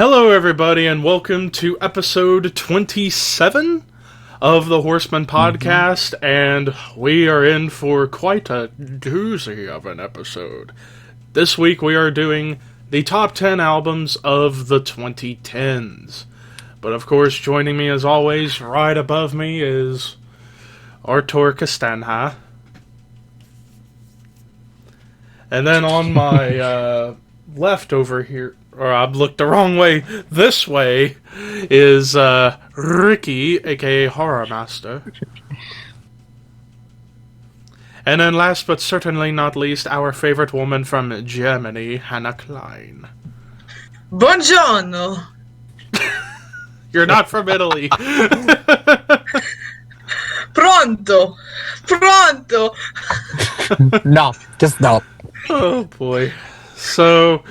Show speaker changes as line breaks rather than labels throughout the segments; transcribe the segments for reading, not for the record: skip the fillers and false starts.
Hello, everybody, and welcome to episode 27 of the Horsemen podcast, and we are in for quite a doozy of an episode. This week we are doing the top 10 albums of the 2010s. But of course, joining me as always, right above me, is Artur Castanha. And then on my left over here, or I've looked the wrong way, this way, is Ricky, a.k.a. Horror Master. And then last but certainly not least, our favorite woman from Germany, Hannah Klein.
Buongiorno!
You're not from Italy.
Pronto! Pronto!
No, just no.
Oh boy. So,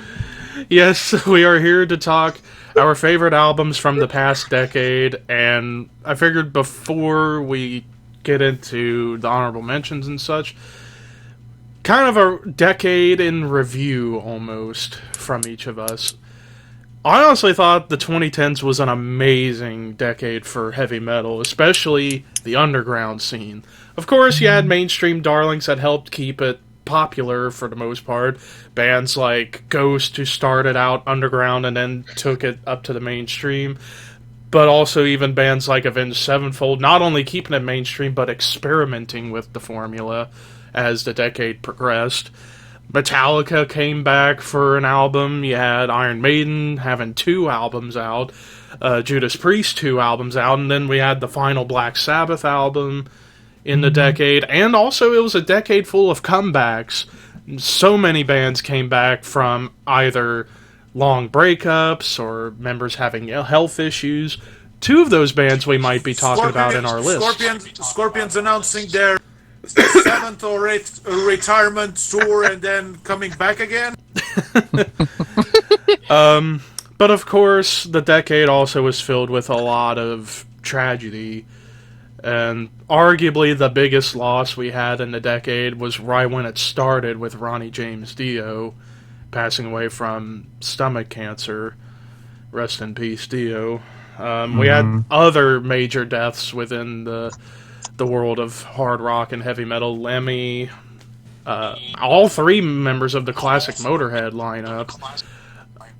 yes, we are here to talk our favorite albums from the past decade, and I figured before we get into the honorable mentions and such, kind of a decade in review almost from each of us. I honestly thought the 2010s was an amazing decade for heavy metal, especially the underground scene. Of course, you had mainstream darlings that helped keep it popular for the most part. Bands like Ghost, who started out underground and then took it up to the mainstream. But also even bands like Avenged Sevenfold, not only keeping it mainstream, but experimenting with the formula as the decade progressed. Metallica came back for an album. You had Iron Maiden having 2 albums out. Judas Priest 2 albums out. And then we had the final Black Sabbath album in the decade. And also it was a decade full of comebacks. So many bands came back from either long breakups or members having health issues. 2 of those bands we might be talking about in our list.
Scorpions announcing their 7th or 8th retirement tour and then coming back again.
But of course, the decade also was filled with a lot of tragedy. And arguably the biggest loss we had in the decade was right when it started with Ronnie James Dio passing away from stomach cancer. Rest in peace, Dio. We had other major deaths within the world of hard rock and heavy metal. Lemmy, all 3 members of the classic Motorhead lineup.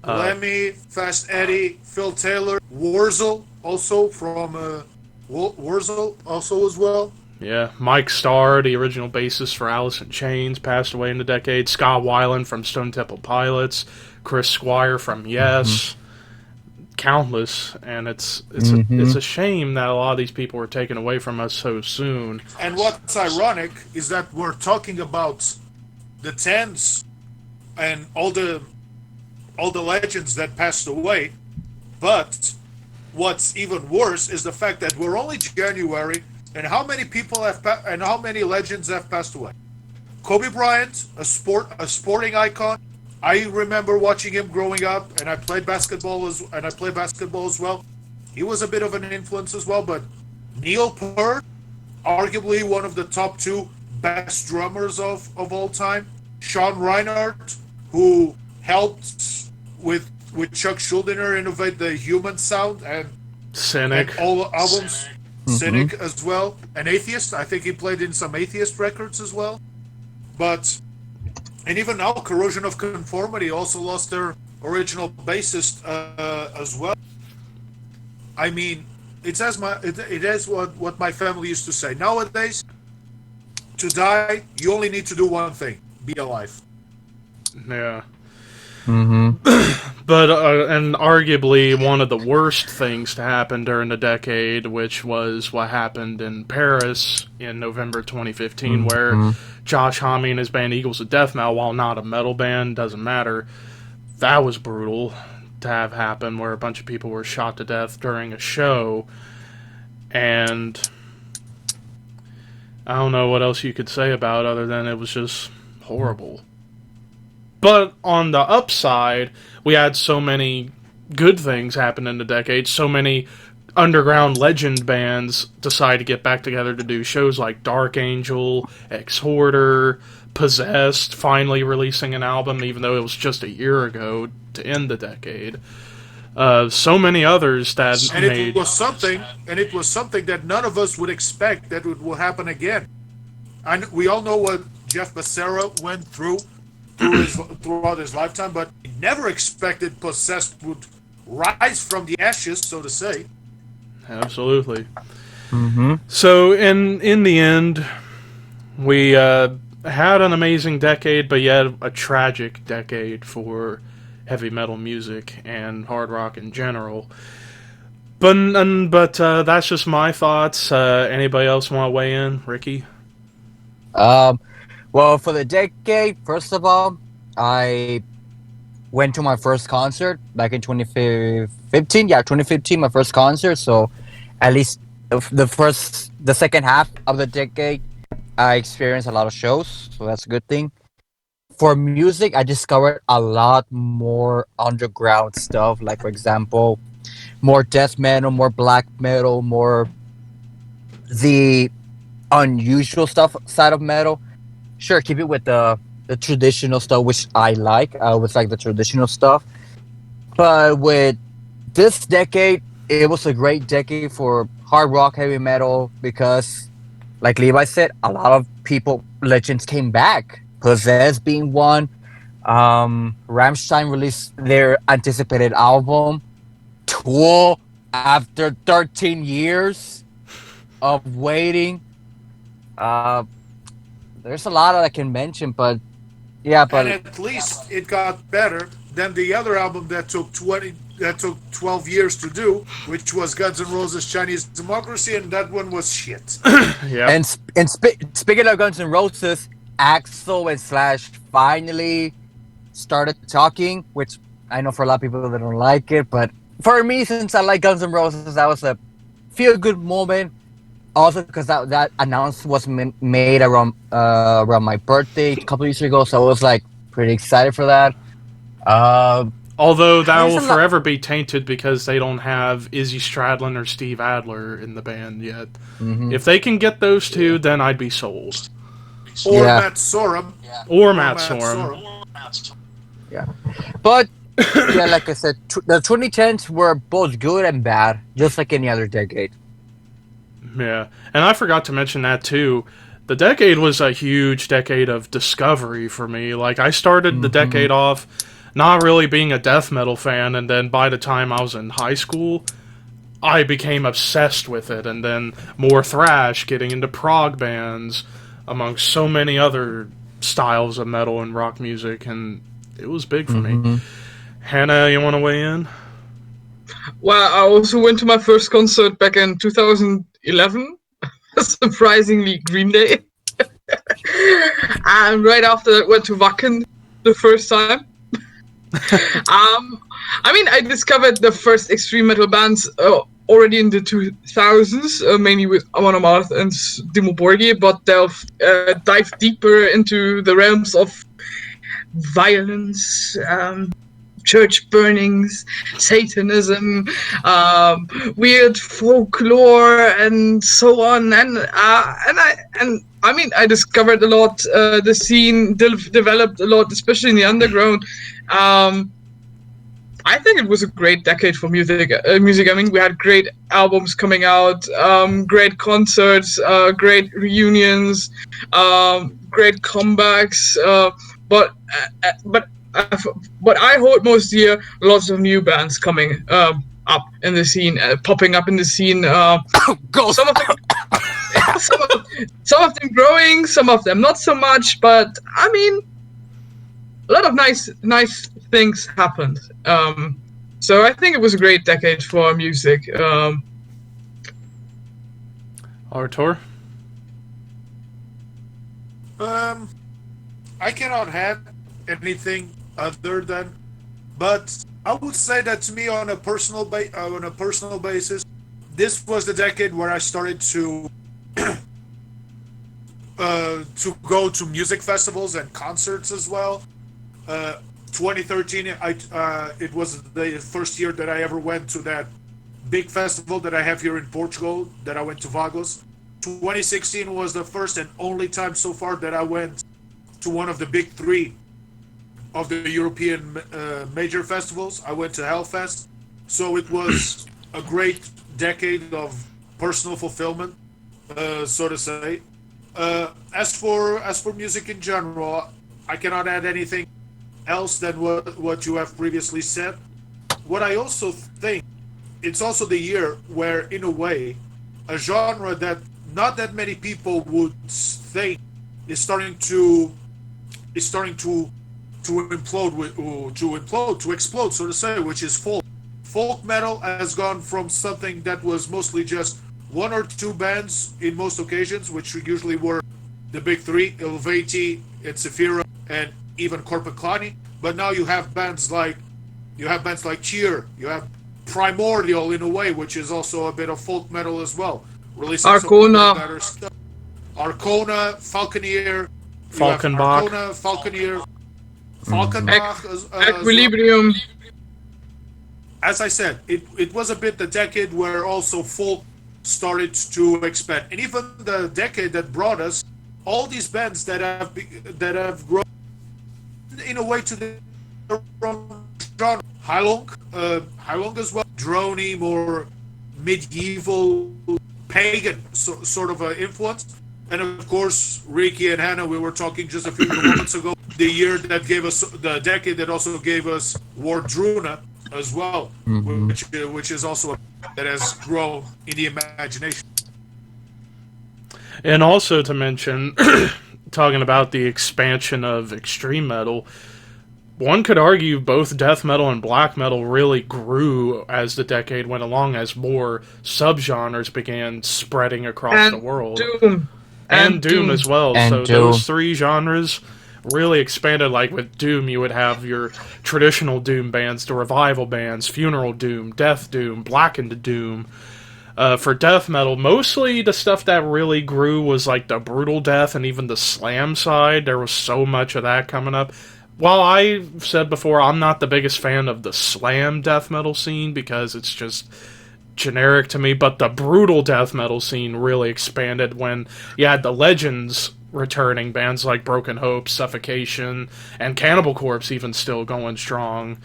Lemmy, Fast Eddie, Phil Taylor, Wurzel also from Wurzel also as well.
Yeah, Mike Starr, the original bassist for Alice in Chains, passed away in the decade. Scott Weiland from Stone Temple Pilots, Chris Squire from Yes, countless, and it's a shame that a lot of these people were taken away from us so soon.
And what's ironic is that we're talking about the 10s and all the legends that passed away, but what's even worse is the fact that we're only January, and how many people and how many legends have passed away. Kobe Bryant, a sporting icon. I remember watching him growing up, and I played basketball as well. He was a bit of an influence as well. But Neil Peart, arguably one of the top 2 best drummers of all time. Sean Reinhart, who helped with Chuck Schuldiner innovate the Human sound and
Cynic.
And all albums. Cynic as well. An Atheist. I think he played in some Atheist records as well. And even now, Corrosion of Conformity also lost their original bassist as well. I mean, it is what my family used to say. Nowadays, to die, you only need to do one thing: be alive.
Yeah. But, and arguably one of the worst things to happen during the decade, which was what happened in Paris in November 2015, where Josh Homme and his band Eagles of Death Metal, while not a metal band, doesn't matter, that was brutal to have happen, where a bunch of people were shot to death during a show, and I don't know what else you could say about it other than it was just horrible. But on the upside, we had so many good things happen in the decade. So many underground legend bands decide to get back together to do shows like Dark Angel, Ex-Hoarder, Possessed, finally releasing an album, even though it was just a year ago to end the decade. so many others that
And
made.
it was something that none of us would expect that it will happen again. And we all know what Jeff Becerra went throughout his lifetime, but he never expected Possessed would rise from the ashes, so to say.
Absolutely.
Mm-hmm.
So in the end, we had an amazing decade, but yet a tragic decade for heavy metal music and hard rock in general. But that's just my thoughts. Anybody else want to weigh in? Ricky?
Well, for the decade, first of all, I went to my first concert back in 2015. Yeah, 2015, my first concert. So, at least the second half of the decade, I experienced a lot of shows. So that's a good thing. For music, I discovered a lot more underground stuff. Like, for example, more death metal, more black metal, more the unusual stuff side of metal. Sure, keep it with the traditional stuff, which I like. I always like the traditional stuff. But with this decade, it was a great decade for hard rock, heavy metal, because, like Levi said, a lot of legends came back. Possessed being one. Rammstein released their anticipated album. Tool, after 13 years of waiting. Uh, there's a lot that I can mention, but yeah,
And
but
at least it got better than the other album that took 12 years to do, which was Guns N' Roses Chinese Democracy, and that one was shit.
Yeah.
speaking of Guns N' Roses, Axel and Slash finally started talking, which I know for a lot of people that don't like it, but for me, since I like Guns N' Roses, that was a feel good moment. Also, because that announcement was made around my birthday a couple years ago, so I was like pretty excited for that.
Although that
There's
will
a lot.
forever be tainted because they don't have Izzy Stradlin or Steve Adler in the band yet.
Mhm.
If they can get those two, then I'd be sold.
Or
Yeah.
Matt Sorum.
Or Matt Sorum.
Yeah, but yeah, like I said, the 2010s were both good and bad, just like any other decade.
Yeah, and I forgot to mention that too. The decade was a huge decade of discovery for me. Like, I started the decade off not really being a death metal fan, and then by the time I was in high school, I became obsessed with it, and then more thrash, getting into prog bands, amongst so many other styles of metal and rock music, and it was big for me. Hannah, you want to weigh in?
Well, I also went to my first concert back in 2011. Surprisingly, Green Day. And right after that, went to Wacken the first time. I mean, I discovered the first extreme metal bands already in the 2000s, mainly with Amon Amarth and Dimmu Borgir, but they'll dive deeper into the realms of violence, church burnings, Satanism, weird folklore, and so on. And I mean, I discovered a lot. The scene developed a lot, especially in the underground. I think it was a great decade for music. I mean, we had great albums coming out, great concerts, great reunions, great comebacks. But I heard most year lots of new bands coming up in the scene, popping up in the scene.
Go.
Some of them, some of them growing, some of them not so much. But I mean, a lot of nice things happened. So I think it was a great decade for music.
Artur?
I cannot have anything other than, but I would say that to me on a personal basis, this was the decade where I started to go to music festivals and concerts as well. 2013, it was the first year that I ever went to that big festival that I have here in Portugal, that I went to Vagos. 2016 was the first and only time so far that I went to one of the big three of the European major festivals. I went to Hellfest. So it was a great decade of personal fulfillment, so to say. As for music in general, I cannot add anything else than what you have previously said. What I also think, it's also the year where, in a way, a genre that not that many people would think is starting to to explode, so to say, which is folk. Folk metal has gone from something that was mostly just one or two bands in most occasions, which usually were the big three, Elvati, Etzefira, and even Korpiklani. But now you have bands like Cheer, you have Primordial in a way, which is also a bit of folk metal as well. Releasing
Arcona.
some better stuff. Arcona, Falconeer,
Falkenbach.
Arcona, Falconeer, Falkenbach,
Equilibrium.
as I said, it was a bit the decade where also folk started to expand, and even the decade that brought us all these bands that have grown in a way to the genre. Heilung as well, droney, more medieval, pagan sort of influence, and of course Ricky and Hannah. We were talking just a few moments ago. The year that gave us the decade that also gave us Wardruna as well, which is also that has grown in the imagination.
And also to mention, talking about the expansion of extreme metal, one could argue both death metal and black metal really grew as the decade went along, as more subgenres began spreading across the world.
Doom.
And Doom as well.
And
so
Doom.
those three genres really expanded. Like with Doom, you would have your traditional Doom bands, the revival bands, Funeral Doom, Death Doom, Blackened Doom. For death metal, mostly the stuff that really grew was like the brutal death and even the slam side. There was so much of that coming up. While I've said before, I'm not the biggest fan of the slam death metal scene because it's just generic to me, but the brutal death metal scene really expanded when you had the legends returning, bands like Broken Hope, Suffocation, and Cannibal Corpse even still going strong.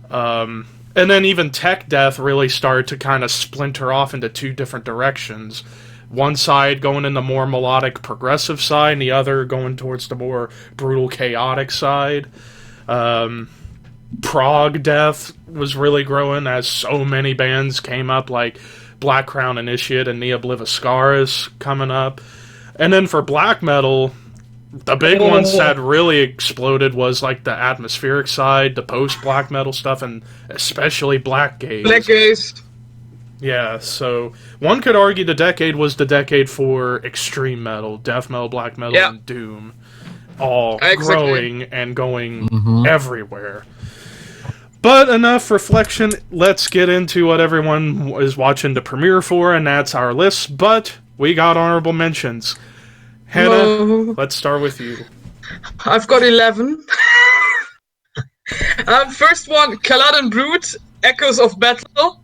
And then even tech death really started to kind of splinter off into two different directions. One side going in the more melodic, progressive side, and the other going towards the more brutal, chaotic side. Prog death was really growing as so many bands came up, like Black Crown Initiate and Neobliviscaris coming up. And then for black metal, the big ones that really exploded was like the atmospheric side, the post-black metal stuff, and especially Black Gaze.
Black Gaze.
Yeah, so one could argue the decade was the decade for extreme metal, death metal, black metal, and doom, all growing and going everywhere. But enough reflection, let's get into what everyone is watching the premiere for, and that's our list, but we got honorable mentions. Hannah, let's start with you.
I've got 11. First one, Caladan Brood, Echoes of Battle.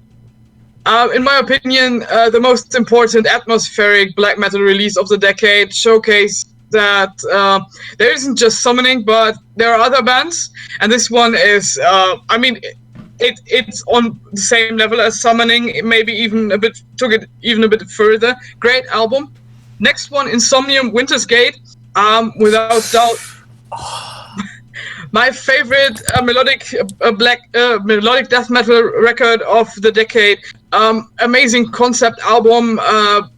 In my opinion, the most important atmospheric black metal release of the decade, showcased that there isn't just summoning, but there are other bands, and this one is, it's on the same level as summoning, maybe even took it even a bit further. Great album. Next one, Insomnium, Winter's Gate. Without doubt, my favorite melodic death metal record of the decade. Amazing concept album. The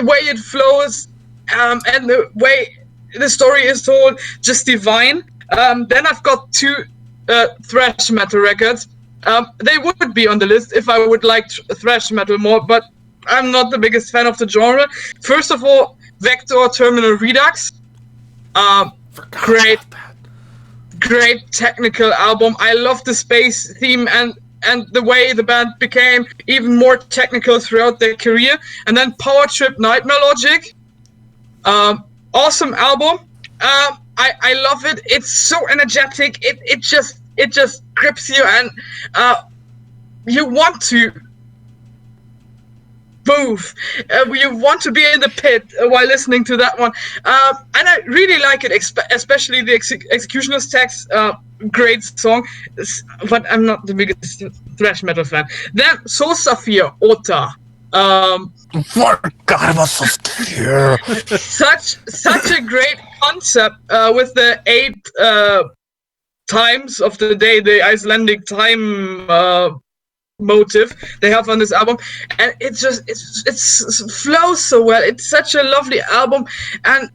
way it flows, and the way the story is told, just divine. Then I've got two thrash metal records. They would be on the list if I would like thrash metal more, but I'm not the biggest fan of the genre. First of all, Vector Terminal Redux. Great technical album. I love the space theme and the way the band became even more technical throughout their career. And then Power Trip Nightmare Logic. Awesome album. I love it. It's so energetic. It just grips you, and you want to move. You want to be in the pit while listening to that one. And I really like it, especially the Executioner's Text. Great song, but I'm not the biggest thrash metal fan. Then Soul Sapphire, Ota.
Forgot about Soul.
Such a great concept with the 8 times of the day, the Icelandic time motive they have on this album, and it flows so well. It's such a lovely album, and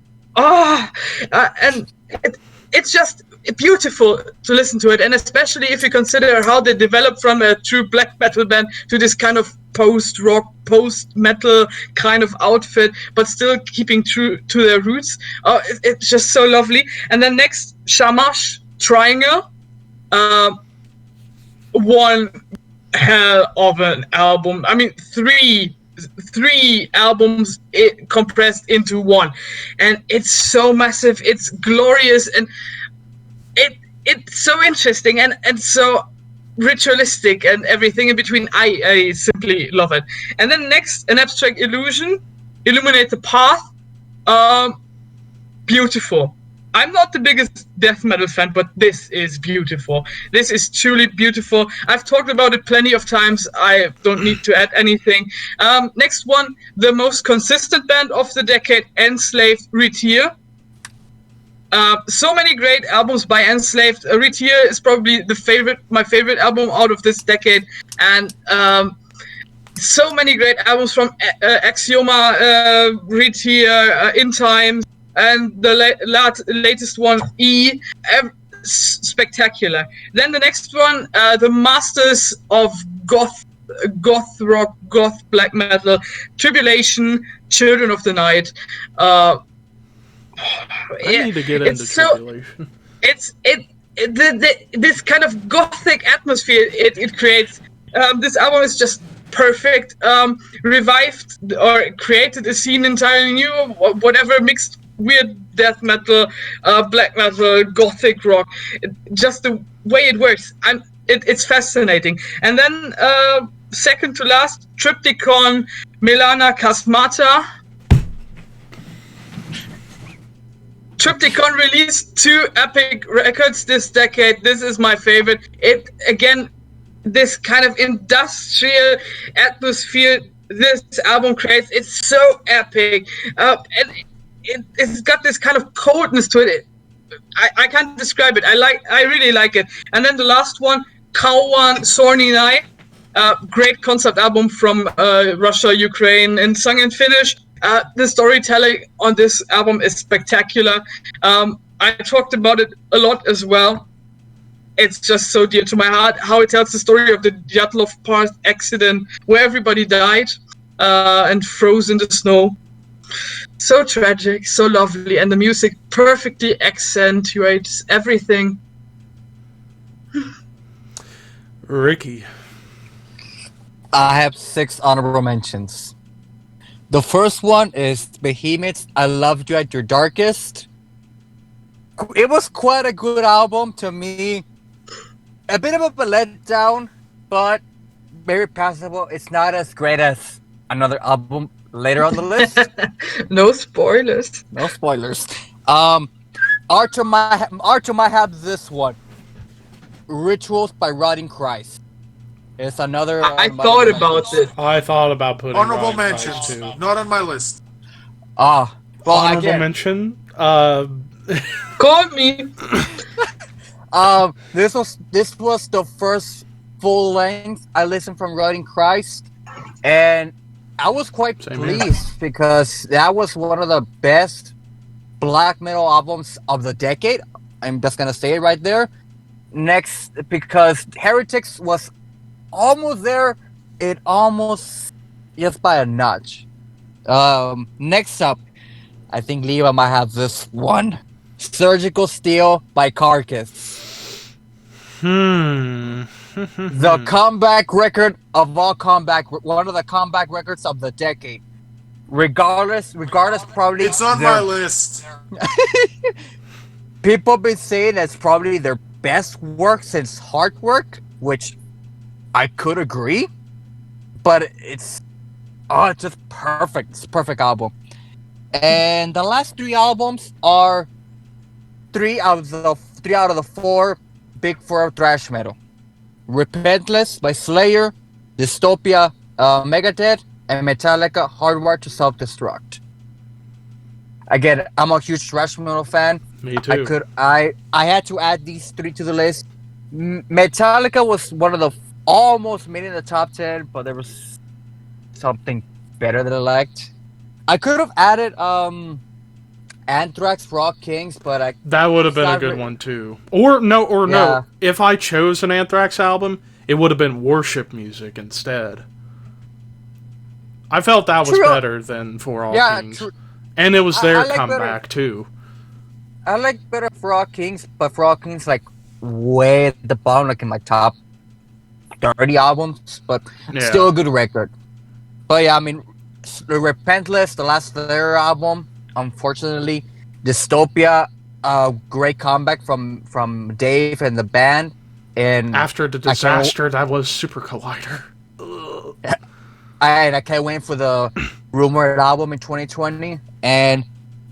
it's just beautiful to listen to it, and especially if you consider how they developed from a true black metal band to this kind of post-rock, post-metal kind of outfit, but still keeping true to their roots. It's just so lovely. And then next, Shamash Triangle, one hell of an album. I mean, three albums compressed into one, and it's so massive, it's glorious, and it's so interesting and so ritualistic and everything in between. I simply love it. And then next, An Abstract Illusion, Illuminate the Path. Beautiful. I'm not the biggest death metal fan, but this is beautiful. This is truly beautiful. I've talked about it plenty of times. I don't need to add anything. Next one, the most consistent band of the decade, Enslaved, Retear. So many great albums by Enslaved. Retear is probably my favorite album out of this decade, and so many great albums from Axioma, Retear, In Times, and the latest one, E. Spectacular. Then the next one, the masters of goth rock, goth black metal, Tribulation, Children of the Night.
I need to get into Tribulation.
This kind of gothic atmosphere it creates. This album is just perfect. Revived or created a scene entirely new, whatever, mixed weird death metal, black metal, gothic rock. Just the way it works, and it's fascinating. And then second to last, Triptychon, Melana Kasmata. Triptychon released 2 epic records this decade. This is my favorite. It, again, this kind of industrial atmosphere this album creates, it's so epic. And it's got this kind of coldness to it. I can't describe it. I really like it. And then the last one, Kauwan Sorny Night. Great concept album from Russia, Ukraine, and sung in Finnish. The storytelling on this album is spectacular. I talked about it a lot as well. It's just so dear to my heart how it tells the story of the Dyatlov Pass accident where everybody died and froze in the snow. So tragic, so lovely, and the music perfectly accentuates everything.
Ricky.
I have 6 honorable mentions. The first one is Behemoth's I Loved You at Your Darkest. It was quite a good album to me. A bit of a letdown, but very passable. It's not as great as another album later on the list.
No spoilers.
No spoilers. Artur might have this one. Rituals by Rotting Christ. It's another.
I thought about it.
I thought about putting
Honorable
Ryan Price
mentions,
too.
not on my list.
Well,
Honorable
again,
mention.
Call me.
This was the first full length I listened from Rotting Christ, and I was quite pleased because that was one of the best black metal albums of the decade. I'm just gonna say it right there. Next, because Heretics was almost there, it almost just by a notch. Next up, I think Levi might have this one. Surgical Steel by Carcass. The comeback record of all comeback, one of the comeback records of the decade. Regardless, probably
It's on my list.
People been saying that's probably their best work since Heartwork, which I could agree, but it's just perfect. It's a perfect album. And the last 3 albums are 3 out of the 4 big 4 thrash metal. Repentless by Slayer, Dystopia, Megadeth, and Metallica, Hardwired to Self-Destruct. Again, I'm a huge thrash metal fan.
Me too.
I had to add these three to the list. Metallica was one of the almost made in the top 10, but there was something better that I liked. I could have added Anthrax, Rock Kings, but
That would have
it's
been a
not
good
re-
one too. Or no.
Yeah.
If I chose an Anthrax album, it would have been worship music instead. I felt that was
True.
better than For All
Yeah,
Kings.
true.
And it was
I
their
like
comeback too.
I like better Frog Kings, but Frog Kings like way at the bottom, like in my top 30 albums, but
Yeah.
still a good record. But yeah, I mean, Repentless, the last Slayer album, unfortunately, Dystopia, a great comeback from Dave and the band, and
After the
I can't-
disaster that was Super Collider.
I can't wait for the rumored album in 2020 and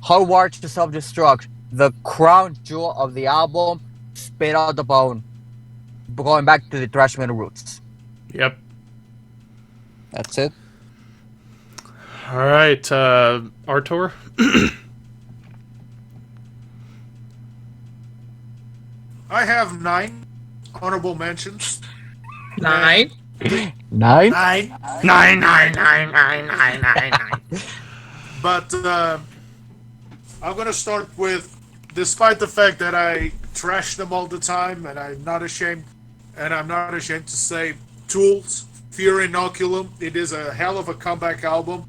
Hardwired to Self-Destruct, the crown jewel of the album, spit out the bone, going back to the thrash metal roots.
Yep.
That's it.
All right, Artur.
I have 9 honorable mentions.
9.
9?
9.
9.
But I'm gonna start with, despite the fact that I trash them all the time, and I'm not ashamed to say, Tool's Fear Inoculum. It is a hell of a comeback album.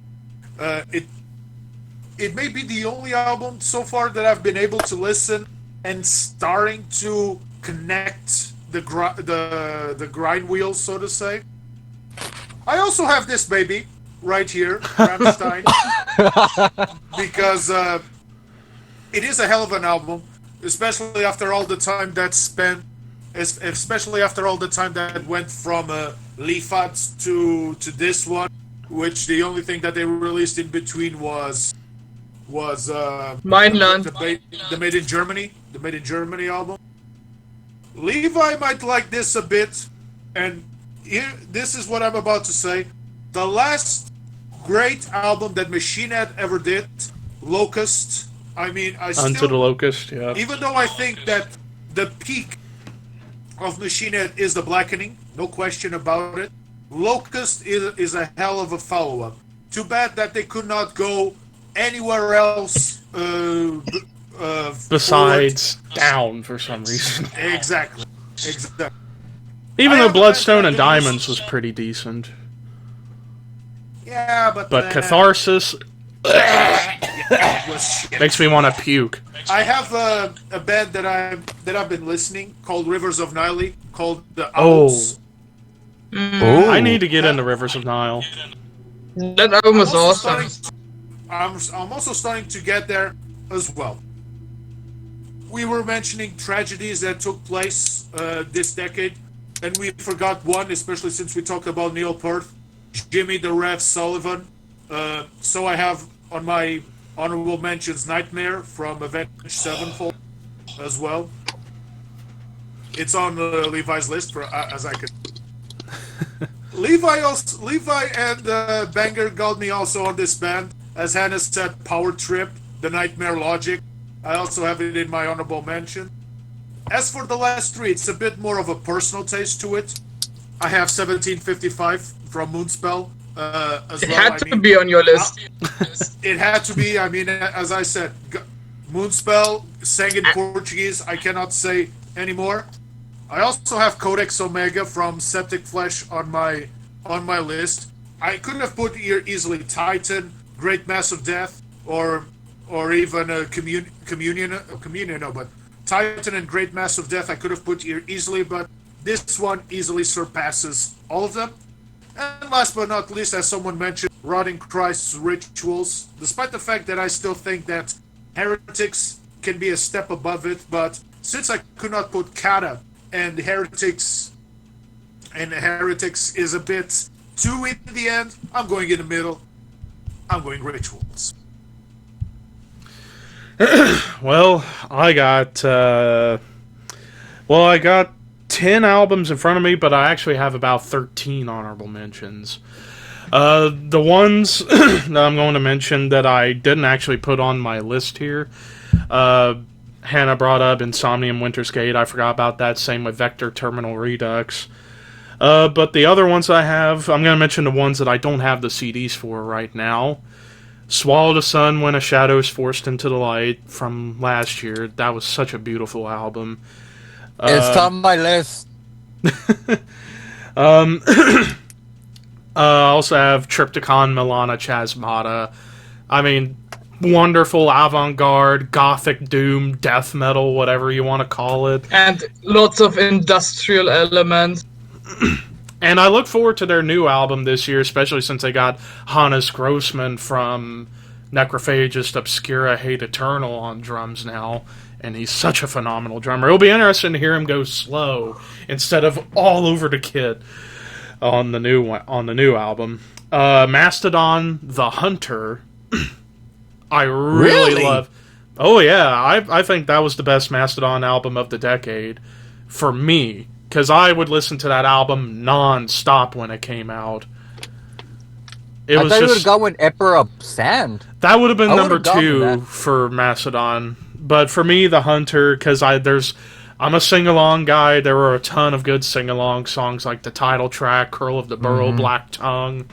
It may be the only album so far that I've been able to listen and starting to connect the grind wheels, so to say. I also have this baby right here, Rammstein, because it is a hell of an album, especially after all the time that's spent, especially after all the time that went from Levi to this one, which the only thing that they released in between was
Mainland.
the Made in Germany album. Levi might like this a bit, and this is what I'm about to say. The last great album that Machine Head ever did, Locust. I mean,
Unto the Locust, yeah.
even though I think that the peak of Machine Head is The Blackening, no question about it, Locust is a hell of a follow-up. Too bad that they could not go anywhere else
Besides Down for some reason.
Exactly.
Even
I
though
have a
Bloodstone
bad
and
feeling
Diamonds was pretty decent.
Yeah, but
Catharsis
was shit.
makes me want to puke.
I have a band that I've been listening called Rivers of Nile, called the
Oh.
Owls.
Oh.
I need to get into Rivers of Nile.
That album was awesome.
I'm also starting to get there as well. We were mentioning tragedies that took place this decade, and we forgot one, especially since we talked about Neil Peart, Jimmy the Rev Sullivan. So I have on my honorable mentions Nightmare from Avenged Sevenfold as well. It's on Levi's list for as I could. Levi and Banger got me also on this band. As Hannah said, Power Trip, The Nightmare Logic. I also have it in my honorable mention. As for the last three, it's a bit more of a personal taste to it. I have 1755 from Moonspell as
It
well.
had to be on your list.
It had to be. I mean, as I said, Moonspell sang in Portuguese. I cannot say anymore. I also have Codex Omega from Septic Flesh on my list. I could have put here easily Titan, Great Mass of Death, or even a communion. No, but Titan and Great Mass of Death I could have put here easily, but this one easily surpasses all of them. And last but not least, as someone mentioned, Rotting Christ's Rituals. Despite the fact that I still think that Heretics can be a step above it, but since I could not put Kata and Heretics is a bit too in the end, I'm going in the middle. I'm going Rituals.
Well, I got 10 albums in front of me, but I actually have about 13 honorable mentions. The ones that I'm going to mention that I didn't actually put on my list here, Hannah brought up Insomnium Winter's Gate. I forgot about that. Same with Vector Terminal Redux. But the other ones I have, I'm going to mention the ones that I don't have the CDs for right now. Swallow the Sun When a Shadow is Forced into the Light from last year. That was such a beautiful album.
It's on my list.
I also have Triptychon Milana Chasmata. I mean, wonderful avant-garde, gothic doom, death metal, whatever you want to call it.
And lots of industrial elements.
And I look forward to their new album this year, especially since they got Hannes Grossman from Necrophagist Obscura Hate Eternal on drums now. And he's such a phenomenal drummer. It'll be interesting to hear him go slow instead of all over the kit on the new album. Mastodon The Hunter. I really love. Oh yeah, I think that was the best Mastodon album of the decade for me, because I would listen to that album non-stop when it came out. It was
thought you would
just
have gone with Emperor of Sand.
that would have been
I
number
would've gone with
2
that.
for Mastodon, but for me, The Hunter, because I'm a sing-along guy. There were a ton of good sing-along songs like the title track, Curl of the Burrow, Black Tongue.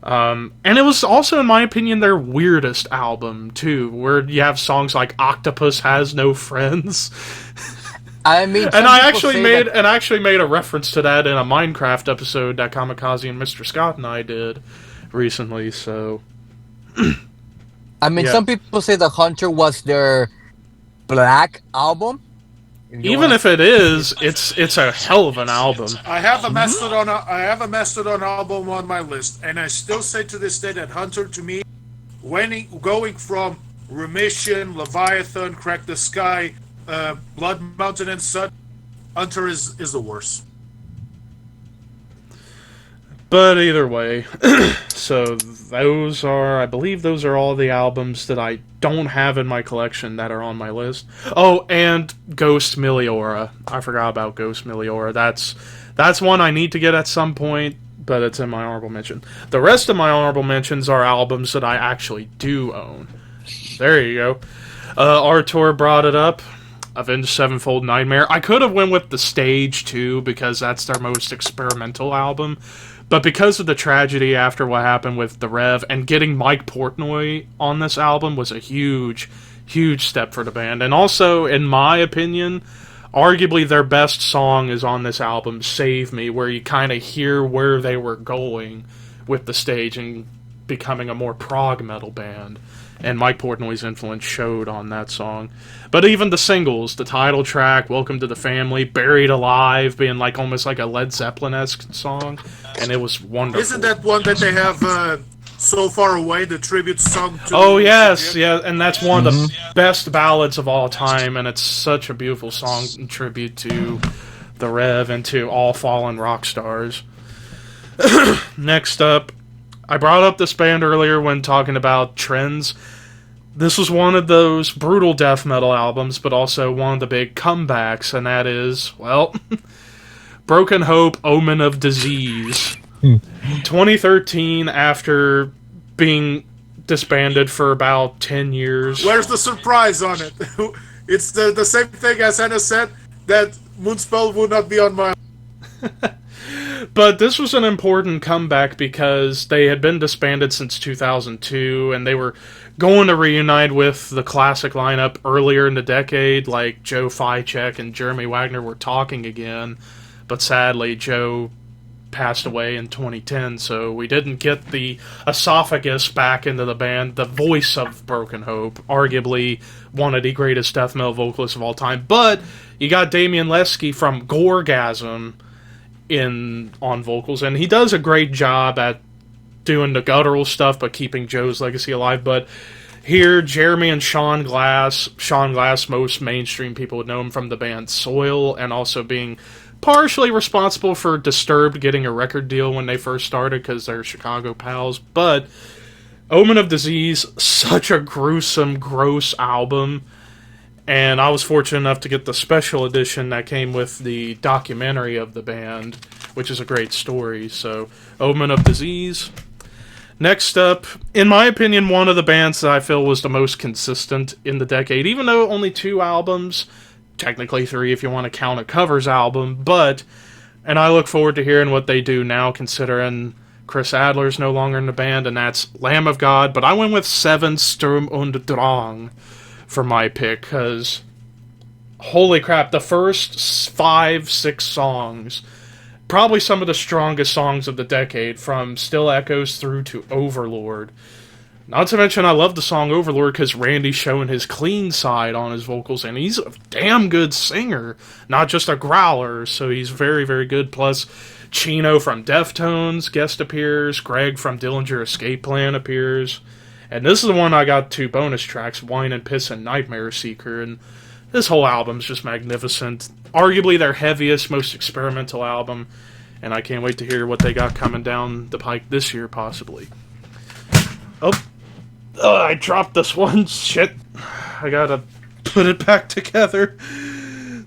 And it was also, in my opinion, their weirdest album, too, where you have songs like Octopus Has No Friends.
I mean,
And I actually made a reference to that in a Minecraft episode that Kamikaze and Mr. Scott and I did recently, so...
I mean,
yeah.
some people say The Hunter was their black album.
Even if it is, it's a hell of an album.
I have a Mastodon. I have a Mastodon album on my list, and I still say to this day that Hunter, to me, going from Remission, Leviathan, Crack the Sky, Blood Mountain, and Sun, Hunter is the worst.
But either way, so I believe those are all the albums that I don't have in my collection that are on my list. Oh, and Ghost Meliora. I forgot about Ghost Meliora. That's one I need to get at some point, but it's in my honorable mention. The rest of my honorable mentions are albums that I actually do own. There you go. Artur brought it up. Avenged Sevenfold Nightmare. I could have went with The Stage, too, because that's their most experimental album. But because of the tragedy after what happened with the Rev, and getting Mike Portnoy on this album was a huge, huge step for the band. And also, in my opinion, arguably their best song is on this album, Save Me, where you kind of hear where they were going with The Stage and becoming a more prog metal band. And Mike Portnoy's influence showed on that song. But even the singles, the title track, Welcome to the Family, Buried Alive, being like almost like a Led Zeppelin-esque song, and it was wonderful.
Isn't that one that they have So Far Away, the tribute song to...
Oh, yes, yeah, and that's one of the best ballads of all time, and it's such a beautiful song in tribute to the Rev and to all fallen rock stars. Next up, I brought up this band earlier when talking about trends. This was one of those brutal death metal albums, but also one of the big comebacks, and that is, well, Broken Hope, Omen of Disease. 2013, after being disbanded for about 10 years.
Where's the surprise on it? It's the same thing as Hannah said, that Moonspell would not be on my...
But this was an important comeback because they had been disbanded since 2002, and they were going to reunite with the classic lineup earlier in the decade, like Joe Ficek and Jeremy Wagner were talking again, but sadly Joe passed away in 2010, so we didn't get the esophagus back into the band, the voice of Broken Hope, arguably one of the greatest death metal vocalists of all time, but you got Damian Lesky from Gorgasm on vocals, and he does a great job at doing the guttural stuff but keeping Joe's legacy alive. But here, Jeremy and Sean Glass, most mainstream people would know him from the band Soil, and also being partially responsible for Disturbed getting a record deal when they first started because they're Chicago pals. But Omen of Disease, such a gruesome, gross album. And I was fortunate enough to get the special edition that came with the documentary of the band, which is a great story. So, Omen of Disease. Next up, in my opinion, one of the bands that I feel was the most consistent in the decade, even though only 2 albums, technically 3 if you want to count a covers album, and I look forward to hearing what they do now, considering Chris Adler's no longer in the band, and that's Lamb of God, but I went with 7 Sturm und Drang for my pick, because holy crap, the first 5-6 songs, probably some of the strongest songs of the decade, from Still Echoes through to Overlord. Not to mention, I love the song Overlord because Randy's showing his clean side on his vocals, and he's a damn good singer, not just a growler, so he's very, very good. Plus, Chino from Deftones guest appears, Greg from Dillinger Escape Plan appears, and this is the one I got 2 bonus tracks, Wine and Piss and Nightmare Seeker, and this whole album's just magnificent. Arguably their heaviest, most experimental album, and I can't wait to hear what they got coming down the pike this year, possibly. Oh, I dropped this one. Shit. I gotta put it back together.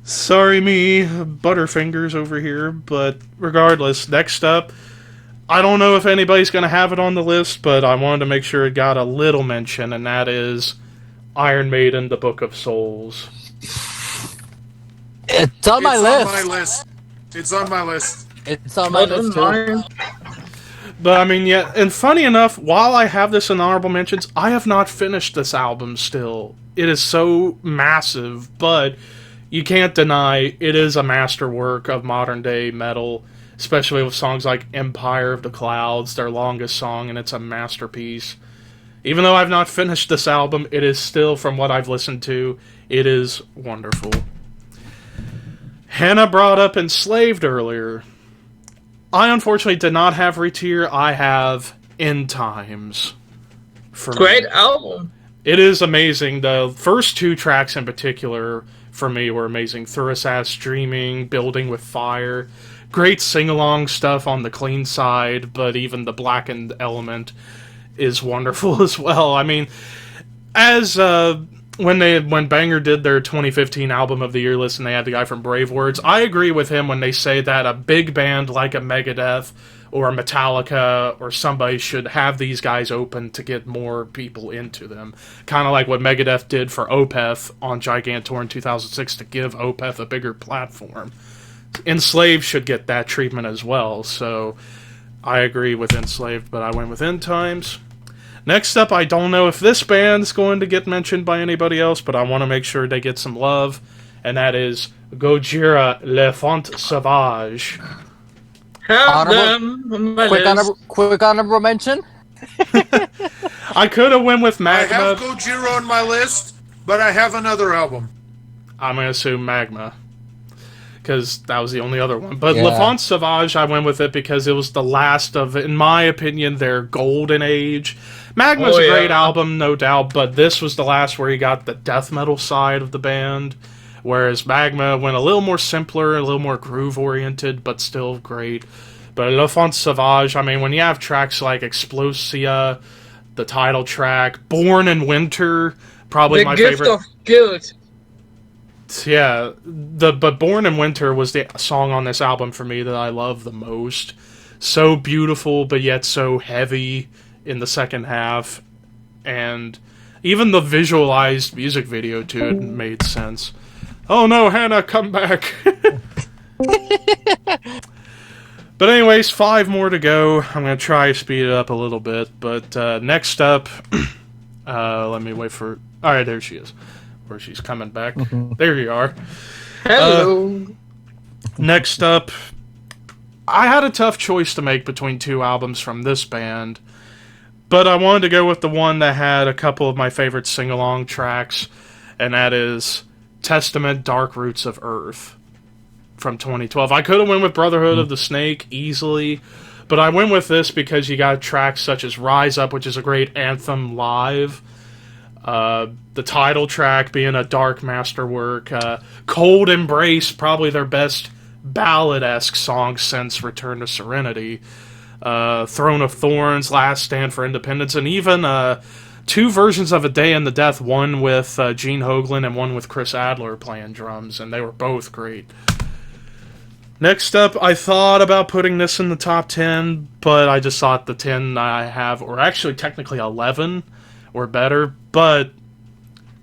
Sorry me, Butterfingers over here, but regardless, next up, I don't know if anybody's gonna have it on the list, but I wanted to make sure it got a little mention, and that is Iron Maiden, The Book of Souls.
It's on my list.
It's on my list.
It's on my list too.
But I mean, yeah, and funny enough, while I have this in honorable mentions, I have not finished this album still. It is so massive, but you can't deny it is a masterwork of modern day metal, especially with songs like Empire of the Clouds, their longest song, and it's a masterpiece. Even though I've not finished this album, it is still, from what I've listened to, it is wonderful. Hannah brought up Enslaved earlier. I unfortunately did not have Retier. I have End Times.
Great album.
It is amazing. The first 2 tracks in particular, for me, were amazing. Thurisaz Dreaming, Building with Fire. Great sing-along stuff on the clean side, but even the blackened element is wonderful as well. I mean, as when Banger did their 2015 Album of the Year list and they had the guy from Brave Words, I agree with him when they say that a big band like a Megadeth or a Metallica or somebody should have these guys open to get more people into them. Kind of like what Megadeth did for Opeth on Gigantor in 2006 to give Opeth a bigger platform. Enslaved should get that treatment as well, so I agree with Enslaved, but I went with End Times. Next up, I don't know if this band's going to get mentioned by anybody else, but I want to make sure they get some love, and that is Gojira L'Enfant Sauvage.
Quick honorable mention?
I could have went with Magma.
I have Gojira on my list, but I have another album.
I'm going to assume Magma, because that was the only other one. But yeah. L'Enfant Sauvage, I went with it because it was the last of, in my opinion, their golden age. Magma's a great album, no doubt, but this was the last where you got the death metal side of the band, whereas Magma went a little more simpler, a little more groove-oriented, but still great. But L'Enfant Sauvage, I mean, when you have tracks like Explosia, the title track, Born in Winter, probably my favorite.
The Gift of Guilt.
Yeah, but Born in Winter was the song on this album for me that I love the most. So beautiful, but yet so heavy in the second half, and even the visualized music video to it made sense. Oh no, Hannah, come back! But anyways, 5 more to go. I'm going to try to speed it up a little bit, but next up, let me wait for... Alright, there she is. Where she's coming back. There you are.
Hello.
Next up, I had a tough choice to make between 2 albums from this band, but I wanted to go with the one that had a couple of my favorite sing-along tracks, and that is Testament, Dark Roots of Earth from 2012. I could have went with Brotherhood of the Snake easily, but I went with this because you got tracks such as Rise Up, which is a great anthem live, the title track being a dark masterwork, Cold Embrace, probably their best ballad-esque song since Return to Serenity, Throne of Thorns, Last Stand for Independence, and even two versions of A Day in the Death, one with Gene Hoglan and one with Chris Adler playing drums, and they were both great. Next up, I thought about putting this in the top 10, but I just thought the 10 I have, or actually technically 11, were better, but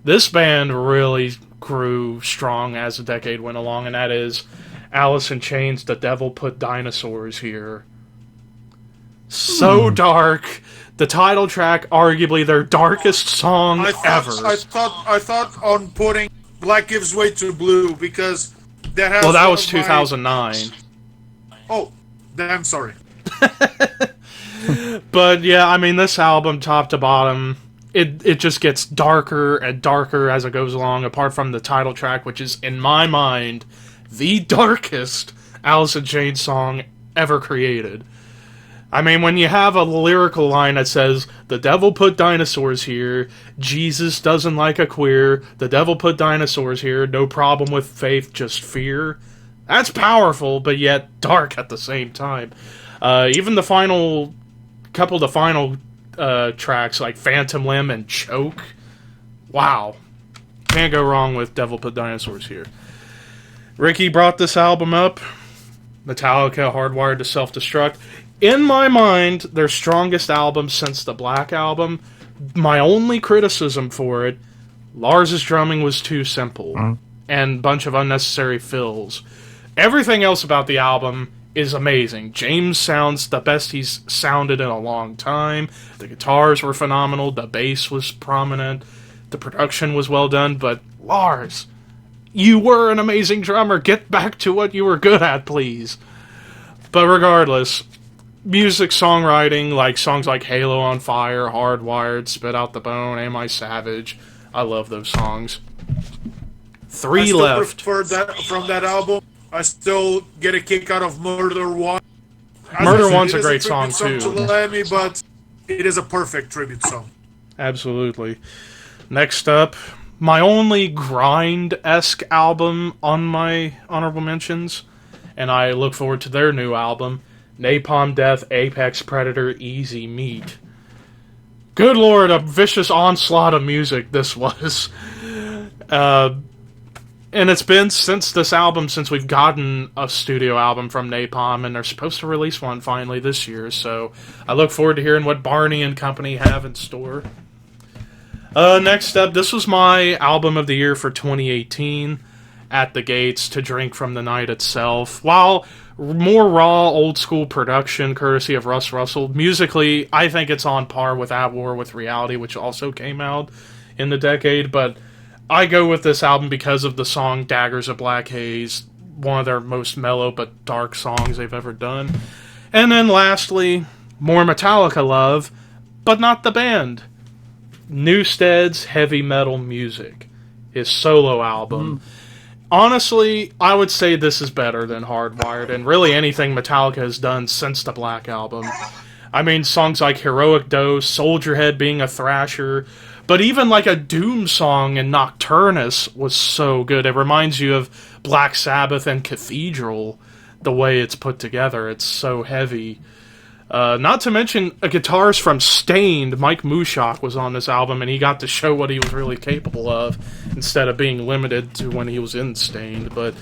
this band really grew strong as the decade went along, and that is Alice in Chains' The Devil Put Dinosaurs Here. So dark. The title track, arguably their darkest song ever.
I thought on putting Black Gives Way to Blue because that has.
Well, that was 2009.
Oh, damn sorry.
But yeah, I mean, this album, top to bottom, it just gets darker and darker as it goes along. Apart from the title track, which is in my mind the darkest Alice in Chains song ever created. I mean, when you have a lyrical line that says, the devil put dinosaurs here, Jesus doesn't like a queer, the devil put dinosaurs here, no problem with faith, just fear. That's powerful, but yet dark at the same time. Even the final tracks, like Phantom Limb and Choke, wow. Can't go wrong with Devil Put Dinosaurs Here. Ricky brought this album up. Metallica, Hardwired to Self-Destruct. In my mind, their strongest album since the Black Album. My only criticism for it, Lars's drumming was too simple. And a bunch of unnecessary fills. Everything else about the album is amazing. James sounds the best he's sounded in a long time. The guitars were phenomenal. The bass was prominent. The production was well done. But Lars, you were an amazing drummer. Get back to what you were good at, please. But regardless, music, songwriting, like songs like Halo on Fire, Hardwired, Spit Out the Bone, Am I Savage? I love those songs. Three left.
From that album, I still get a kick out of Murder One.
Murder One's a great song too.
To Lemmy, but it is a perfect tribute song.
Absolutely. Next up, my only grind-esque album on my honorable mentions, and I look forward to their new album, Napalm Death, Apex Predator, Easy Meat. Good lord, a vicious onslaught of music this was. And it's been since this album, since we've gotten a studio album from Napalm, and they're supposed to release one finally this year, so I look forward to hearing what Barney and company have in store. Next up, this was my album of the year for 2018, At the Gates, To Drink from the Night Itself. While more raw, old-school production, courtesy of Russ Russell, musically, I think it's on par with At War with Reality, which also came out in the decade, but I go with this album because of the song Daggers of Black Haze, one of their most mellow but dark songs they've ever done. And then lastly, more Metallica love, but not the band. Newsted's Heavy Metal Music, his solo album. Honestly, I would say this is better than Hardwired, and really anything Metallica has done since the Black Album. I mean, songs like Heroic Dose, Soldier Head being a thrasher, but even like a Doom song in Nocturnus was so good. It reminds you of Black Sabbath and Cathedral, the way it's put together. It's so heavy. Not to mention, a guitarist from Stained, Mike Mushok, was on this album, and he got to show what he was really capable of, instead of being limited to when he was in Stained. But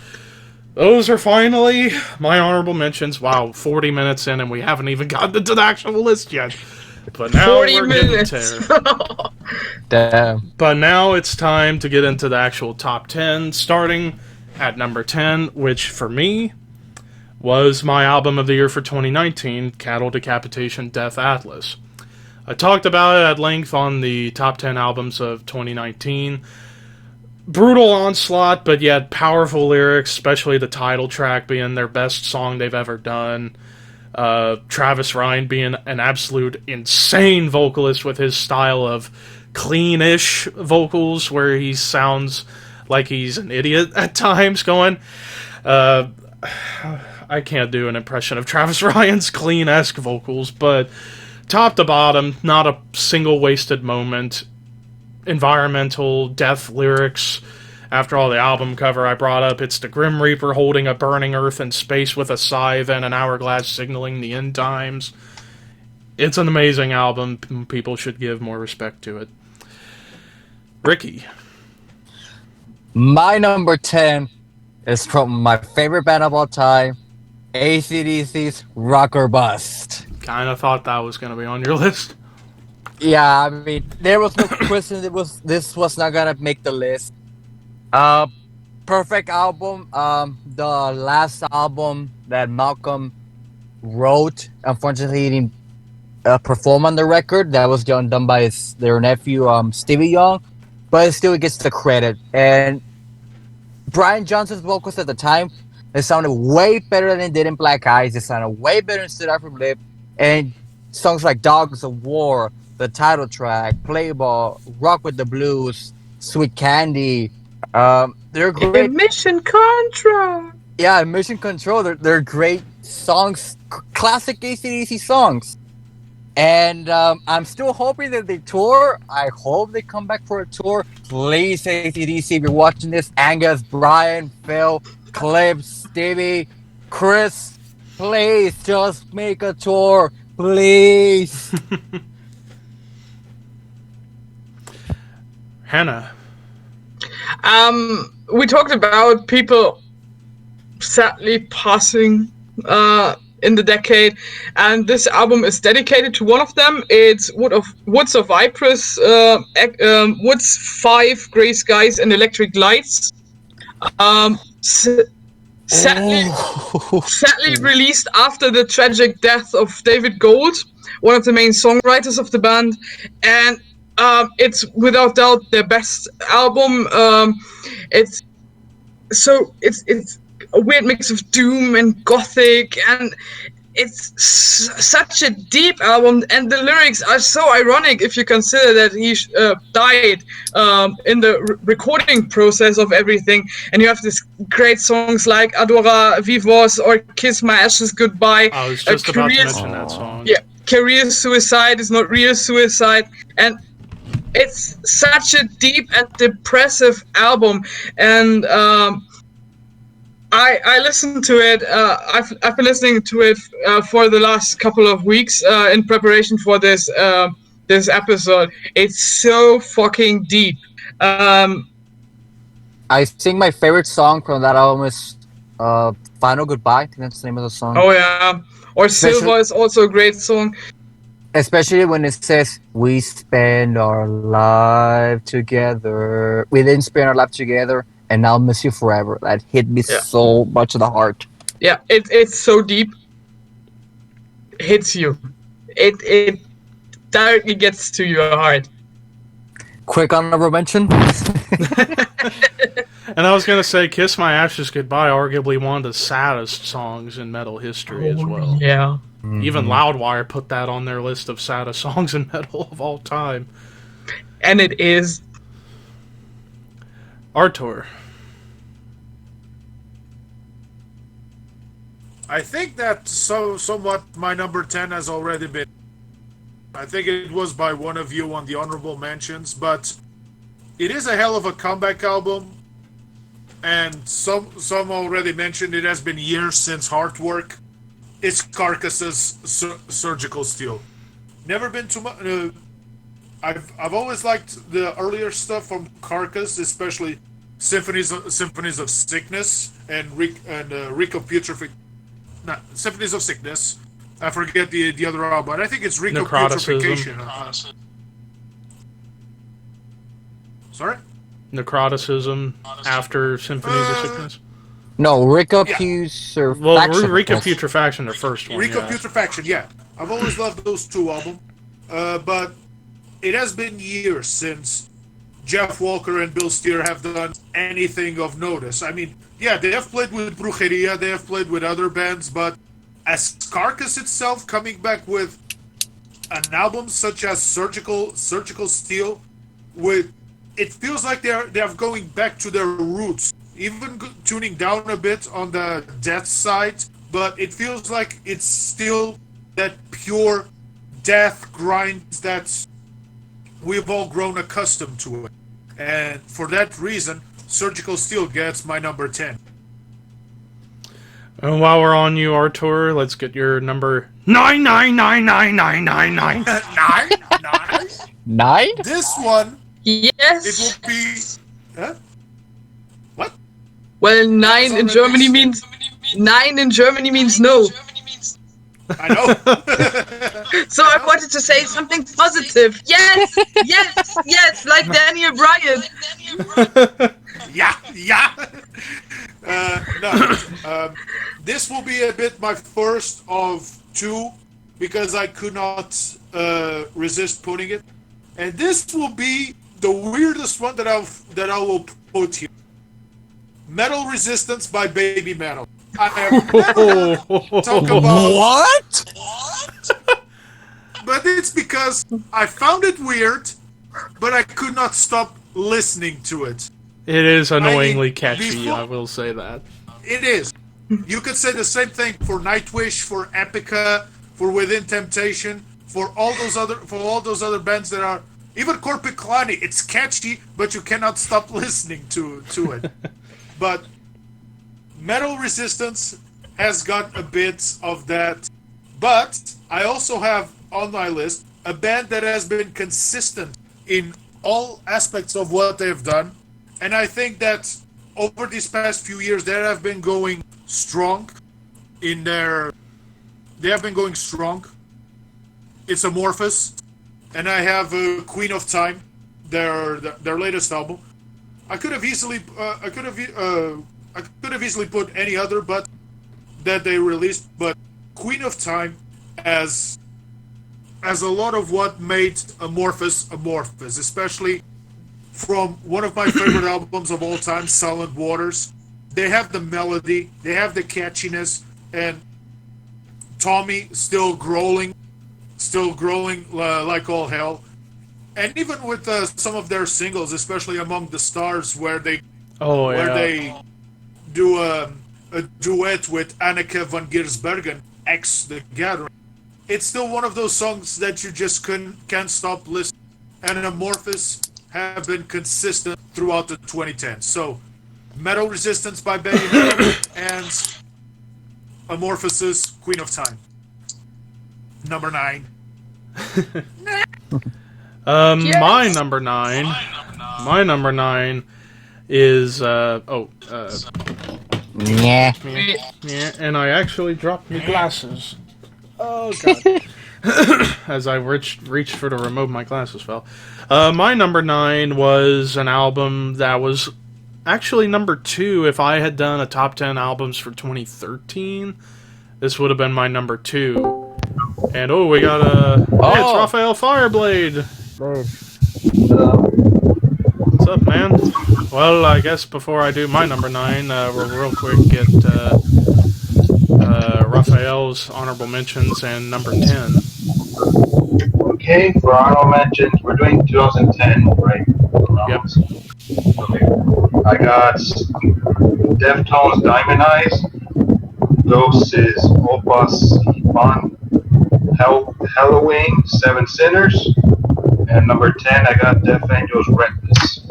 those are finally my honorable mentions. Wow, 40 minutes in, and we haven't even gotten into the actual list yet. But now
40
we're
minutes.
getting there.
Damn.
But now it's time to get into the actual top 10, starting at number 10, which for me was my album of the year for 2019, Cattle Decapitation Death Atlas. I talked about it at length on the top 10 albums of 2019. Brutal onslaught, but yet powerful lyrics, especially the title track being their best song they've ever done. Travis Ryan being an absolute insane vocalist with his style of clean-ish vocals, where he sounds like he's an idiot at times, going... I can't do an impression of Travis Ryan's clean-esque vocals, but top to bottom, not a single wasted moment. Environmental, death lyrics. After all, the album cover I brought up, it's the Grim Reaper holding a burning earth and space with a scythe and an hourglass signaling the end times. It's an amazing album. People should give more respect to it. Ricky.
My number 10 is from my favorite band of all time, AC/DC's Rock or Bust.
Kind of thought that was going to be on your list.
Yeah, I mean, there was no question this was not gonna make the list. Uh, Perfect album. The last album that Malcolm wrote, unfortunately, he didn't perform on the record. That was done by their nephew, Stevie Young, but still it gets the credit. And Brian Johnson's vocals at the time, they sounded way better than it did in Black Eyes. They sounded way better in Stood Out from Lip. And songs like Dogs of War, the title track, Play Ball, Rock with the Blues, Sweet Candy, they're great.
Mission Contra.
Yeah, Mission Control, they're great songs, classic AC/DC songs. And I'm still hoping that they tour. I hope they come back for a tour. Please, AC/DC, if you're watching this, Angus, Brian, Phil, Cliff, Stevie, Chris, please just make a tour. Please.
Hannah.
We talked about people sadly passing in the decade, and this album is dedicated to one of them. It's Woods of Ypres, Woods 5, Grey Skies and Electric Lights. Sadly released after the tragic death of David Gold, one of the main songwriters of the band, and it's without doubt their best album. It's a weird mix of doom and gothic, and it's such a deep album, and the lyrics are so ironic if you consider that he died in the recording process of everything, and you have these great songs like Adora Vivos or Kiss My Ashes Goodbye.
I was just about to mention that song.
Yeah, Career Suicide is not real suicide, and it's such a deep and depressive album, and I listened to it. I've been listening to it for the last couple of weeks in preparation for this episode. It's so fucking deep.
I think my favorite song from that album is Final Goodbye. I think that's the name of the song.
Oh yeah, or Silver is also a great song.
Especially when it says, we spend our life together. We didn't spend our life together, and I'll miss you forever. That hit me so much in the heart.
Yeah, it's so deep. It hits you. It directly gets to your heart.
Quick honorable mention.
And I was going to say, Kiss My Ashes Goodbye, arguably one of the saddest songs in metal history as well.
Yeah.
Even Loudwire put that on their list of saddest songs in metal of all time.
And it is.
Artur.
I think that somewhat my number 10 has already been. I think it was by one of you on the honorable mentions, but it is a hell of a comeback album. And some already mentioned it has been years since Heartwork. It's Carcass's Surgical Steel. Never been too much. I've always liked the earlier stuff from Carcass, especially Symphonies of Sickness and Recomputrification. Not Symphonies of Sickness. I forget the other album, but I think it's Recomputrification. Sorry?
Necroticism after Symphonies of Sickness?
No, Recomputrification.
Well, Recomputrifaction, the first one.
Recomputrifaction, yeah. I've always loved those two albums. But it has been years since Jeff Walker and Bill Steer have done anything of notice. I mean, yeah, they have played with Brujeria, they have played with other bands, but as Carcass itself coming back with an album such as Surgical Steel, it feels like they're going back to their roots, even tuning down a bit on the death side, but it feels like it's still that pure death grind that we've all grown accustomed to it. And for that reason, Surgical Steel gets my number 10.
And while we're on you, Artur, let's get your number 9999999.
Nine? Nine?
9?
This one, it
Yes.
will be. Huh? What?
Well,
That was already
nine in Germany means no.
I know.
So I wanted to say something positive. Yes, yes, yes, like Daniel Bryan.
Yeah, yeah. No, this will be a bit my first of two because I could not resist putting it, and this will be the weirdest one that I will put here. Metal Resistance by Baby Metal. I have never talked about
What?
but it's because I found it weird, but I could not stop listening to it.
It is annoyingly
I mean,
catchy,
before-
I will say that.
It is. You could say the same thing for Nightwish, for Epica, for Within Temptation, for all those other bands that are even Corpiclani. It's catchy, but you cannot stop listening to it. But Metal Resistance has got a bit of that. But I also have on my list a band that has been consistent in all aspects of what they've done. And I think that over these past few years, they have been going strong in their. They have been going strong. It's Amorphous, and I have Queen of Time, their latest album. I could have easily put any other but that they released, but Queen of Time as a lot of what made Amorphous, especially from one of my favorite albums of all time, Silent Waters. They have the melody, they have the catchiness, and Tommy still growling like all hell. And even with some of their singles, especially Among the Stars, where they do a duet with Anneke van Giersbergen, ex The Gathering, it's still one of those songs that you just can't stop listening. And Amorphous have been consistent throughout the 2010s. So, Metal Resistance by Baby Metal and Amorphous's Queen of Time. Number 9.
Yes.
My number 9. My number 9 is
Yeah.
yeah, and I actually dropped my glasses. Oh god. As I reached for the remote, my glasses fell. My number 9 was an album that was actually number 2. If I had done a top 10 albums for 2013, this would have been my number 2. And we got hey, it's Raphael Fireblade. What's up, man? Well, I guess before I do my number 9, we'll real quick get Raphael's honorable mentions and number 10.
Okay, for honorable mentions, we're doing 2010, right?
Yep.
Okay. I got Deftones Diamond Eyes, Ghosts is Opus Ipan, Halloween, Seven Sinners, and number 10, I got Death Angels Reckless.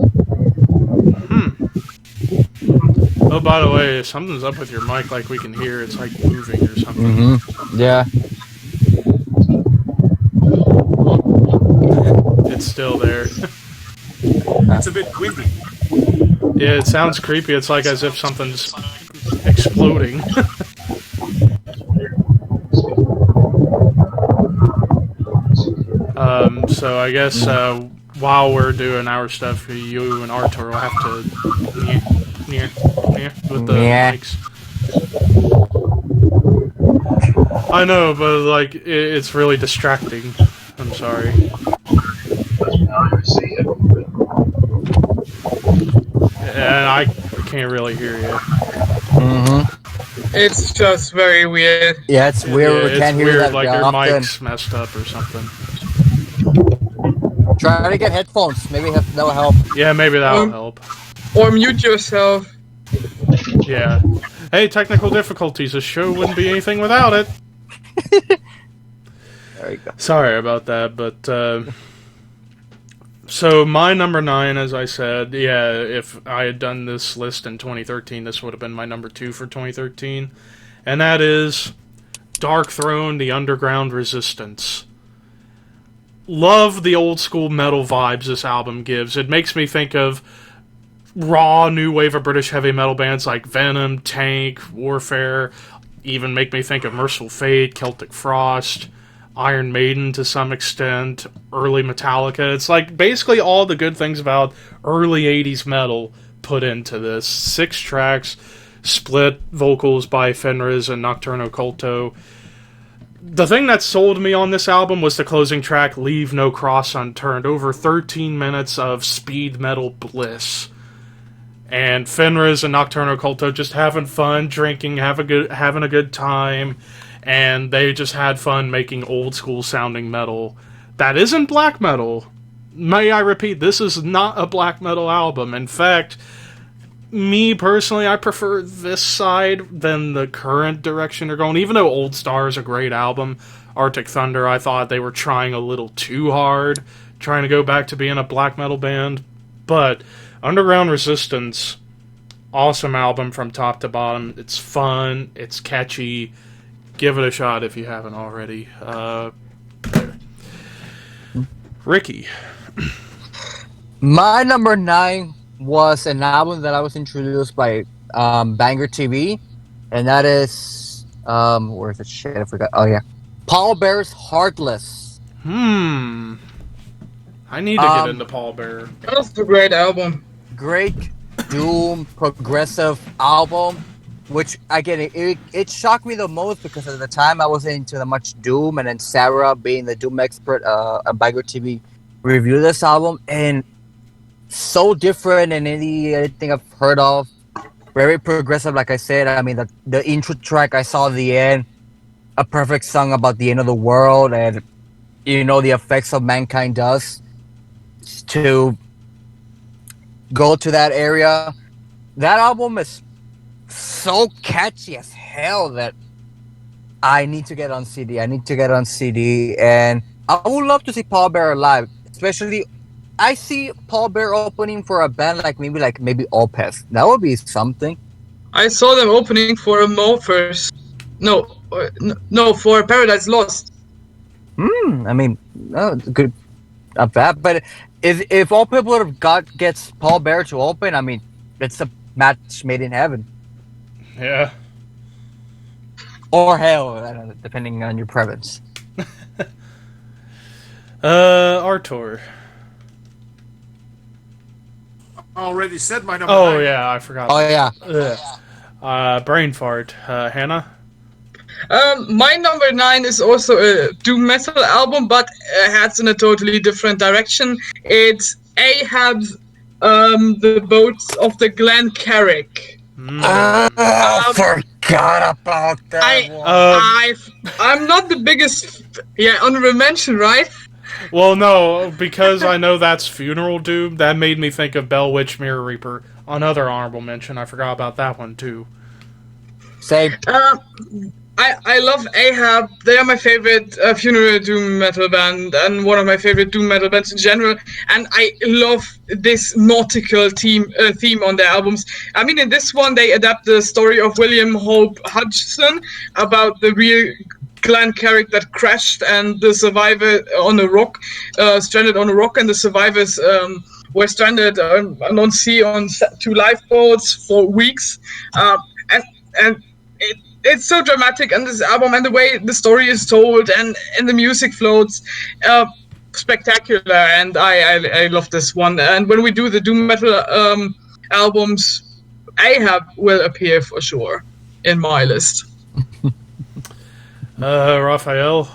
Oh, by the way, if something's up with your mic, like we can hear, it's like moving or something.
Mm-hmm. Yeah.
It's still there.
It's a bit windy.
Yeah, it sounds creepy. It's like as if something's exploding. So I guess while we're doing our stuff, you and Artur will have to near with the mics. I know, but like it's really distracting. I'm sorry. And I can't really hear you.
Mm-hmm.
It's just very weird.
Yeah, it's weird.
Yeah,
We can't
it's
hear
weird,
that
like your
often.
mic's messed up or something.
Try to get headphones. Maybe that'll help.
Yeah, maybe that'll help.
Or mute yourself.
Yeah. Hey, technical difficulties. This show wouldn't be anything without it.
There you go.
Sorry about that, but so my number 9, as I said, yeah, if I had done this list in 2013, this would have been my number 2 for 2013, and that is Dark Throne, The Underground Resistance. Love the old school metal vibes this album gives. It makes me think of raw new wave of British heavy metal bands like Venom, Tank, Warfare, even make me think of Merciful Fate, Celtic Frost, Iron Maiden to some extent, early Metallica. It's like basically all the good things about early 80s metal put into this. 6 tracks, split vocals by Fenriz and Nocturno Culto. The thing that sold me on this album was the closing track, Leave No Cross Unturned. Over 13 minutes of speed metal bliss. And Fenriz and Nocturno Culto just having fun, drinking, having a good time, and they just had fun making old school sounding metal. That isn't black metal. May I repeat, this is not a black metal album. In fact, me personally, I prefer this side than the current direction they're going. Even though Old Star is a great album, Arctic Thunder, I thought they were trying a little too hard, trying to go back to being a black metal band. But Underground Resistance, awesome album from top to bottom. It's fun, it's catchy. Give it a shot if you haven't already. Ricky.
My number 9 was an album that I was introduced by Banger TV, and that is where is it? Shit, I forgot. Oh yeah, Paul Bear's Heartless.
I need to get into Paul Bear.
That's a great album.
Great doom progressive album, which again it shocked me the most because at the time I wasn't into the much doom, and then Sarah, being the doom expert at Banger TV, reviewed this album, and so different than anything I've heard of. Very progressive, like I said. I mean, the intro track I saw at the end, a perfect song about the end of the world and the effects of mankind does to go to that area. That album is so catchy as hell that I need to get on CD. And I would love to see Paul Bear live, especially. I see Paul Bear opening for a band like maybe Opeth. That would be something.
I saw them opening for a Morphers. No, for Paradise Lost.
I mean, good, not bad. But if Opeth would have gets Paul Bear to open, I mean, it's a match made in heaven.
Yeah.
Or hell, depending on your preference.
Artur.
Already said my number 9.
Yeah, I forgot.
Oh yeah.
Brain fart. Hannah?
My number 9 is also a doom metal album, but heads in a totally different direction. It's Ahab's The Boats of the Glen Carrick.
I forgot about that one.
I'm not the biggest honorable mention, right?
Well, no, because I know that's Funeral Doom. That made me think of Bell Witch Mirror Reaper. Another honorable mention. I forgot about that one, too.
Same.
I love Ahab. They are my favorite funeral doom metal band and one of my favorite doom metal bands in general. And I love this nautical theme on their albums. I mean, in this one, they adapt the story of William Hope Hodgson about the real Glen Carrick that crashed and the survivor on a rock, stranded on a rock, and the survivors were stranded on sea on 2 lifeboats for weeks. And it's so dramatic on this album, and the way the story is told and the music floats, spectacular. And I love this one. And when we do the doom metal albums, Ahab will appear for sure in my list.
Raphael?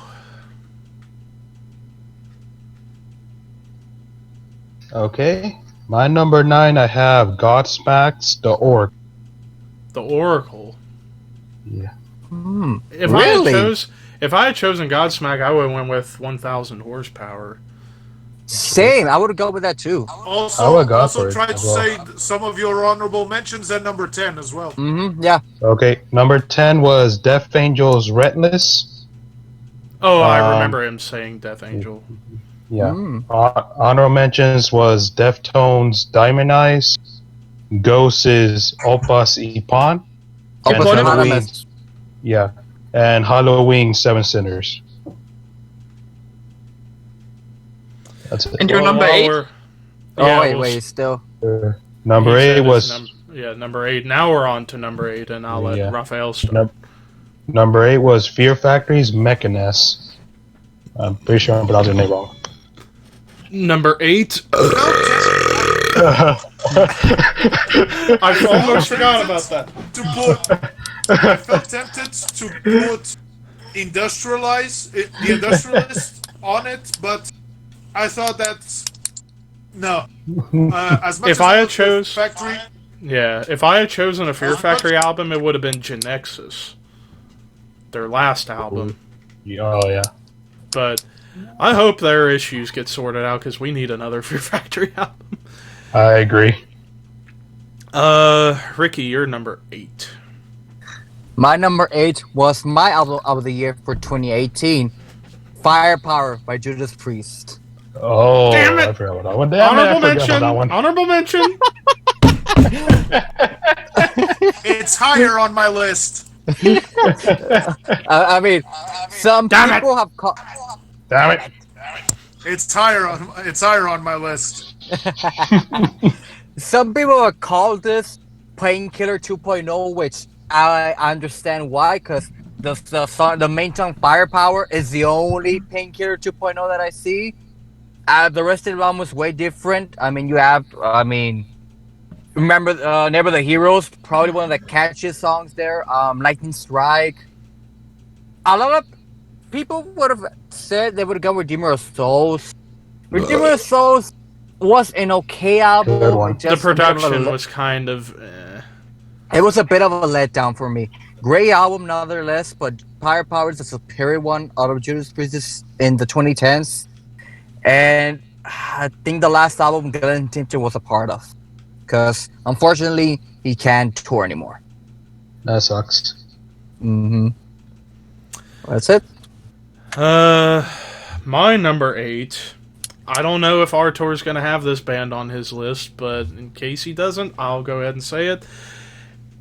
Okay. My number 9, I have Godsmack's The Oracle.
The Oracle?
Yeah.
If I had chosen Godsmack, I would have went with 1,000 horsepower.
Same. I would have gone with that too.
Also try to say some of your honorable mentions at number 10 as well.
Yeah.
Okay. Number 10 was Death Angel's Relentless.
Oh, I remember him saying Death Angel.
Yeah. Honorable mentions was Deftones' Diamond Eyes, Ghost's Opus Epon,
Opus
and
Anonymous.
Yeah. And Halloween, Seven Sinners. That's it.
And your
Well,
number
while
8?
we're-
Oh
yeah,
wait,
we'll
wait, still.
Number
he said
8
his
was
number 8. Now we're on to number 8, and I'll let
Yeah.
Raphael start.
Num- number 8 was Fear Factory's Mechaness. I'm pretty sure I'm pronouncing the name wrong.
Number 8.
I
I almost forgot about that.
I felt tempted to put the industrialist on it, but I thought that's no. As much
If
as
I had
love Fear
chose-
Factory,
Yeah, if I had chosen a Fear Factory album, it would have been Genexus, their last album.
Oh, yeah.
But I hope their issues get sorted out because we need another Fear Factory album.
I agree.
Ricky, you're number 8.
My number 8 was my album of the year for 2018, Firepower by Judas Priest.
Oh,
Damn it!
I forgot about that one. Damn it, I forgot about that one.
Honorable mention.
it's higher on my list.
I mean, some
Damn it.
people have called.
Damn it.
It's higher on my list.
Some people have called this Painkiller 2.0, which I understand why, because the main song Firepower is the only Painkiller 2.0 that I see. The rest of the album was way different. I mean, you have, remember Never the Heroes, probably one of the catchiest songs there. Lightning Strike. A lot of people would have said they would go Redeemer of Souls. Redeemer of Souls was an okay album.
Good one.
The production was kind of.
It was a bit of a letdown for me. Great album, nonetheless, but Firepower is the superior one out of Judas Priest in the 2010s. And I think the last album Glenn Tinter was a part of. Because, unfortunately, he can't tour anymore.
That sucks.
Mm-hmm. That's it.
My number 8. I don't know if Artur's going to have this band on his list, but in case he doesn't, I'll go ahead and say it.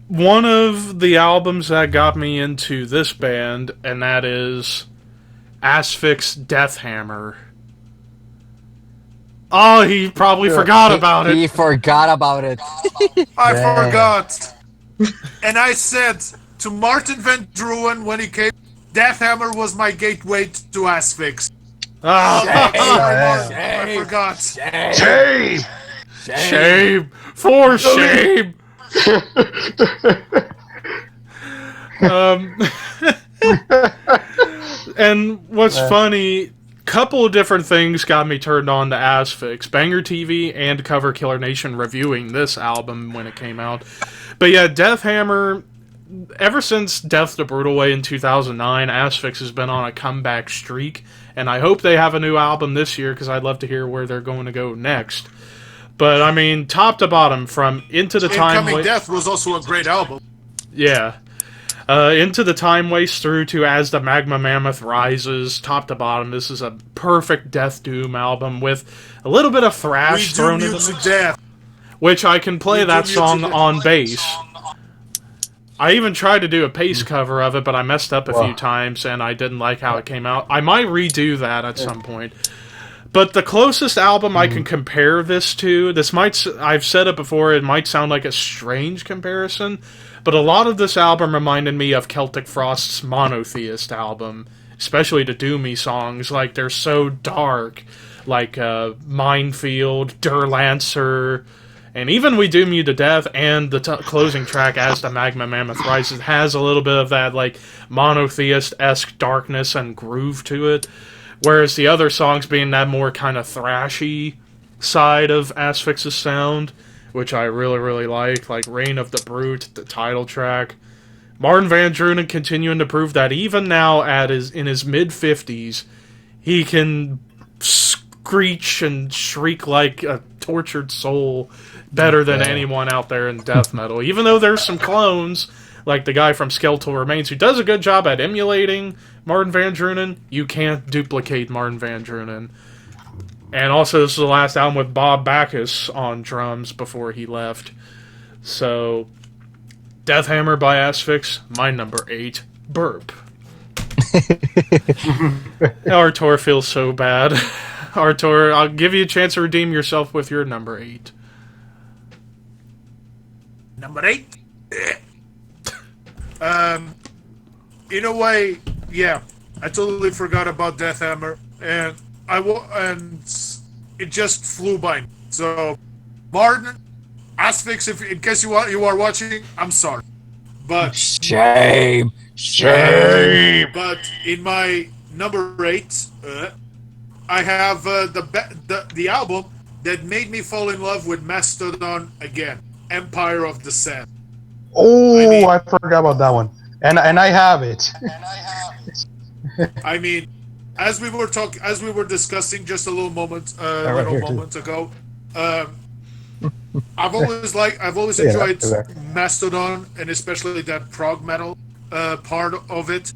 One of the albums that got me into this band, and that is Asphyx Death Hammer. Oh, he probably forgot about it.
He forgot about it.
I forgot. And I said to Martin Van Druen when he came, Deathhammer was my gateway to Asphyx.
Oh,
I forgot.
Shame!
shame. For shame. And what's funny, couple of different things got me turned on to Asphyx. Banger TV and Cover Killer Nation reviewing this album when it came out. But yeah, Deathhammer, ever since Death the Brutal Way in 2009, Asphyx has been on a comeback streak. And I hope they have a new album this year because I'd love to hear where they're going to go next. But I mean, top to bottom, from Into the Time
Incoming Death was also a great album.
Yeah. Into the Time Waste through to As the Magma Mammoth Rises, top to bottom, this is a perfect Death Doom album with a little bit of thrash thrown into
to
it,
death.
which I can play that song on bass. I even tried to do a bass cover of it, but I messed up a few times and I didn't like how it came out. I might redo that at some point. But the closest album I can compare this to, I've said it before, it might sound like a strange comparison, but a lot of this album reminded me of Celtic Frost's Monotheist album, especially the doomy songs. Like, they're so dark, like Minefield, Durlancer, and even We Doom You to Death, and the closing track, As the Magma Mammoth Rises, has a little bit of that, like, Monotheist-esque darkness and groove to it. Whereas the other songs being that more kind of thrashy side of Asphyx's sound, which I really, really like Reign of the Brute, the title track. Martin Van Drunen continuing to prove that even now in his mid-50s, he can screech and shriek like a tortured soul better than anyone out there in death metal. Even though there's some clones, like the guy from Skeletal Remains, who does a good job at emulating Martin Van Drunen, you can't duplicate Martin Van Drunen. And also, this is the last album with Bob Backus on drums before he left. So, Deathhammer by Asphyx, my number 8. burp. Artur feels so bad. Artur, I'll give you a chance to redeem yourself with your number 8.
Number 8. In a way, yeah, I totally forgot about Death Hammer, and and it just flew by. So, Martin, Asphyx, if in case you are watching, I'm sorry, but
Shame.
but in my number 8, I have the album that made me fall in love with Mastodon again, Empire of the Sand.
Oh, I forgot about that one. And I have it.
I mean, as we were discussing just a little moment ago, I've always enjoyed Mastodon, and especially that prog metal part of it.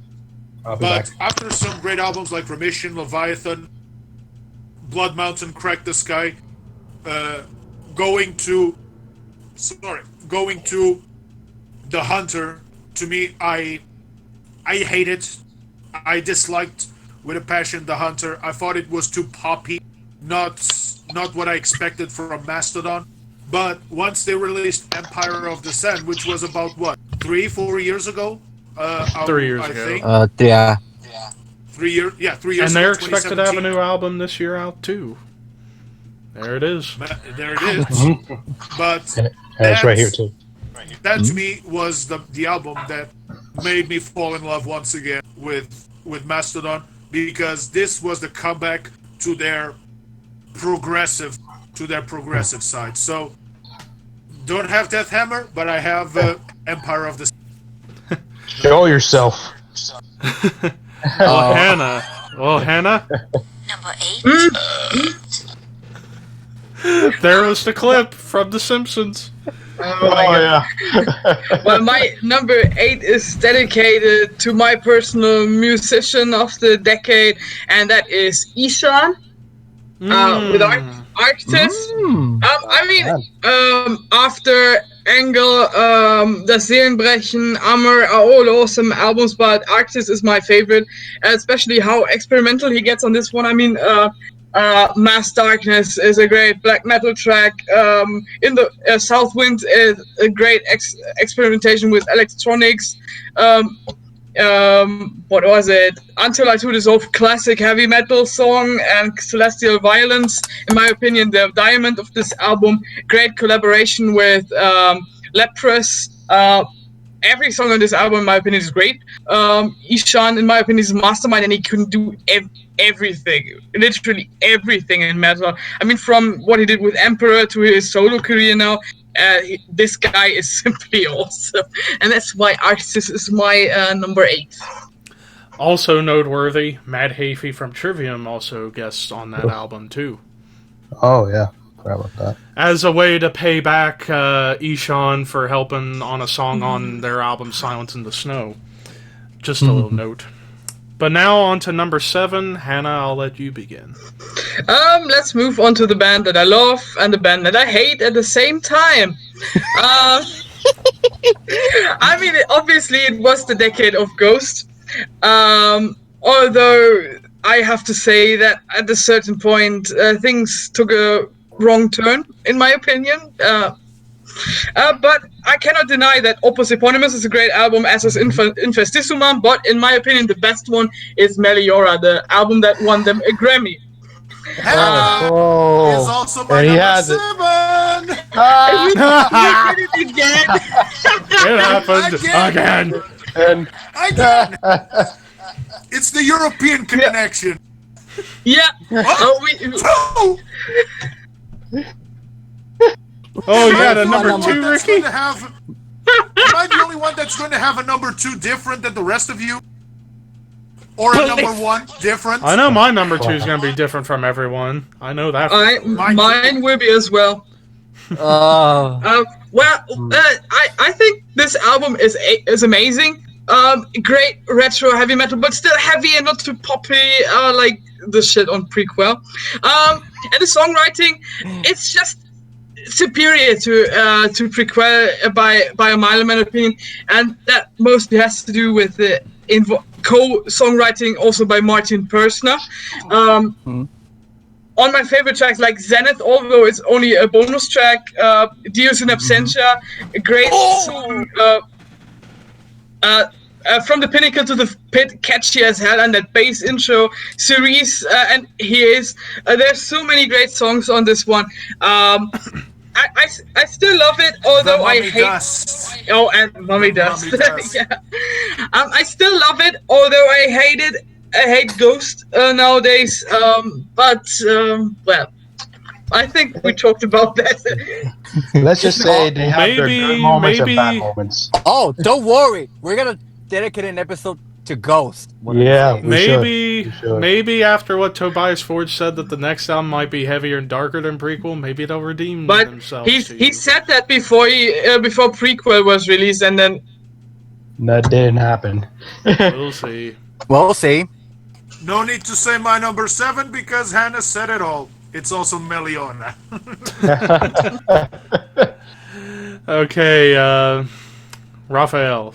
But after some great albums like Remission, Leviathan, Blood Mountain, Crack the Sky, going to The Hunter, to me, I hate it. I disliked with a passion The Hunter. I thought it was too poppy, not what I expected from Mastodon. But once they released Empire of the Sand, which was about 3-4 years ago,
3 years ago.
Think. Yeah.
3 years. Yeah, 3 years.
And
ago,
they're expected to have a new album this year out too. There it is.
There it is. But
it's right here too.
That to me was the album that made me fall in love once again with Mastodon, because this was the comeback to their progressive side. So don't have Death Hammer, but I have Empire of the.
Show yourself.
Hannah. Well, Hannah.
Number 8.
There was the clip from The Simpsons.
Yeah. Well, my number 8 is dedicated to my personal musician of the decade, and that is Ishan with Arctis. After Engel, Das Seelenbrechen, Ammer are all awesome albums, but Arctis is my favorite, especially how experimental he gets on this one. Mass Darkness is a great black metal track. In the South Wind is a great experimentation with electronics. What was it? Until I To Dissolve, classic heavy metal song, and Celestial Violence. In my opinion, the diamond of this album. Great collaboration with Leprous. Every song on this album, in my opinion, is great. Ishan, in my opinion, is a mastermind, and he can do everything, literally everything in metal. From what he did with Emperor to his solo career now, this guy is simply awesome, and that's why Arctis is my number 8.
Also noteworthy, Matt Hafey from Trivium also guests on that album too.
Oh yeah. About that.
As a way to pay back Ishan for helping on a song on their album Silence in the Snow. Just a little note. But now on to number 7. Hannah, I'll let you begin.
Let's move on to the band that I love and the band that I hate at the same time. Obviously it was the decade of Ghost. Although I have to say that at a certain point things took a wrong turn, in my opinion. But I cannot deny that Opus Eponymous is a great album, as is Infestissumam, but in my opinion, the best one is Meliora, the album that won them a Grammy.
Hannah is also my number 7.
It happened again.
And
Again. It's the European connection.
Yeah.
Oh, yeah, the number 2, Ricky?
Am I the only one that's going to have a number 2 different than the rest of you? Or a number 1 different?
I know my number 2 is going to be different from everyone. I know that.
Mine will be as well. I think this album is amazing. Great retro heavy metal, but still heavy and not too poppy like the shit on Prequel. And the songwriting, it's just superior to Prequel by a mile in my opinion, and that mostly has to do with the co-songwriting also by Martin Persner. On my favorite tracks like Zenith, although it's only a bonus track, Deus in Absentia, a great song. From the Pinnacle to the Pit, catchy as hell, and that bass intro, Cerise, and he is. There's so many great songs on this one. I still love it, although I hate.
Dust.
Oh, and Mummy Dust.
Mummy Dust.
Yeah. I still love it, although I hate it. I hate Ghost nowadays. Well, I think we talked about that.
Let's just say they have their good moments and bad moments.
Oh, don't worry. We're gonna dedicate an episode to Ghost.
Yeah,
maybe after what Tobias Forge said that the next album might be heavier and darker than prequel, maybe they'll redeem
But
themselves.
he said that before prequel was released, and then
that didn't happen.
We'll see.
We'll see.
No need to say my number 7 because Hannah said it all. It's also Meliona.
Okay, Raphael.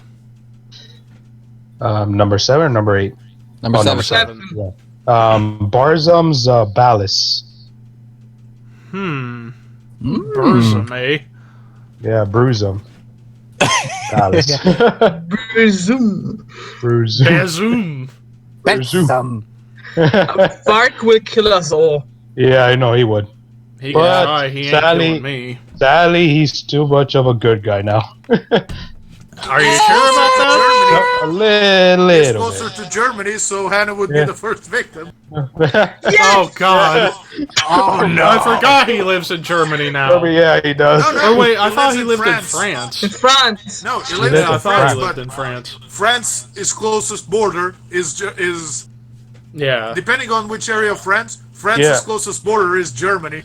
Number 7 or number 8?
Number 7.
Yeah. Barzum's Ballast.
Burzum, eh?
Yeah, Bruisum. Ballast.
Zoom.
Bruisum.
Some.
Bark will kill us all.
Yeah, I know he would.
He can try. He ain't killing me.
Sadly, he's too much of a good guy now.
Are you sure about that?
A little
It's
bit.
closer to Germany, so Hannah would be the first victim.
Oh God! Oh no! I forgot he lives in Germany now.
Yeah, he does.
No,
Oh wait, I thought
lives
he
in
lived
France.
in France.
In France.
No, he
lives
lives
in
Yeah, I
in
thought
France,
he lived
but
in France.
France's closest border is
Yeah.
depending on which area of France. France's
Yeah.
closest border is Germany,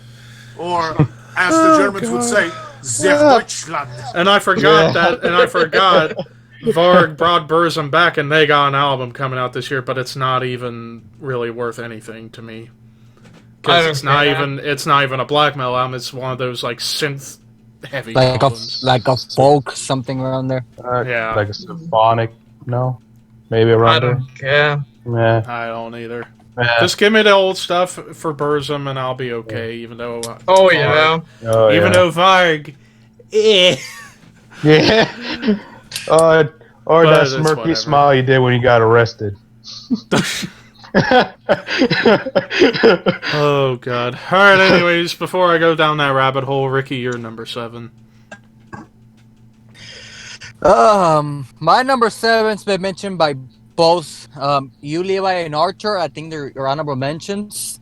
or as the Germans would say, sehr Deutschland.
And I forgot that. And I forgot. Varg brought Burzum back, and they got an album coming out this year, but it's not even really worth anything to me. Because it's not even a black metal album. It's one of those like synth heavy albums.
Like a folk something around there.
Yeah.
Like a symphonic, no? Maybe around
I don't care.
there?
I don't either.
Yeah.
Just give me the old stuff for Burzum, and I'll be okay. Even though.
Oh yeah.
Even though Varg.
Yeah. Or
But
that
it's
smirky
whatever.
smile you did when you got arrested.
Oh God! All right. Anyways, before I go down that rabbit hole, Ricky, you're number 7.
My number 7's been mentioned by both you, Levi, and Artur. I think they're your honorable mentions.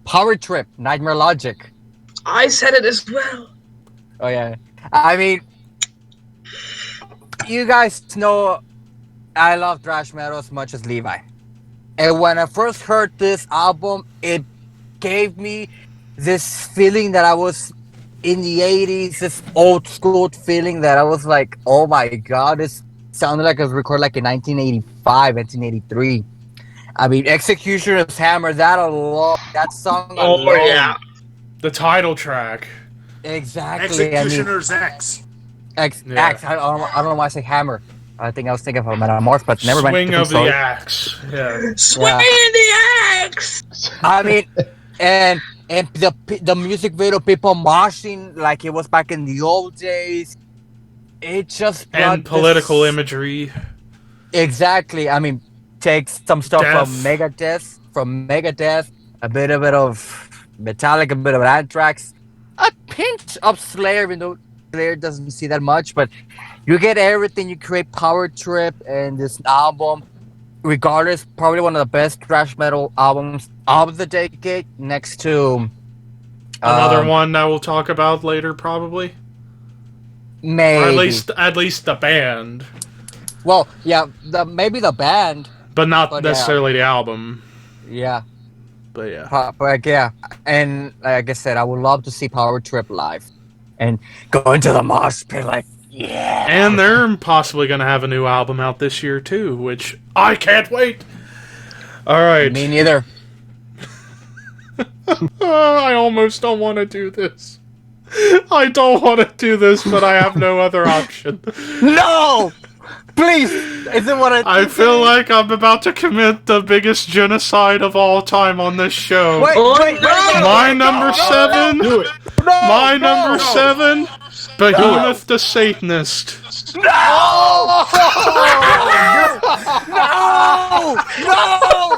Power Trip, Nightmare Logic.
I said it as well.
Oh yeah. I mean, you guys know I love thrash metal as much as Levi. And when I first heard this album, it gave me this feeling that I was in the 80s, this old school feeling that I was like, oh my God, this sounded like it was recorded like in 1985, 1983. I mean, Executioner's Hammer, that alone, that song alone.
Oh yeah.
The title track.
Exactly.
Executioner's X.
Axe.
Yeah.
I don't know why I say hammer. I think I was thinking of a metamorph, but never mind.
Swing of
Sorry.
the axe. Yeah.
Swing the axe.
I mean, and the music video, people moshing like it was back in the old days. It just brought
And political
this-
imagery.
Exactly. I mean, take some stuff
Death.
from Megadeth, a bit of Metallica, a bit of Anthrax, a pinch of Slayer, even though Slayer doesn't see that much, but you get everything. You create Power Trip and this album, regardless, probably one of the best thrash metal albums of the decade, next to
Another one that we'll talk about later, probably.
maybe.
Or at least the band,
Well, yeah, maybe the band,
but not
But, yeah.
necessarily the album.
yeah.
But yeah.
But yeah, and like I said, I would love to see Power Trip live and go into the mosh pit like, yeah.
And they're possibly going to have a new album out this year too, which I can't wait. All right.
Me neither.
I almost don't want to do this. I don't want to do this, but I have no other option.
No! Please, isn't what
I feel like I'm about to commit the biggest genocide of all time on this show.
Wait,
Oh,
wait,
no!
wait,
My number 7.
Do it.
My number
no.
7. Behemoth the Satanist.
No! No! No!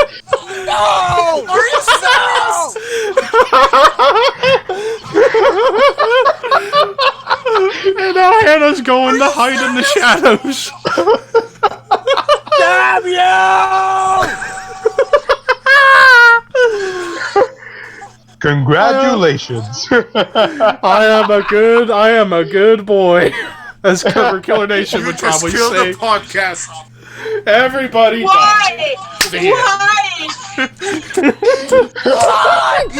No! Are you serious?
And now Hannah's going to hide in the shadows.
Damn you!
Congratulations.
I am a good boy. As Cover Killer Nation
You
would
just
probably
killed
say.
the podcast.
Everybody
Why?
died.
Why?
You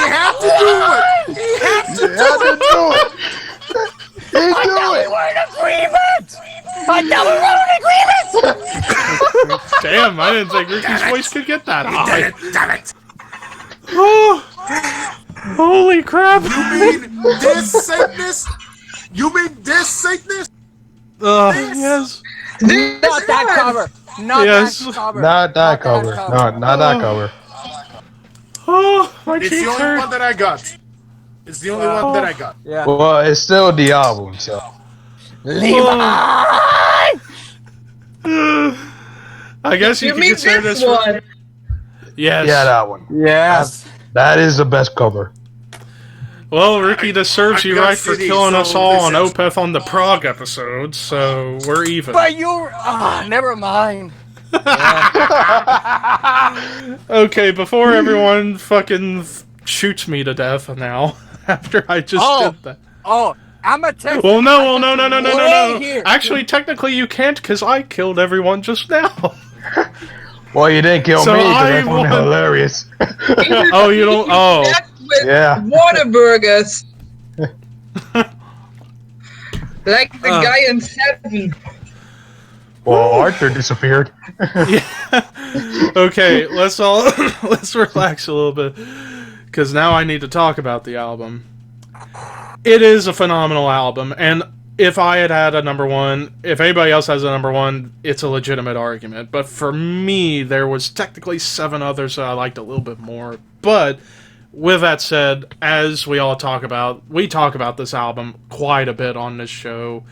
have to do it. You have to
You had to do it. He do it.
We're in agreement! I thought we were in agreement!
Damn, I didn't think Ricky's voice could get that high.
Damn it.
Oh, holy crap.
You mean this Satanist? You mean this Satanist?
Yes.
Not that cover! Not
Yes.
that cover!
Not that cover. Not that cover.
Oh, my
It's the
cheeks
only
hurt.
one that I got. It's the only one that I got.
Yeah.
Well, it's still the album, so.
Levi!
I guess you
You
could
mean
consider
this
this.
one?
Yes.
Yeah, that one.
Yes.
That is the best cover.
Well, Ricky, this serves
I
you
got
right for
CDs,
killing us
so
all
this
on
is-
Opeth on the Prague episode, so we're even.
But you... never mind.
Okay, before everyone fucking shoots me to death now, after I just did that.
Oh, I'm a text.
Well, no.
Right here.
Actually, technically you can't, because I killed everyone just now.
Well, you didn't kill
So
me because
I
I found it
won.
hilarious.
Oh, you don't? Oh.
Death with
Yeah.
Whataburgers. Like the
Uh.
guy in 7.
Well, Arthur disappeared.
Okay, let's relax a little bit, because now I need to talk about the album. It is a phenomenal album, and if I had had a number 1, if anybody else has a number 1, it's a legitimate argument. But for me, there was technically 7 others that I liked a little bit more. But with that said, as we talk about this album quite a bit on this show,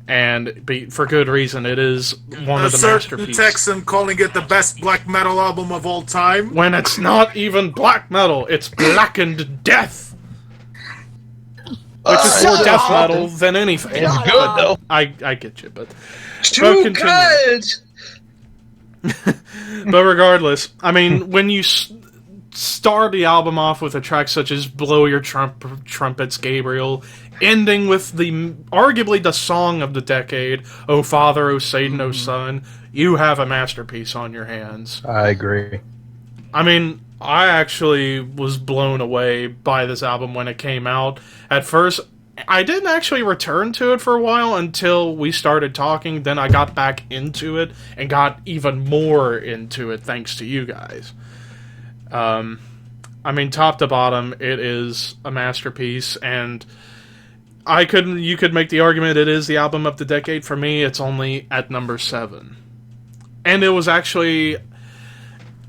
and for good reason. It is one
A
of the
certain
masterpieces.
Texan calling it the best black metal album of all time.
When it's not even black metal, it's blackened death. Which is more death metal than anything.
It's good though.
I get you, but
Too
continue.
cold.
But regardless, I mean, when you start the album off with a track such as "Blow Your Trumpets, Gabriel," ending with arguably the song of the decade, "Oh Father, Oh Satan, Oh Son," you have a masterpiece on your hands.
I agree.
I mean, I actually was blown away by this album when it came out. At first, I didn't actually return to it for a while until we started talking. Then I got back into it and got even more into it thanks to you guys. I mean, top to bottom, it is a masterpiece, and you could make the argument it is the album of the decade. For me, it's only at number 7. And it was actually,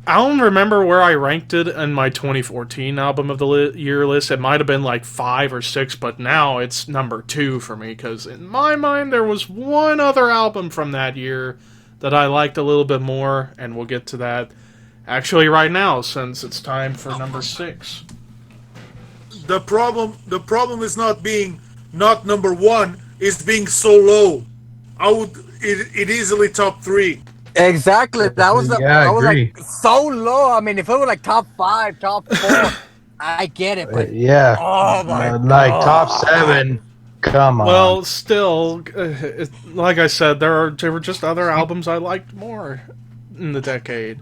I don't remember where I ranked it in my 2014 album of the year list. It might have been like 5 or 6, but now it's number 2 for me, because in my mind there was one other album from that year that I liked a little bit more, and we'll get to that actually right now, since it's time for number 6.
The problem is not being not number 1, is being so low. It easily top 3.
Exactly. That was
Yeah, I
that was
agree.
like so low. I mean, if it were like top 5, top 4, I get it. But
Yeah.
oh my
Like top 7. Come on.
Well, still, like I said, there were just other albums I liked more in the decade.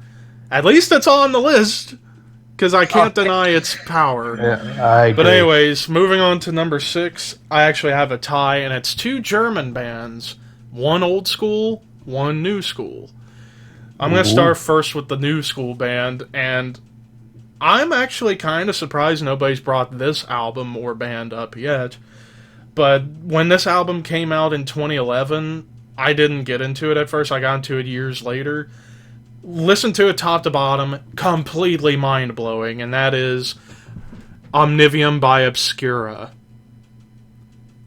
At least it's on the list, because I can't deny its power.
yeah, I agree.
But anyways, moving on to number 6, I actually have a tie, and it's 2 German bands. One old school, one new school. I'm going to start first with the new school band, and I'm actually kind of surprised nobody's brought this album or band up yet. But when this album came out in 2011, I didn't get into it at first. I got into it years later. Listen to it top to bottom, completely mind-blowing, and that is Omnivium by Obscura.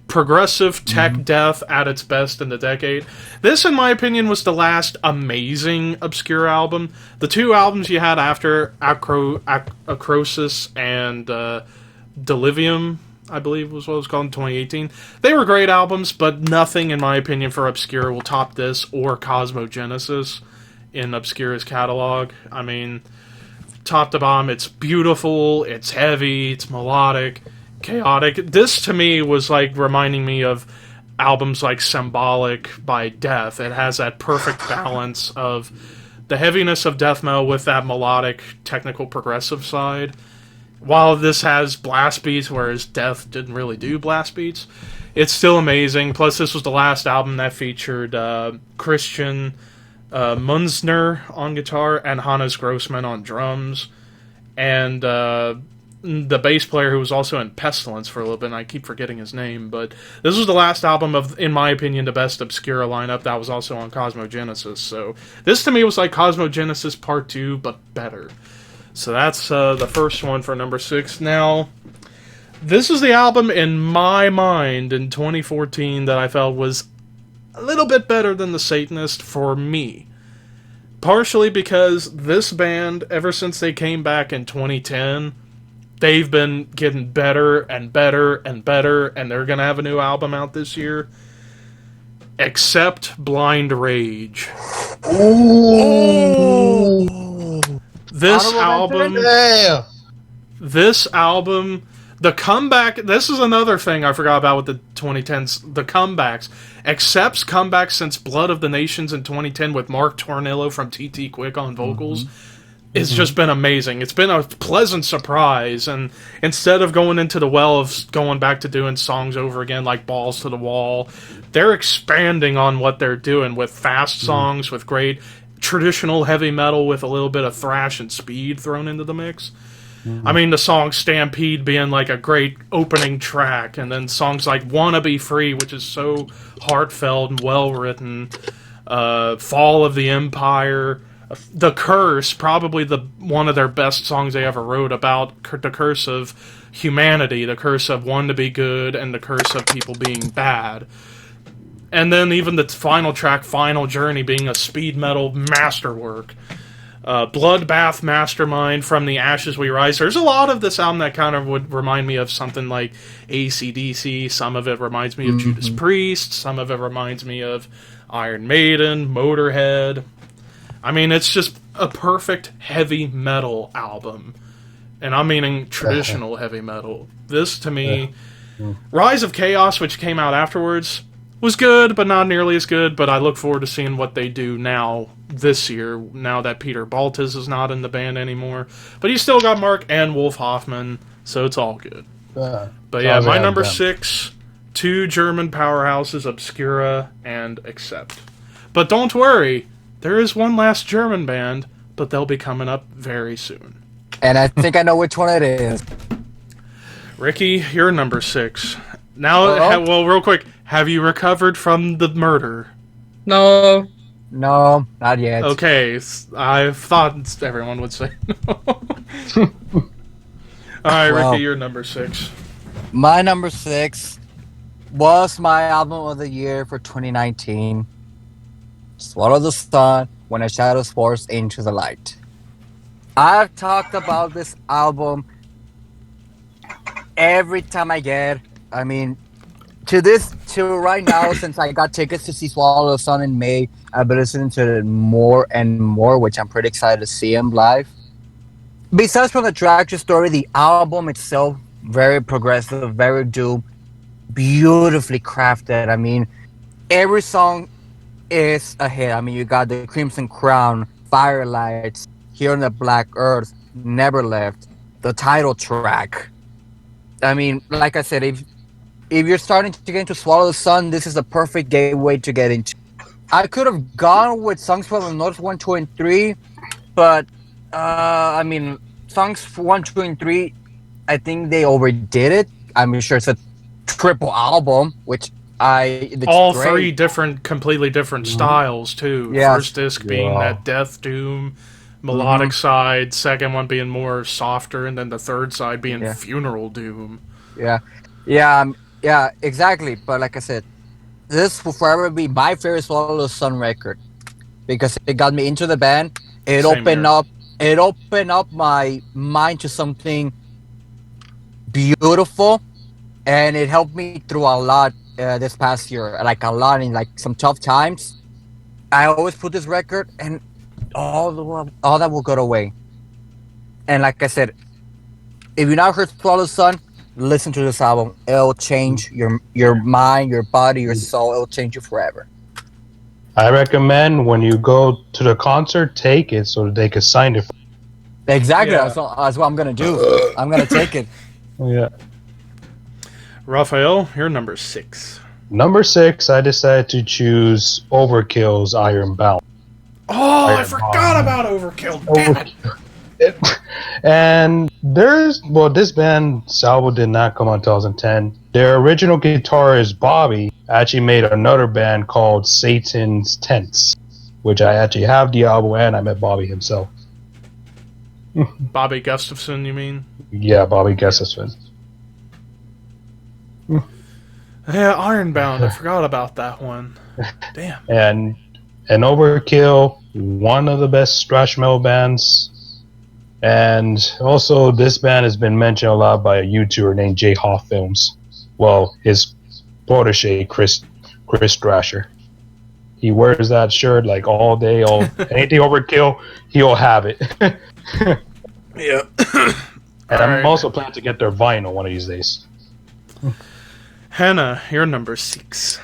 Progressive tech death at its best in the decade. This, in my opinion, was the last amazing Obscura album. The two albums you had after Acrosis and Delivium, I believe was what it was called in 2018. They were great albums, but nothing, in my opinion, for Obscura will top this or Cosmogenesis in Obscura's catalog. I mean, top to bottom, it's beautiful, it's heavy, it's melodic, chaotic. This, to me, was like reminding me of albums like Symbolic by Death. It has that perfect balance of the heaviness of death metal with that melodic, technical, progressive side. While this has blast beats, whereas Death didn't really do blast beats, it's still amazing. Plus, this was the last album that featured Christian Munzner on guitar and Hannes Grossman on drums. And the bass player who was also in Pestilence for a little bit, and I keep forgetting his name, but this was the last album of, in my opinion, the best Obscura lineup that was also on Cosmogenesis. So this to me was like Cosmogenesis Part 2, but better. So that's the first one for number 6. Now, this is the album in my mind in 2014 that I felt was a little bit better than The Satanist for me. Partially because this band, ever since they came back in 2010, they've been getting better and better and better, and they're going to have a new album out this year. Except Blind Rage.
Ooh.
This album, the comeback, this is another thing I forgot about with the 2010s, the comebacks. Accept's comeback since Blood of the Nations in 2010 with Mark Tornillo from TT Quick on vocals. It's just been amazing. It's been a pleasant surprise, and instead of going into the well of going back to doing songs over again like Balls to the Wall, they're expanding on what they're doing with fast songs, with great traditional heavy metal with a little bit of thrash and speed thrown into the mix. I mean, the song Stampede being like a great opening track, and then songs like Wanna Be Free, which is so heartfelt and well-written, Fall of the Empire, The Curse, probably one of their best songs they ever wrote about the curse of humanity, the curse of one to be good, and the curse of people being bad. And then even the final track, Final Journey, being a speed metal masterwork. Bloodbath Mastermind, From the Ashes We Rise. There's a lot of this album that kind of would remind me of something like AC/DC. Some of it reminds me of Judas Priest. Some of it reminds me of Iron Maiden, Motorhead. I mean, it's just a perfect heavy metal album. And I'm meaning traditional heavy metal. This, to me, Rise of Chaos, which came out afterwards, was good, but not nearly as good. But I look forward to seeing what they do now, this year, now that Peter Baltes is not in the band anymore. But he's still got Mark and Wolf Hoffman, so it's all good. But yeah, my number 6, 2 German powerhouses, Obscura and Accept. But don't worry, there is one last German band, but they'll be coming up very soon.
And I think I know which one it is.
Ricky, you're number 6. Now, well, real quick, have you recovered from the murder?
No.
No, not yet.
Okay, I thought everyone would say no. Alright,
Well,
Ricky, you're number 6.
My number 6 was my album of the year for 2019. Swallow the Sun, When a Shadow Force Into the Light. I've talked about this album every time I get. I mean, to right now, since I got tickets to see Swallow the Sun in May, I've been listening to it more and more, which I'm pretty excited to see him live. Besides from the track story, the album itself, very progressive, very dope, beautifully crafted. I mean, every song is a hit. I mean, you got the Crimson Crown, Firelights, Here on the Black Earth, Never Left, the title track. I mean, like I said, if you're starting to get into Swallow the Sun, this is the perfect gateway to get into. I could have gone with Songs from the North 1, 2, and 3, but, I mean, Songs 1, 2, and 3, I think they overdid it. I'm sure it's a triple album, which It's
All
great.
three different, completely different styles too.
Yes.
First disc being
Yeah.
that death doom melodic side, second one being more softer, and then the third side being
Yeah.
funeral doom.
Yeah, yeah, exactly. But like I said, this will forever be my favorite Swallow the Sun record because it got me into the band. It
Same
opened
here.
up. It opened up my mind to something beautiful, and it helped me through a lot this past year. Like a lot in like some tough times. I always put this record, and all that will go away. And like I said, if you not heard Swallow the Sun, listen to this album. It'll change your mind, your body, your soul. It'll change you forever.
I recommend when you go to the concert, take it so they can sign it.
Exactly.
Yeah.
That's what I'm gonna do. I'm gonna take it.
Yeah.
Raphael, you're number 6.
Number 6, I decided to choose Overkill's Iron Bound.
Oh, I
Iron
forgot
Bomb.
about Overkill. Damn it.
And this band's album did not come out in 2010. Their original guitarist Bobby actually made another band called Satan's Tents, which I actually have the album and I met Bobby himself.
Bobby Gustafson, you mean?
Yeah, Bobby Gustafson.
Yeah, Ironbound. I forgot about that one. Damn.
And Overkill, one of the best thrash metal bands. And also, this band has been mentioned a lot by a YouTuber named J Hoff Films. Well, his protege, Chris Thrasher. He wears that shirt like all day, anything Overkill, he'll have it.
Yeah.
And I'm
Alright.
also planning to get their vinyl one of these days.
Hannah, you're number 6.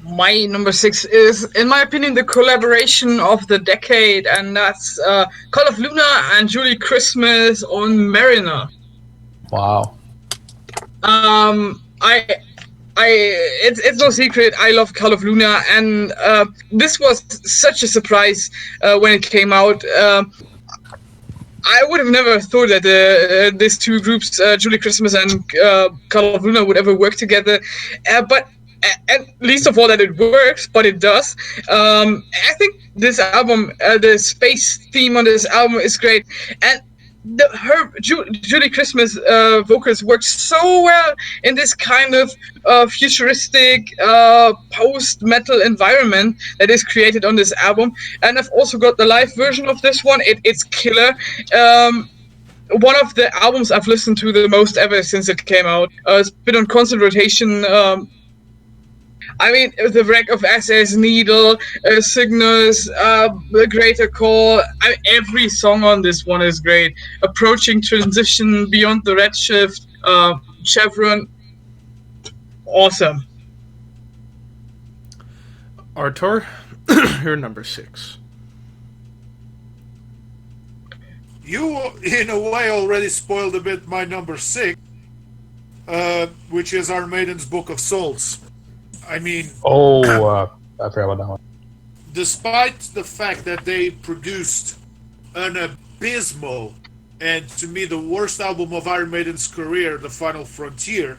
My number 6 is, in my opinion, the collaboration of the decade, and that's Call of Luna and Julie Christmas on Mariner.
Wow.
It's no secret, I love Call of Luna, and this was such a surprise when it came out. I would have never thought that these two groups, Julie Christmas and Call of Luna, would ever work together. But and least of all that it works, but it does. I think this album, the space theme on this album is great, and Julie Christmas vocals work so well in this kind of futuristic post-metal environment that is created on this album. And I've also got the live version of this one. It's killer. One of the albums I've listened to the most ever since it came out. It's been on constant rotation. I mean, the wreck of SS Needle, Cygnus, The Greater Call. Every song on this one is great. Approaching Transition, Beyond the Redshift, Chevron. Awesome.
Artur, you're number 6.
You, in a way, already spoiled a bit my number 6, which is Iron Maiden's Book of Souls. I mean,
I forgot about that one.
despite the fact that they produced an abysmal and, to me, the worst album of Iron Maiden's career, The Final Frontier,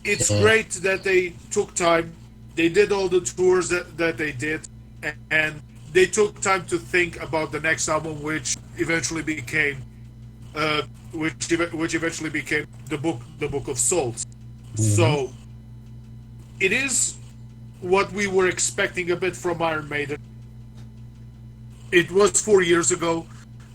it's great that they took time. They did all the tours that they did, and they took time to think about the next album, which eventually became the Book of Souls. So it is what we were expecting a bit from Iron Maiden. It was 4 years ago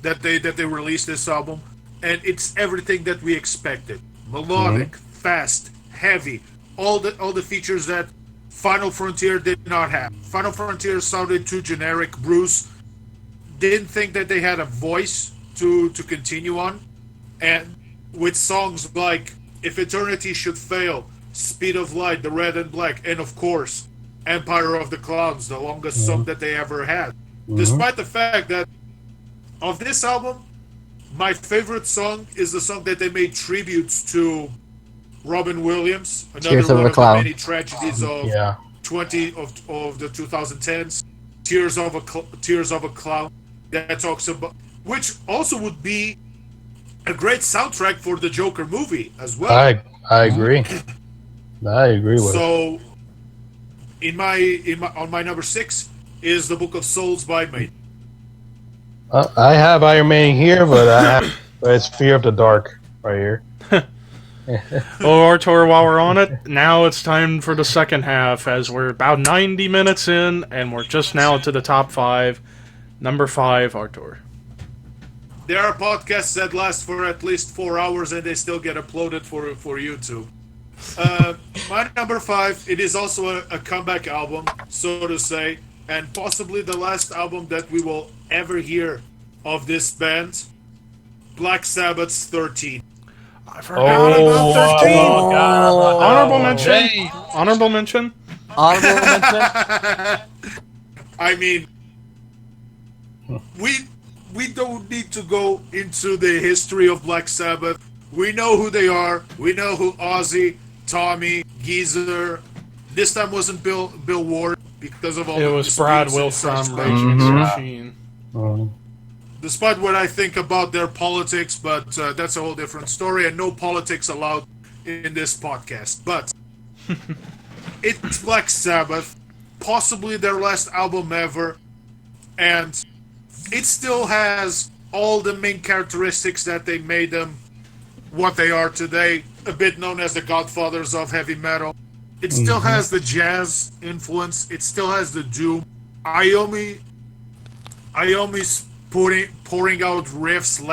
that they released this album, and it's everything that we expected. Melodic, fast, heavy, all the features that Final Frontier did not have. Final Frontier sounded too generic. Bruce didn't think that they had a voice to continue on, and with songs like If Eternity Should Fail, Speed of Light, The Red and Black, and of course, Empire of the Clouds, the longest song that they ever had. Despite the fact that of this album, my favorite song is the song that they made tributes to Robin Williams, another
Tears of
one
a
of the
Clown.
many tragedies of
Yeah.
20 of the 2010s. Tears of a Clown, that talks about, which also would be a great soundtrack for the Joker movie as well.
I agree. I agree with it.
So on my number 6 is the Book of Souls by Maiden.
I have Iron Maiden here, but it's Fear of the Dark right here.
Well, Artur, while we're on it, now it's time for the second half, as we're about 90 minutes in, and we're just now to the top 5. Number 5, Artur.
There are podcasts that last for at least 4 hours and they still get uploaded for YouTube. My number 5, it is also a comeback album, so to say, and possibly the last album that we will ever hear of this band, Black Sabbath's 13.
I forgot about 13. Honorable mention.
Hey.
Honorable mention.
Honorable mention.
I mean, we don't need to go into the history of Black Sabbath. We know who they are. We know who Ozzy, Tommy, Geezer. This time wasn't Bill Ward because of all.
It was Brad Wilson, Rage Against the Machine.
Despite what I think about their politics, but that's a whole different story, and no politics allowed in this podcast. But it's Black Sabbath, possibly their last album ever, and it still has all the main characteristics that they made them what they are today, a bit known as the godfathers of heavy metal. It still has the jazz influence, it still has the doom. Iommi's pouring out riffs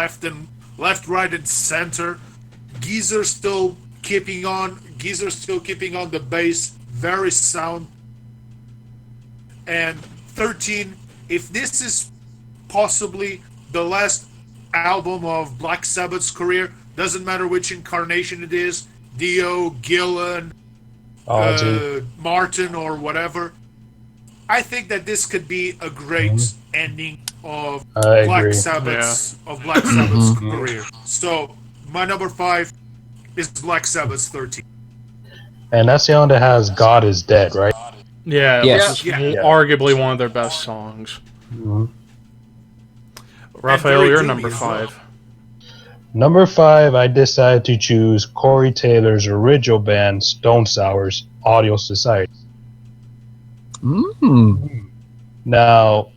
left, right, and center. Geezer's still keeping on the bass, very sound. And 13, if this is possibly the last album of Black Sabbath's career, doesn't matter which incarnation it is, Dio, Gillan, Martin, or whatever, I think that this could be a great ending of Black Sabbath's career. So my number 5 is Black Sabbath's 13.
And that's the one that has God is Dead, right?
Yeah,
Yes.
this is arguably one of their best songs.
Mm-hmm.
Raphael,
very
you're
doomy
number
as well.
5.
Number 5, I decided to choose Corey Taylor's original band, Stone Sour's Audio Society. Now,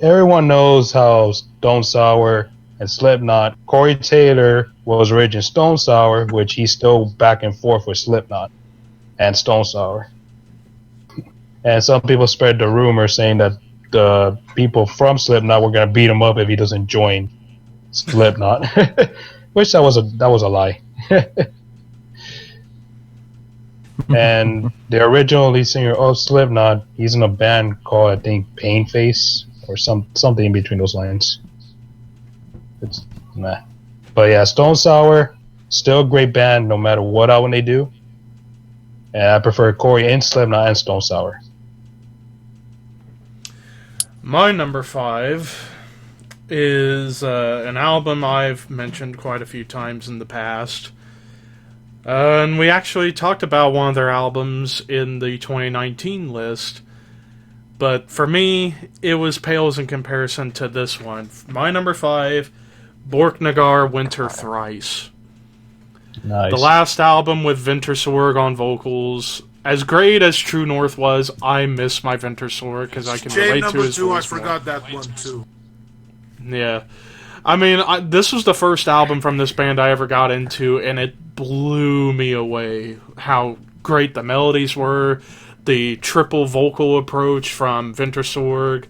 everyone knows how Stone Sour and Slipknot. Corey Taylor was originally Stone Sour, which he's still back and forth with Slipknot and Stone Sour. And some people spread the rumor saying that the people from Slipknot were going to beat him up if he doesn't join Slipknot, which that was a lie. And the original lead singer of Slipknot, he's in a band called, I think, Painface or something in between those lines. It's nah. But yeah, Stone Sour, still a great band no matter what album they do. And I prefer Corey in Slipknot and Stone Sour.
My number 5 is an album I've mentioned quite a few times in the past. And we actually talked about one of their albums in the 2019 list. But for me, it was pales in comparison to this one. My number 5, Borknagar Winter Thrice.
Nice.
The last album with Vintersorg on vocals. As great as True North was, I miss my Vintersorg because I can
Shame
relate to
number
his
2, I
voice more.
forgot that one too.
Yeah. I mean, this was the first album from this band I ever got into, and it blew me away how great the melodies were, the triple vocal approach from Vintersorg,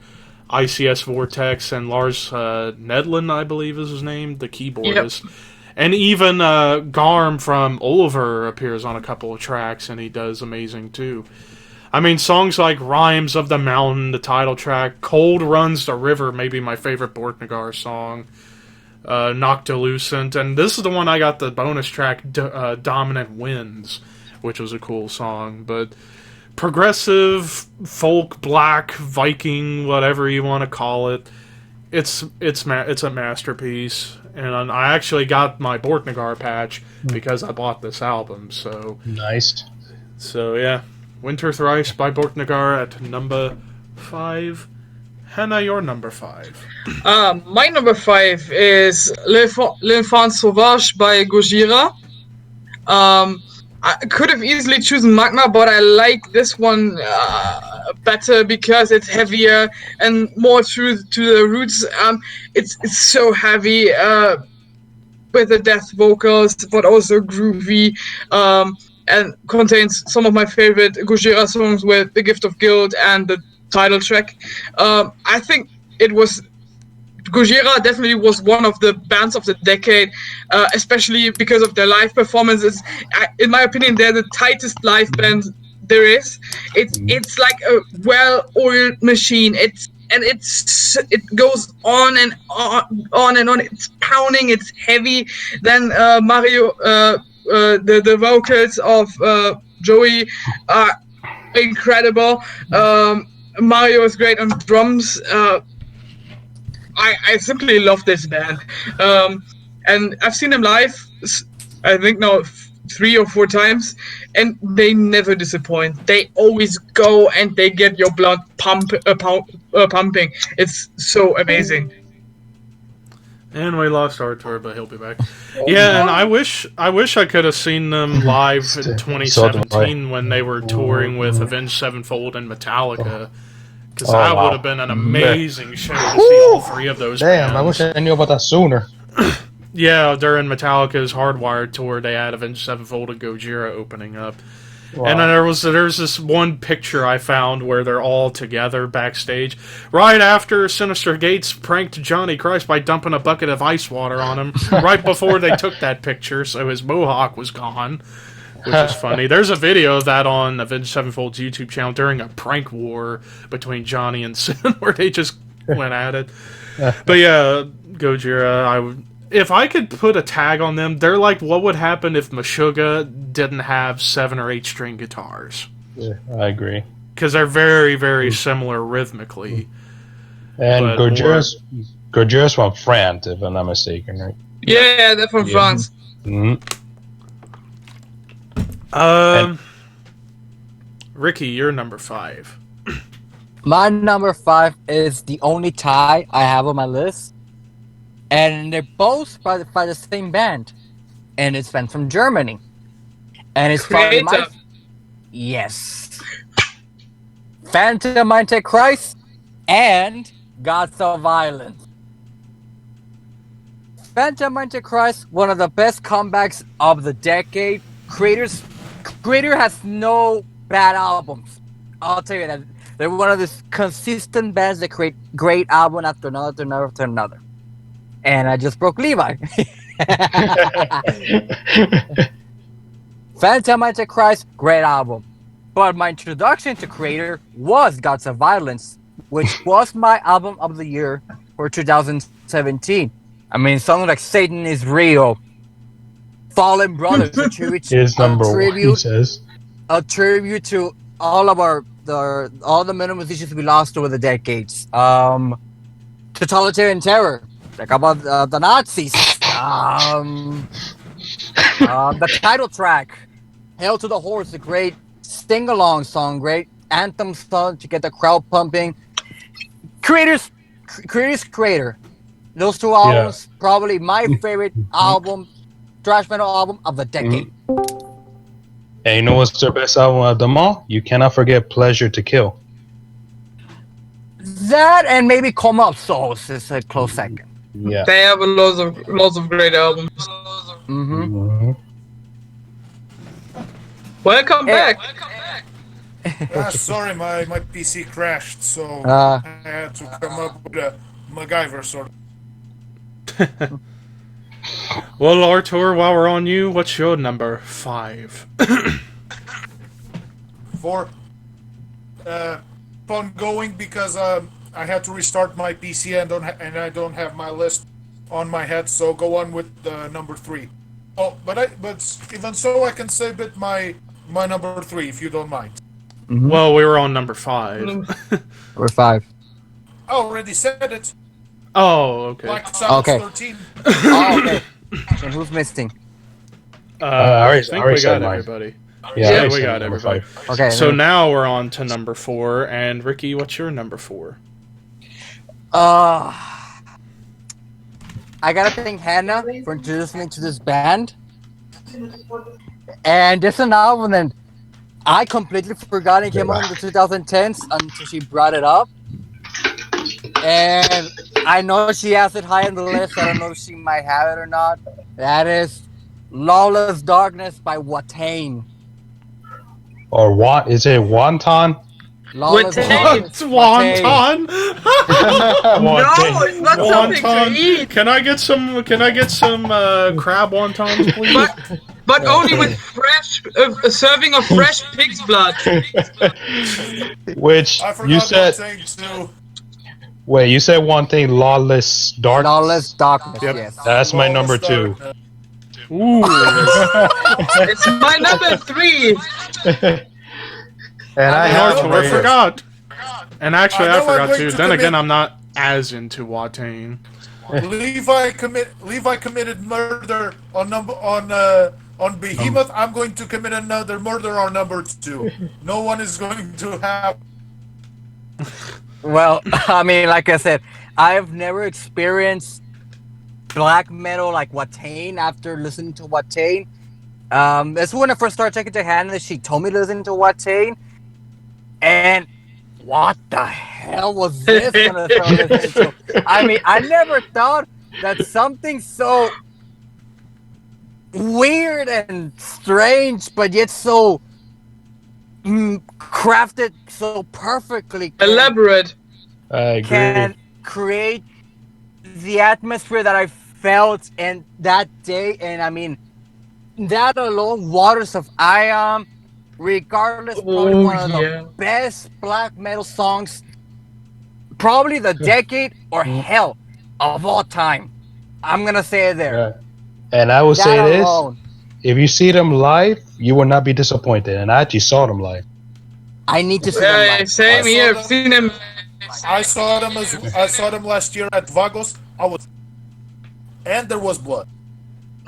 ICS Vortex, and Lars Nedlund, I believe is his name, the keyboardist. Yep. And even Garm from Oliver appears on a couple of tracks, and he does amazing too. I mean, songs like Rhymes of the Mountain, the title track, Cold Runs the River, maybe my favorite Borknagar song, Noctilucent, and this is the one I got the bonus track, Dominant Winds, which was a cool song. But progressive, folk, black, Viking, whatever you want to call it, it's a masterpiece. And I actually got my Borknagar patch because I bought this album. So
nice.
So yeah, Winter Thrice by Borknagar at number 5. Hannah, your number 5.
My number 5 is L'Enfant Sauvage by Gojira. I could have easily chosen Magma, but I like this one better because it's heavier and more true to the roots. It's so heavy with the death vocals, but also groovy. And contains some of my favorite Gojira songs with The Gift of Guild and the title track. I think it was Gojira definitely was one of the bands of the decade, especially because of their live performances. In my opinion, they're the tightest live band there is. It's like a well-oiled machine. It goes on and on and on. It's pounding. It's heavy. Then Mario, the vocals of Joey are incredible. Mario is great on drums. I simply love this band. And I've seen them live, I think now 3 or 4 times, and they never disappoint. They always go and they get your blood pumping. It's so amazing.
And we lost Artur, but he'll be back. Yeah, and I wish I could have seen them live in 2017 when they were touring with Avenged Sevenfold and Metallica. Because that would have been an amazing show to see all three of those bands.
I wish I knew about that sooner.
Yeah, during Metallica's Hardwired tour, they had Avenged Sevenfold and Gojira opening up. Wow. And then there's this one picture I found where they're all together backstage, right after Sinister Gates pranked Johnny Christ by dumping a bucket of ice water on him, right before they took that picture, so his mohawk was gone, which is funny. There's a video of that on Avenged Sevenfold's YouTube channel during a prank war between Johnny and Sin, where they just went at it. But yeah, Gojira, if I could put a tag on them, they're like what would happen if Meshuggah didn't have 7 or 8 string guitars.
Yeah, I agree.
Because they're very, very similar rhythmically.
And Gojira's from France, if I'm not mistaken, right?
Yeah, they're from France.
Mm-hmm.
Ricky, you're number 5.
My number 5 is the only tie I have on my list. And they're both by the same band. And it's band from Germany. And it's probably my... Yes. Phantom Antichrist and Gods of Violence. Phantom Antichrist, one of the best comebacks of the decade. Creator has no bad albums. I'll tell you that. They're one of the consistent bands that create great album after another. And I just broke Levi. Phantom Antichrist, great album. But my introduction to Creator was Gods of Violence, which was my album of the year for 2017. I mean, songs like Satan is Real, Fallen Brothers, a tribute to all of all the many musicians we lost over the decades. Totalitarian Terror, like about the Nazis. The title track, Hail to the Horse, a great sing-along song, great anthem song to get the crowd pumping. Creator. Those 2 albums, probably my favorite album, thrash metal album of the decade.
And you know what's their best album of them all? You cannot forget Pleasure to Kill.
That and maybe Coma of Souls is a close second.
Yeah.
They have lots of great albums.
Mm-hmm.
Welcome back.
Sorry, my PC crashed, so I had to come up with a MacGyver sort of.
Well, Artur, while we're on you, what's your number 5?
4. Ongoing because I had to restart my PC and I don't have my list on my head, so go on with number 3. Oh, but even so, I can say a bit my number 3 if you don't mind.
Mm-hmm. Well, we were on number 5.
We're 5.
I already said it.
Oh, okay.
Like Sounds 13.
Oh, okay. And who's missing?
I think we got everybody.
Yeah,
we got everybody.
5.
Okay.
So now we're on to number 4. And Ricky, what's your number 4?
I gotta thank Hannah for introducing me to this band. And there's an album that I completely forgot it came out in the 2010s until she brought it up. And I know she has it high on the list. I don't know if she might have it or not. That is Lawless Darkness by Watain.
Or what? Is it wonton?
Lawless
Watain.
Darkness.
Wonton?
No, it's not something to
Wonton?
eat.
Can I get some? Can I get some crab wontons, please?
But only with a serving of fresh pig's blood.
Which
I forgot
you said.
one thing too.
Wait, you said one thing. Lawless dark.
Lawless Darkness,
Yep.
yes.
That's my
Lawless
number 2.
Darkness.
Ooh.
It's my number 3.
And I
And
have
Artur, I
my-
forgot. And actually,
I
I
know I'm
forgot
going
too.
to
Then again,
commit-
I'm not as into Watain.
Levi committed murder on Behemoth. I'm going to commit another murder on number 2. No one is going to have.
Well, I mean, like I said, I've never experienced black metal like Watain after listening to Watain. That's when I first started taking to Hannah. She told me to listen to Watain. And what the hell was this when I started listening to? I mean, I never thought that something so weird and strange, but yet so crafted so perfectly
Elaborate.
I agree.
can create the atmosphere that I felt in that day. And I mean, that alone, Waters of Ion, regardless, probably one of the best black metal songs, probably the decade or hell of all time. I'm gonna say it there.
Yeah. And I will say
That
this:
alone.
if you see them live, you will not be disappointed. And I actually saw them live.
I need to see them live.
Same here. I've seen him.
I saw them last year at Vagos. And there was blood.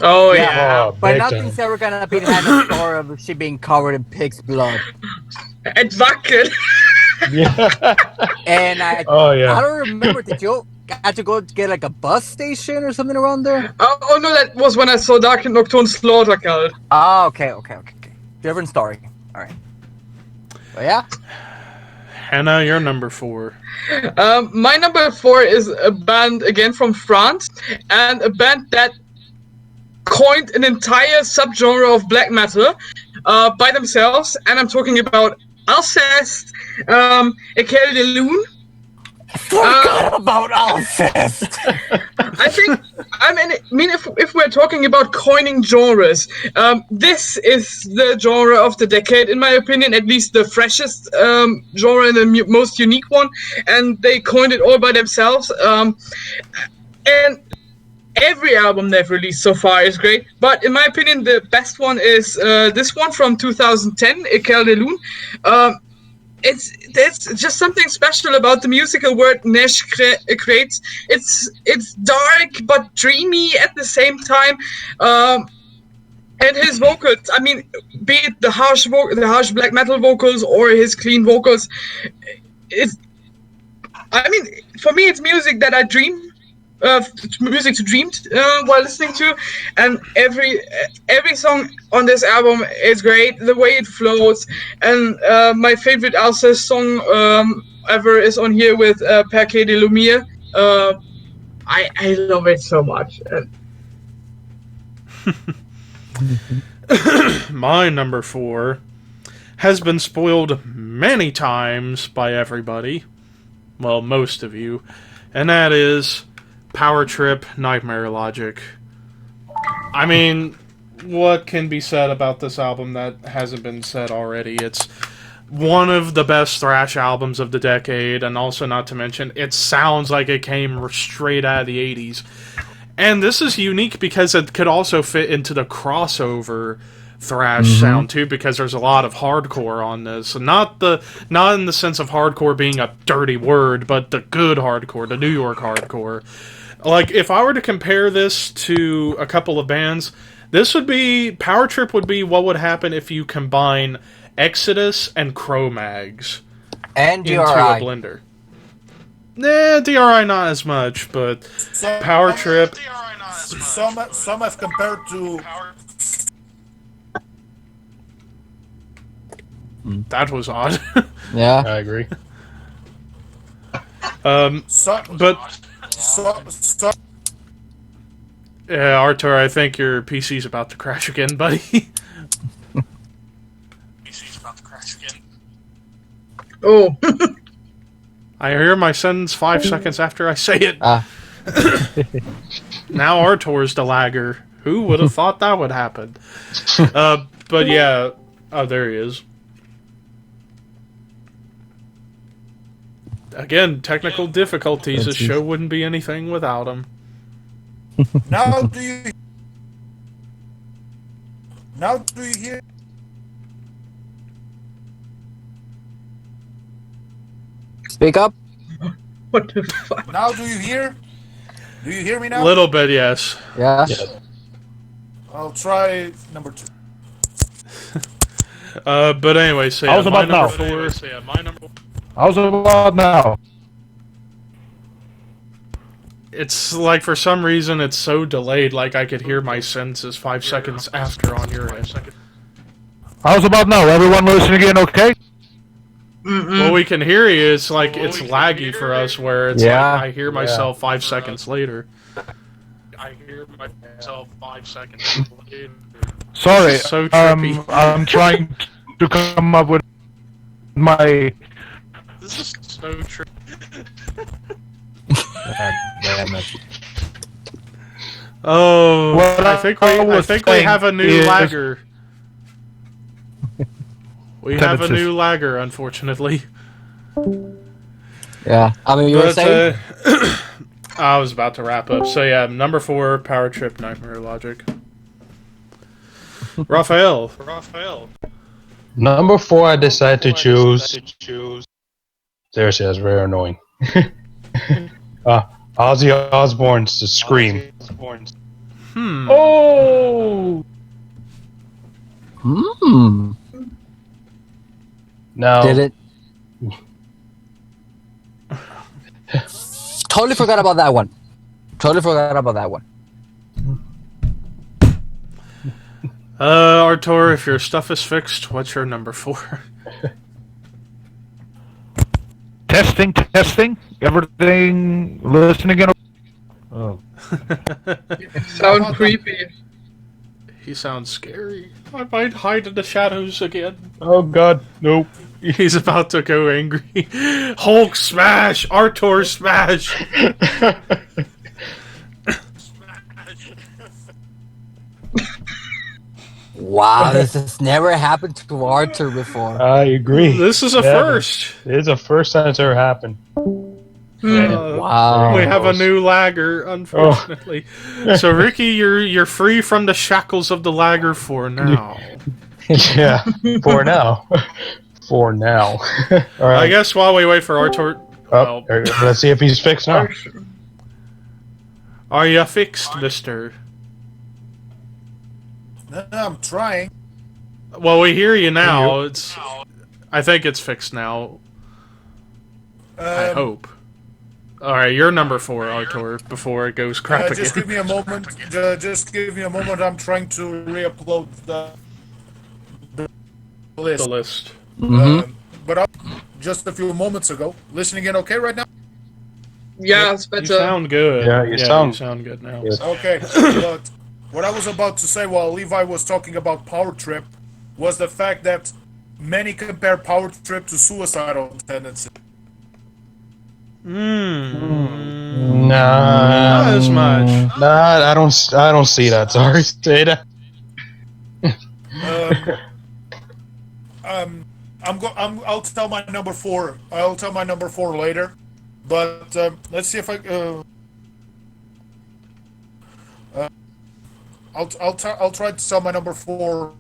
Oh yeah.
Oh,
But
big
nothing's
time.
ever gonna beat Hannah's story of she being covered in pig's blood.
At Wackel.
Yeah.
And I
Yeah.
don't remember, did you had to go get like a bus station or something around there?
Oh no, that was when I saw Dark and Nocturne Slaughter Cult.
Oh, okay. Different story. Alright. But yeah.
Hannah, you're number 4.
My number 4 is a band again from France, and a band that coined an entire subgenre of black metal by themselves, and I'm talking about Alcest, a.k.a. the Loon.
Forgot about Alcest.
I mean, if we're talking about coining genres, this is the genre of the decade, in my opinion, at least the freshest genre and the most unique one, and they coined it all by themselves. And every album they've released so far is great, but in my opinion, the best one is this one from 2010, a.k.a. the Loon. It's just something special about the musical word Nesh creates. It's dark but dreamy at the same time. And his vocals, I mean, be it the harsh black metal vocals or his clean vocals, for me, it's music that I dream. Music to dream while listening to, and every song on this album is great. The way it flows, and my favorite Alcest song ever is on here with Perquet de Lumiere. I love it so much.
My number 4 has been spoiled many times by everybody. Well, most of you. And that is Power Trip Nightmare Logic. I mean, what can be said about this album that hasn't been said already? It's one of the best thrash albums of the decade, and also, not to mention, it sounds like it came straight out of the 80s. And this is unique because it could also fit into the crossover thrash sound too, because there's a lot of hardcore on this. Not in the sense of hardcore being a dirty word, but the good hardcore, the New York hardcore. Like, if I were to compare this to a couple of bands, Power Trip would be what would happen if you combine Exodus and Cro-Mags
And
into a
DRI.
blender. Nah, DRI not as much, but Power Trip.
Some have compared to
That was odd.
Yeah.
I agree.
So,
But
so
yeah, Artur, I think your PC's about to crash again, buddy.
Oh,
I hear my sentence 5 seconds after I say it.
Ah.
Now Artur's the lagger. Who would have thought that would happen? But yeah. Oh, there he is. Again, technical difficulties. This show wouldn't be anything without him.
now do you hear?
Speak up.
what the fuck?
Now do you hear? Do you hear me now?
Little bit, yes.
Yeah.
I'll try number 2.
But anyway, so
How's
yeah, my
about
number
now?
4.
How's it about now?
It's like for some reason it's so delayed. Like I could hear my sentences 5 seconds after on your end.
How's about now? Everyone listening in okay?
Well, we can hear you. It's like it's laggy for us, where it's
Yeah.
like I hear myself 5 seconds later. I hear myself 5 seconds later.
Sorry,
So trippy.
I'm trying to come up with my...
This is so trippy.
Damn it.
Oh,
What
I think
I
we
was
have a new
saying is-
lagger. We have a
Tendencies.
new lagger, unfortunately.
Yeah. I mean, you were
But,
saying?
I was about to wrap up. So yeah, number 4, Power Trip Nightmare Logic. Raphael.
Number 4, I decided to choose. Seriously, that's very annoying. Ozzy Osbourne's The Scream.
Oh!
Hmm.
Now,
Did it? Totally forgot about that one.
Artur, if your stuff is fixed, what's your number 4?
Testing. Everything listening in. Oh.
Sound creepy.
He sounds scary. I might hide in the shadows again.
oh god, nope.
He's about to go angry. Hulk smash! Artur smash!
Wow, this has never happened to Artur before.
I agree.
This is a
Yeah,
first.
It's the first time it's ever happened.
Wow.
We have a new lagger, unfortunately. So Ricky, you're free from the shackles of the lagger for now.
Yeah, for now. For now. All right.
I guess while we wait for Artur,
Oh, let's see if he's fixed now.
are you fixed, Mister?
No, I'm trying.
Well, we hear you now. I think it's fixed now. I hope. All right, you're number 4, Artur. Before it goes crap
Just
again.
give me a moment. Just give me a moment. I'm trying to re-upload the list.
The list.
But just a few moments ago, listening in okay right now?
Yeah, it's
You
better.
sound good.
Yeah, you sound
good now.
good.
Okay, but what I was about to say while Levi was talking about Power Trip was the fact that many compare Power Trip to suicidal tendency.
Not
Nah,
as much.
nah, I don't see that. Sorry, say that.
I'll tell my number 4. I'll tell my number 4 later. But let's see if I. I'll try to tell my number 4.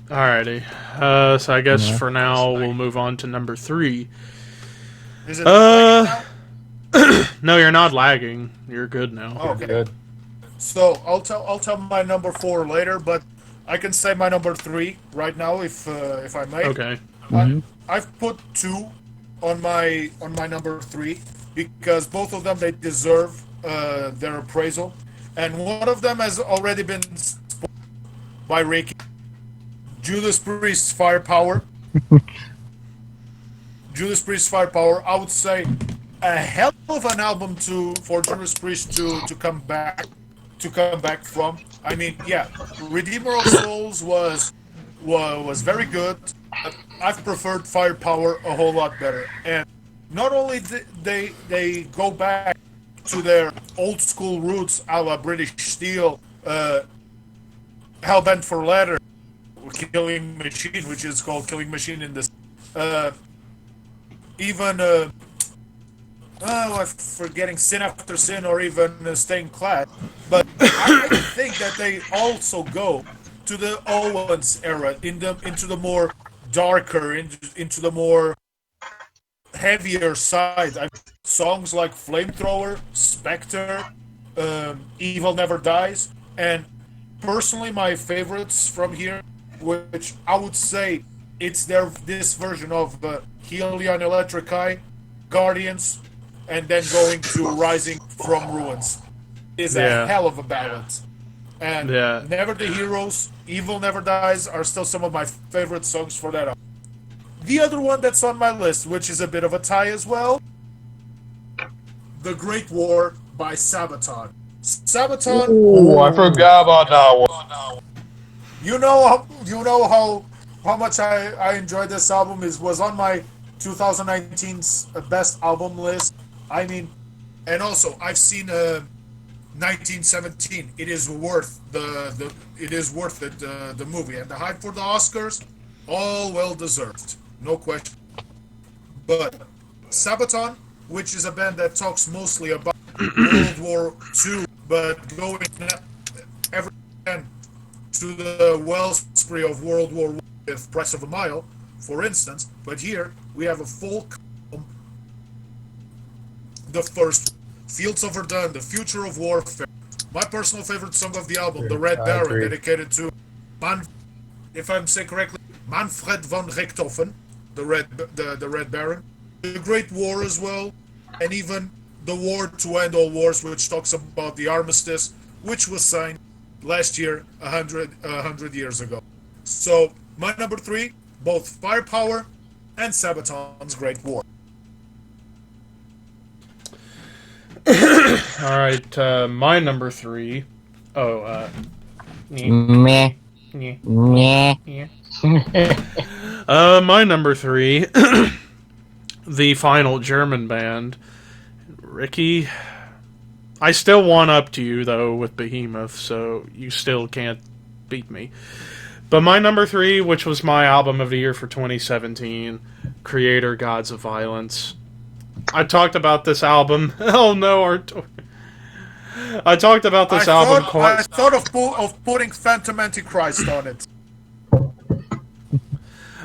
Alrighty. So I guess for now we'll move on to number 3.
Is it lagging now?
No, you're not lagging. You're good now.
Oh, okay.
Good.
So I'll tell my number 4 later, but I can say my number 3 right now if I may.
Okay.
I've put 2 on my number 3 because both of them they deserve their appraisal, and one of them has already been spoken by Ricky, Judas Priest's Firepower. Judas Priest Firepower, I would say a hell of an album for Judas Priest to come back from. I mean, yeah, Redeemer of Souls was very good. I've preferred Firepower a whole lot better. And not only they go back to their old school roots, a la British Steel, Hellbent for Leather, Killing Machine, which is called Killing Machine in this. Even I'm forgetting Sin After Sin, or even Stained Class. But I think that they also go to the Owens era, into the more darker, into the more heavier side. Songs like Flamethrower, Spectre, Evil Never Dies, and personally my favorites from here, which I would say it's this version of Helion Electric Eye, Guardians, and then going to Rising from Ruins, is a hell of a balance. And Never the Heroes, Evil Never Dies are still some of my favorite songs for that album. The other one that's on my list, which is a bit of a tie as well, The Great War by Sabaton. Sabaton.
Oh, I forgot about that one.
You know how much I enjoyed this album. Was on my 2019's best album list. I mean, and also I've seen 1917. It is worth the movie, and the hype for the Oscars, all well deserved, no question. But Sabaton, which is a band that talks mostly about World War II, but going every time to the wellspring of World War I with Price of a Mile, for instance. But here we have a full album. The first, Fields of Verdun, The Future of Warfare. My personal favorite song of the album, The Red Baron, dedicated to if I'm saying correctly, Manfred von Richthofen, the Red Baron. The Great War as well, and even The War to End All Wars, which talks about the armistice, which was signed last year, 100 years ago. So my number 3, both Firepower and Sabaton's Great War.
All right, my number 3.
Meh. Meh.
My number 3, the final German band, Ricky. I still one up to you though with Behemoth, so you still can't beat me. But my number 3, which was my album of the year for 2017, Creator, Gods of Violence. I talked about this album. Oh no, Artur. I talked about this album.
I thought of putting Phantom Antichrist on it.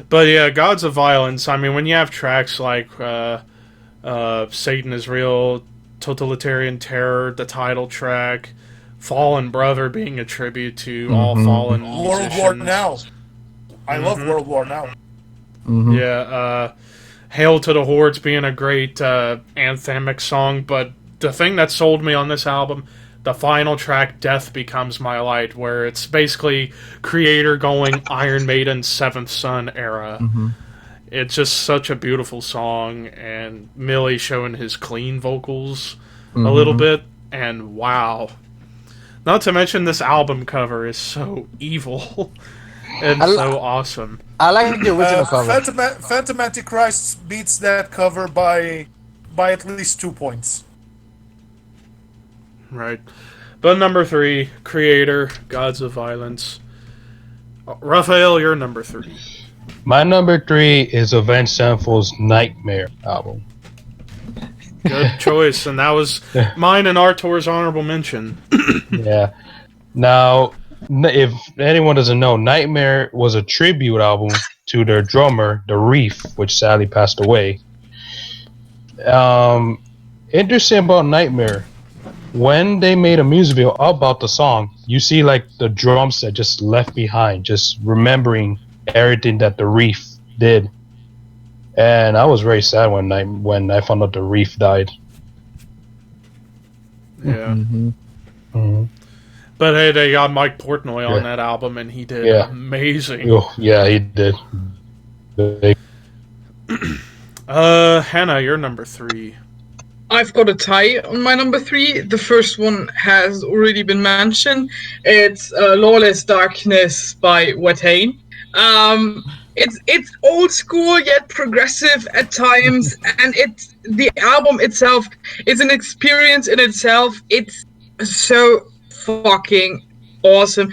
But yeah, Gods of Violence, I mean, when you have tracks like Satan is Real, Totalitarian Terror, the title track, Fallen Brother being a tribute to all fallen musicians.
World War Now. I love World War Now.
Yeah, Hail to the Hordes being a great anthemic song, but the thing that sold me on this album, the final track, Death Becomes My Light, where it's basically Creator going Iron Maiden 7th Son era. It's just such a beautiful song, and Millie showing his clean vocals a little bit, and wow. Not to mention this album cover is so evil and so awesome.
I like the original cover.
Phantom Antichrist beats that cover by at least 2 points.
Right. But number 3, Creator, Gods of Violence. Raphael, you're number 3.
My number 3 is Avenged Sevenfold's Nightmare album.
Good choice, and that was mine and Artur's honorable mention.
Yeah. Now, if anyone doesn't know, Nightmare was a tribute album to their drummer, The Reef, which sadly passed away. Interesting about Nightmare, when they made a music video about the song, you see like the drum set just left behind, just remembering everything that The Reef did. And I was very sad when I found out The Reef died.
Yeah. But hey, they got Mike Portnoy on
Yeah.
that album, and he did
Yeah.
amazing.
Oh, yeah, he did. They-
Hannah, you're number 3.
I've got a tie on my number 3. The first one has already been mentioned. It's Lawless Darkness by Watain. It's old school yet progressive at times, and it's the album itself is an experience in itself. It's so fucking awesome.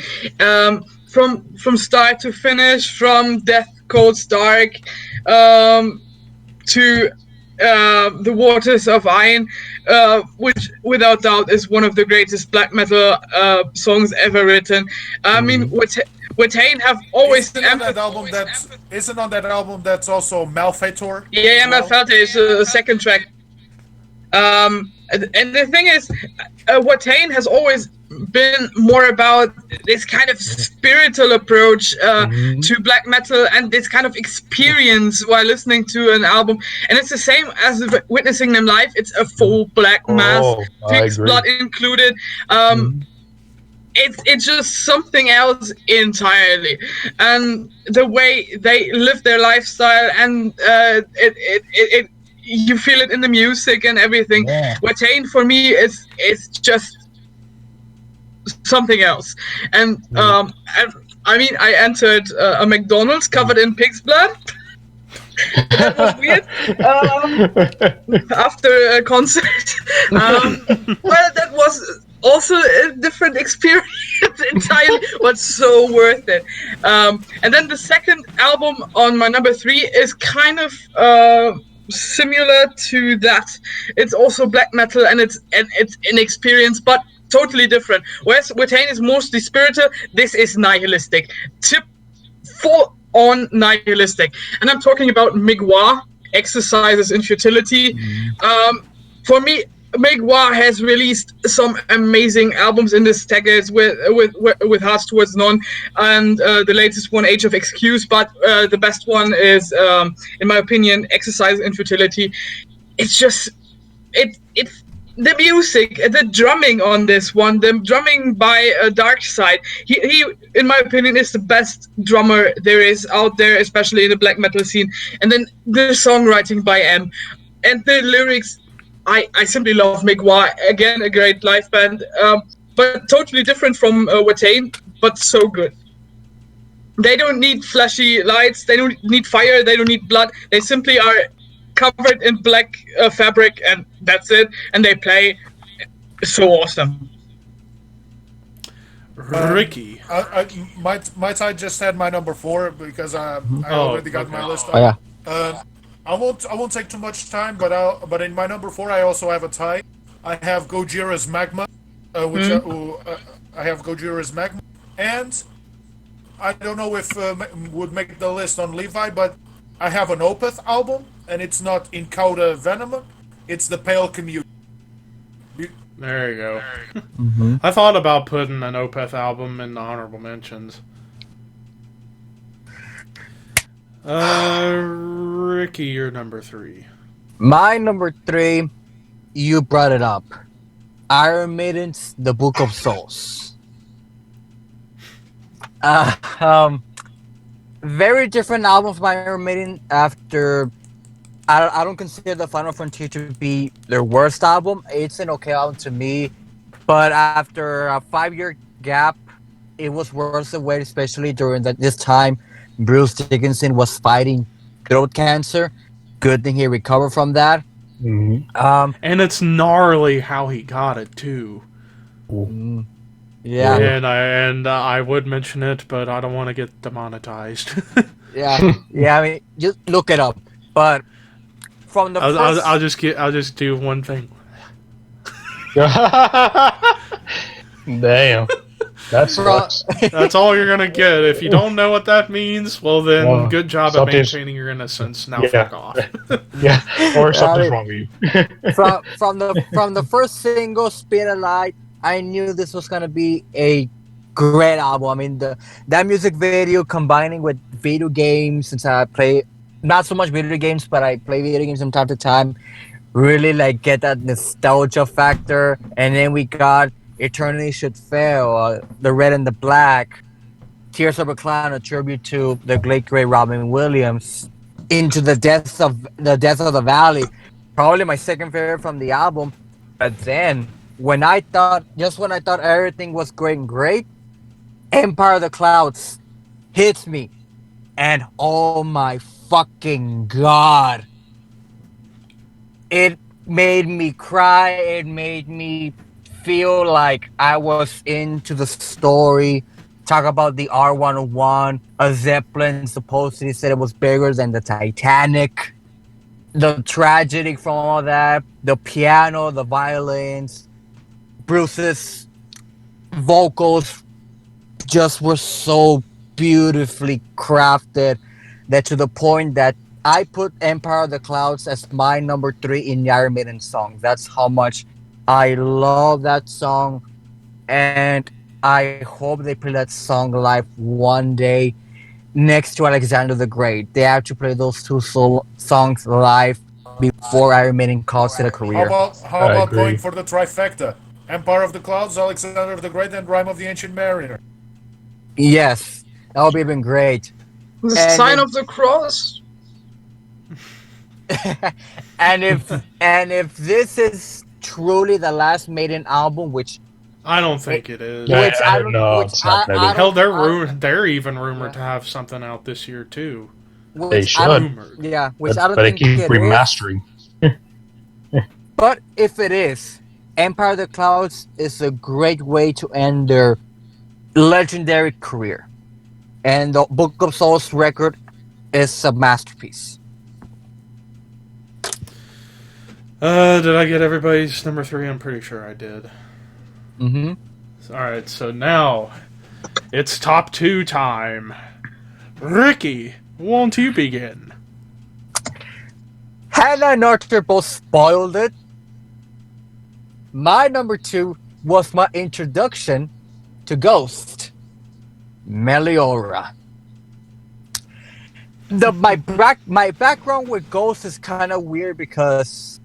From start to finish, from Death Cold Dark, to the Waters of Iron, which without doubt is one of the greatest black metal songs ever written. I mean, Watain have always
Isn't on that album that's also Malfeitor?
yeah,
as well?
Malfate is a second track. And the thing is, Watain has always been more about this kind of spiritual approach to black metal and this kind of experience while listening to an album. And it's the same as witnessing them live. It's a full black mass,
I
pig's
agree.
blood included. It's just something else entirely, and the way they live their lifestyle, and it you feel it in the music and everything.
Yeah.
Watain for me is just something else, and I mean I entered a McDonald's covered in pig's blood. That was weird. After a concert, well, that was also a different experience entirely, but so worth it. And then the second album on my number 3 is kind of similar to that. It's also black metal, and it's an experience, but totally different. Whereas Watain is mostly spiritual, this is nihilistic. Full on nihilistic, and I'm talking about Migwa, Exercises in Futility. For me, Migwa has released some amazing albums in this decade with Hearts Towards None, and the latest one, Age of Excuse. But the best one is, in my opinion, Exercise in Futility. It's just it's the music, the drumming on this one, the drumming by Dark Side. He, in my opinion, is the best drummer there is out there, especially in the black metal scene. And then the songwriting by M, and the lyrics. I simply love Migwa. Again, a great live band, but totally different from Watain, but so good. They don't need flashy lights. They don't need fire. They don't need blood. They simply are covered in black fabric, and that's it. And they play so awesome.
Ricky.
Might I just had my number 4 because I already got my list.
Oh, yeah.
I won't take too much time, but in my number 4 I also have a tie. I have Gojira's Magma, I have Gojira's Magma, and I don't know if would make the list on Levi, but I have an Opeth album, and it's not Incauda Venom, it's the Pale Commute.
There you go. I thought about putting an Opeth album in the honorable mentions. Ricky, you're number 3.
My number 3, you brought it up. Iron Maiden's The Book of Souls. Very different album from Iron Maiden. After, I don't consider the Final Frontier to be their worst album. It's an okay album to me, but after a 5-year gap, it was worth the wait, especially during this time. Bruce Dickinson was fighting throat cancer. Good thing he recovered from that.
And it's gnarly how he got it too.
Yeah.
And I would mention it, but I don't want to get demonetized.
Yeah. I mean, just look it up. But from the
I'll just do one thing.
Damn. That sucks.
That's all you're gonna get. If you don't know what that means, well then, good job at
something's-
maintaining your innocence. Now
Yeah.
fuck off.
Yeah, or something's wrong with you.
from the first single, Speed of Light, I knew this was gonna be a great album. I mean, that music video combining with video games, since I play not so much video games, but I play video games from time to time, really like get that nostalgia factor. And then we got Eternity Should Fail, The Red and the Black, Tears of a Clown, a tribute to the late great Robin Williams, Into the Death of the Valley, probably my second favorite from the album. But then when I thought everything was great, Empire of the Clouds hits me, and oh my fucking god, it made me cry. It made me feel like I was into the story. Talk about the R101, a Zeppelin supposedly said it was bigger than the Titanic. The tragedy from all that, the piano, the violins, Bruce's vocals just were so beautifully crafted that to the point that I put Empire of the Clouds as my number 3 in the Iron Maiden songs. That's how much I love that song, and I hope they play that song live one day next to Alexander the Great. They have to play those two songs live before Iron Maiden calls it a career.
How
I
about going
agree.
for the trifecta? Empire of the Clouds, Alexander the Great, and Rime of the Ancient Mariner.
Yes, that would be even great.
The
And
sign
if-
of the cross.
and if this is truly the last Maiden album, which
I don't think it is.
Yeah,
which I don't,
no,
which
it's not gonna
I
be.
Hell,
don't,
they're even rumored
Yeah.
to have something out this year too.
which
They
I
should.
don't,
Rumored.
yeah, which
But,
I don't
but they
think
keep
it is.
remastering.
But if it is, Empire of the Clouds is a great way to end their legendary career, and the Book of Souls record is a masterpiece.
Did I get everybody's number 3? I'm pretty sure I did.
Mm-hmm.
Alright, so now it's top 2 time. Ricky, won't you begin?
Hannah and Artur both spoiled it. My number 2 was my introduction to Ghost, Meliora. My background with Ghost is kind of weird because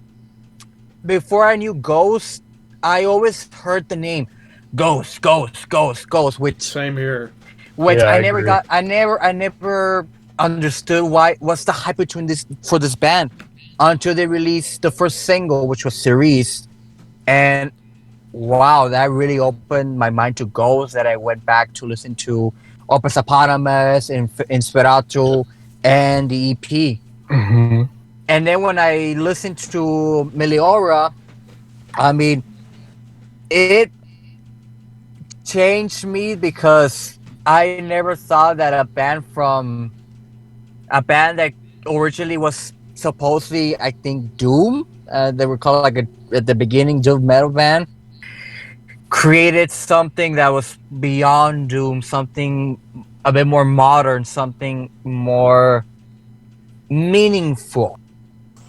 before I knew Ghost, I always heard the name Ghost, Ghost, Ghost, Ghost,
Same here.
which
Yeah,
I
I
never
agree.
got. I never understood what's the hype between this band until they released the first single, which was Cerise, and wow, that really opened my mind to Ghost. That I went back to listen to Opus Eponymous, Inspirato, and the EP.
Mhm.
And then when I listened to Meliora, I mean, it changed me because I never thought that a band that originally was supposedly, I think, Doom, they were called like at the beginning Doom metal band, created something that was beyond Doom, something a bit more modern, something more meaningful.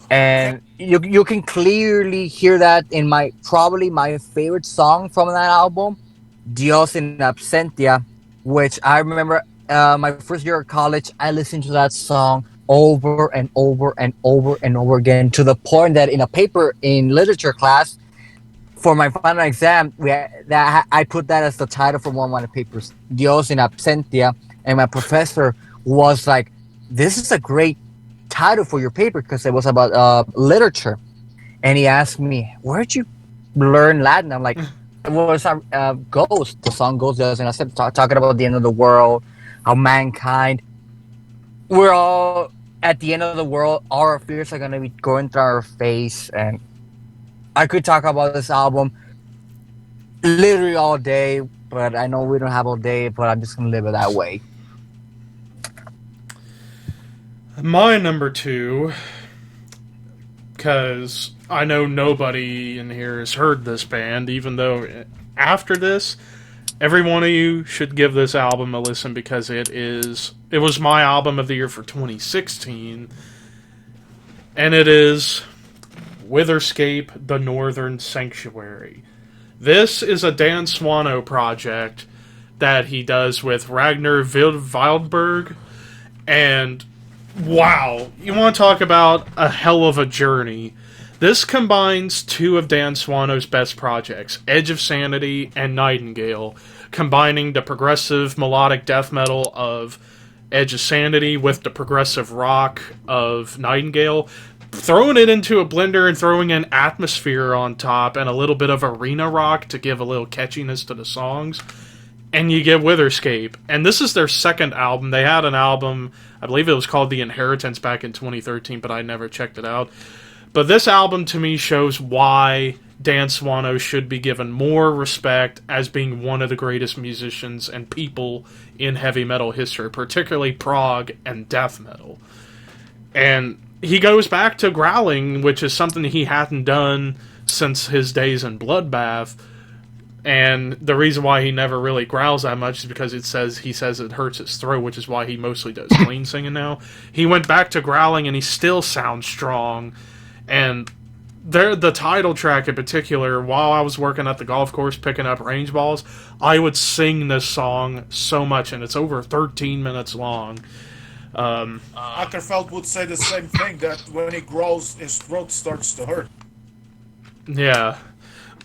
And you can clearly hear that in probably my favorite song from that album, Dios in Absentia, which I remember my first year of college, I listened to that song over and over and over and over again, to the point that in a paper in literature class for my final exam, I put that as the title for one of my papers, Dios in Absentia, and my professor was like, "This is a great title for your paper," because it was about literature, and he asked me, "Where'd you learn Latin?" I'm like, "Well, it's Ghost. The song Ghost does," and I said, talking about the end of the world, how mankind, we're all at the end of the world. All our fears are gonna be going through our face, and I could talk about this album literally all day, but I know we don't have all day. But I'm just gonna live it that way.
My number 2, because I know nobody in here has heard this band, even though after this, every one of you should give this album a listen because it was my album of the year for 2016, and it is Witherscape, The Northern Sanctuary. This is a Dan Swano project that he does with Ragnar Wildberg, and wow, you want to talk about a hell of a journey. This combines two of Dan Swano's best projects, Edge of Sanity and Nightingale, combining the progressive melodic death metal of Edge of Sanity with the progressive rock of Nightingale, throwing it into a blender and throwing an atmosphere on top and a little bit of arena rock to give a little catchiness to the songs. And you get Witherscape. And this is their second album. They had an album, I believe it was called The Inheritance back in 2013, but I never checked it out. But this album to me shows why Dan Swano should be given more respect as being one of the greatest musicians and people in heavy metal history, particularly prog and death metal. And he goes back to growling, which is something he hadn't done since his days in Bloodbath. And the reason why he never really growls that much is because he says it hurts his throat, which is why he mostly does clean singing now. He went back to growling, and he still sounds strong. And the title track in particular, while I was working at the golf course picking up range balls, I would sing this song so much, and it's over 13 minutes long.
Ackerfeld would say the same thing, that when he growls, his throat starts to hurt.
Yeah.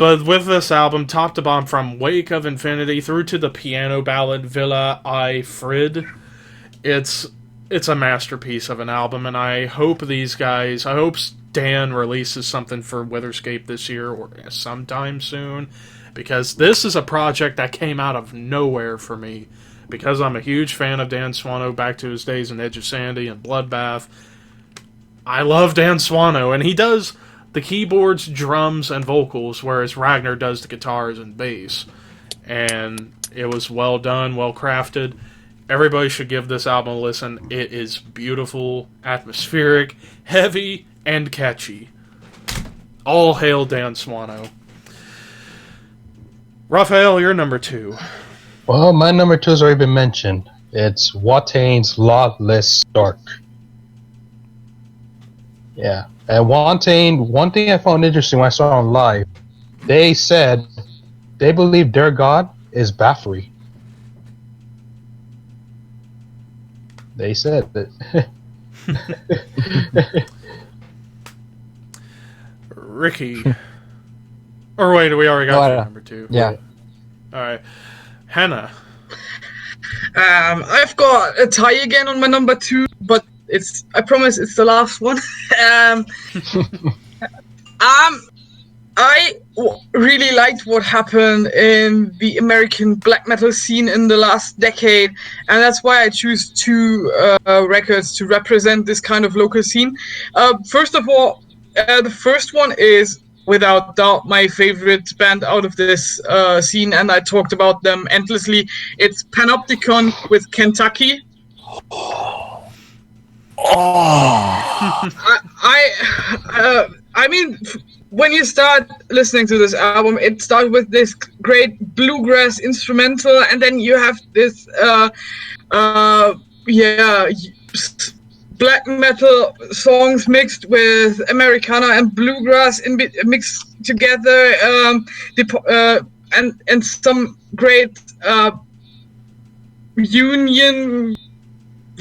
But with this album, top to bottom, from Wake of Infinity through to the piano ballad Villa I Frid, it's a masterpiece of an album, and I hope Dan releases something for Witherscape this year or sometime soon, because this is a project that came out of nowhere for me. Because I'm a huge fan of Dan Swano back to his days in Edge of Sanity and Bloodbath, I love Dan Swano, and he does the keyboards, drums, and vocals, whereas Ragnar does the guitars and bass. And it was well done, well crafted. Everybody should give this album a listen. It is beautiful, atmospheric, heavy, and catchy. All hail Dan Swano. Raphael, you're number 2.
Well, my number 2 has already been mentioned. It's Wataine's Lawless Stark. Yeah. And Watain, one thing I found interesting when I saw them live, they said they believe their god is Bathory. They said that.
Ricky. Or wait, we already got number 2.
Yeah.
Alright. Hannah.
I've got a tie again on my number 2, but I promise it's the last one. I really liked what happened in the American black metal scene in the last decade, and that's why I choose 2 records to represent this kind of local scene. First of all, the first one is without doubt my favorite band out of this scene, and I talked about them endlessly. It's Panopticon with Kentucky. I mean, when you start listening to this album, it starts with this great bluegrass instrumental, and then you have this black metal songs mixed with Americana and bluegrass mixed together, and some great Union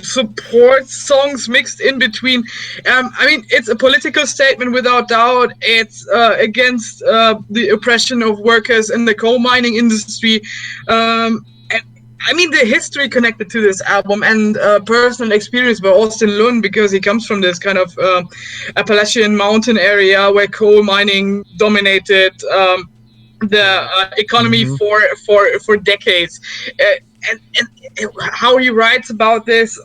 support songs mixed in between. I mean, it's a political statement without doubt. It's against the oppression of workers in the coal mining industry. And I mean, the history connected to this album and personal experience by Austin Lund, because he comes from this kind of Appalachian mountain area where coal mining dominated the economy for decades. And how he writes about this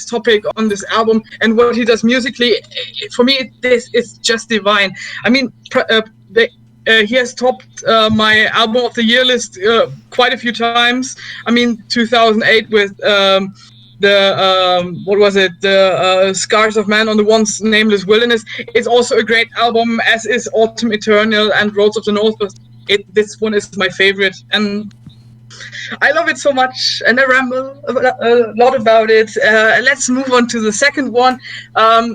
topic on this album and what he does musically, for me, this is just divine. I mean, he has topped my album of the year list quite a few times. I mean, 2008 with the Scars of Man on the Once Nameless Wilderness. It's also a great album, as is Autumn Eternal and Roads of the North. But this one is my favorite, and I love it so much, and I ramble a lot about it. Let's move on to the second one. I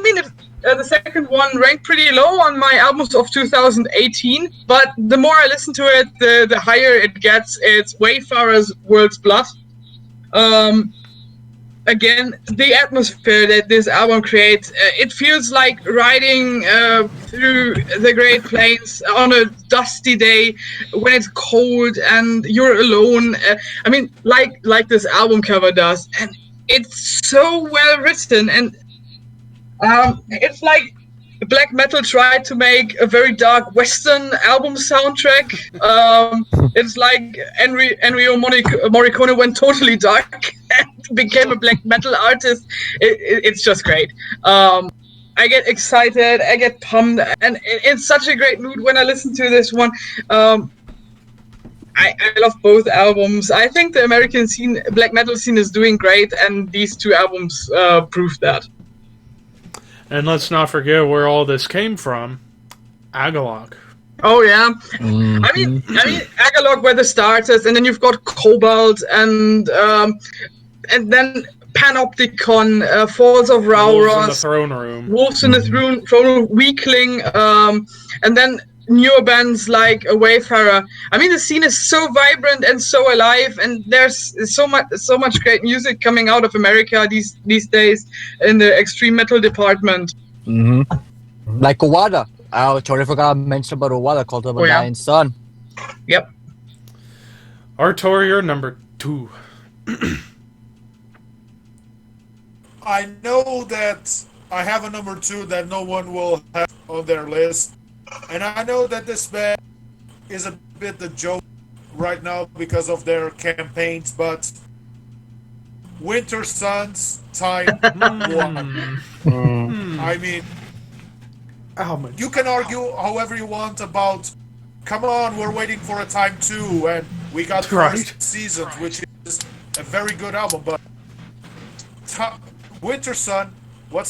mean, the second one ranked pretty low on my albums of 2018, but the more I listen to it, the higher it gets. It's Wayfarer's World's Blood. again, the atmosphere that this album creates, it feels like riding through the Great Plains on a dusty day when it's cold and you're alone. I mean, like this album cover does, and it's so well written, and it's like black metal tried to make a very dark Western album soundtrack. It's like Ennio Morricone went totally dark and became a black metal artist. It's just great. I get excited, I get pumped, and it's such a great mood when I listen to this one. I love both albums. I think the American scene, black metal scene, is doing great, and these two albums prove that.
And let's not forget where all this came from. Agalog.
Oh yeah, I mean, Agalog were the starters, and then you've got Cobalt, and then Panopticon, Falls of
Wolves in the
Rauros,
Throne Room.
Wolves in the Throne Room, Weakling, and then newer bands like Wayfarer. I mean, the scene is so vibrant and so alive, and there's so much great music coming out of America these days in the extreme metal department.
Like Owada. I totally forgot to mention about Owada, called the Dying Sun.
Yep.
Artur, you're number 2.
I know that I have a number 2 that no one will have on their list. And I know that this band is a bit the joke right now because of their campaigns, but Winter Suns Time 1. I mean, you can argue however you want about, come on, we're waiting for a Time 2, and we got First Seasons, which is a very good album, but Winter Sun, God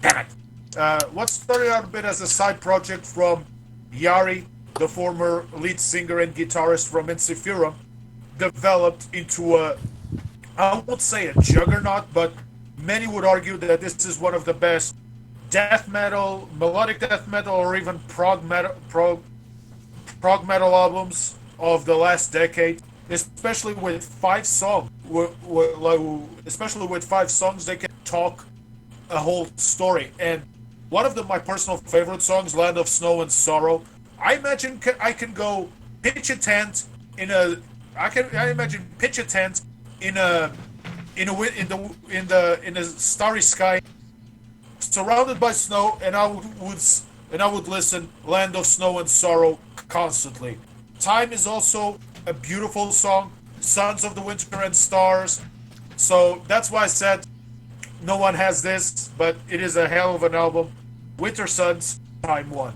damn it. What started out a bit as a side project from Yari, the former lead singer and guitarist from Ensifirum, developed into I won't say a juggernaut, but many would argue that this is one of the best death metal, melodic death metal, or even prog metal albums of the last decade. Especially with 5 songs, they can talk a whole story. And one of my personal favorite songs, "Land of Snow and Sorrow," I imagine I can go pitch a tent in a. I imagine pitch a tent in a starry sky, surrounded by snow, and I would listen "Land of Snow and Sorrow" constantly. Time is also a beautiful song, "Sons of the Winter and Stars." So that's why I said no one has this, but it is a hell of an album. Winter Suns, Time 1.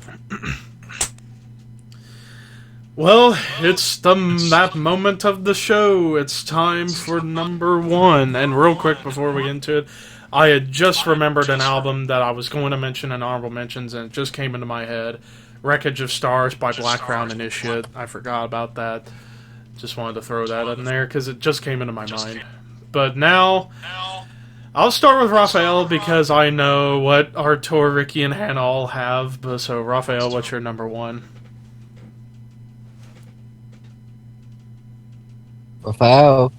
Well, it's that moment of the show. It's time for number 1. And real quick before we get into it, I had just remembered an album that I was going to mention in honorable mentions, and it just came into my head. Wreckage of Stars by Black Crown Initiate. I forgot about that. Just wanted to throw that in there because it just came into my mind. But now, I'll start with Raphael because I know what Artur, Ricky, and Hannah all have. But so, Raphael, what's your number 1?
Raphael.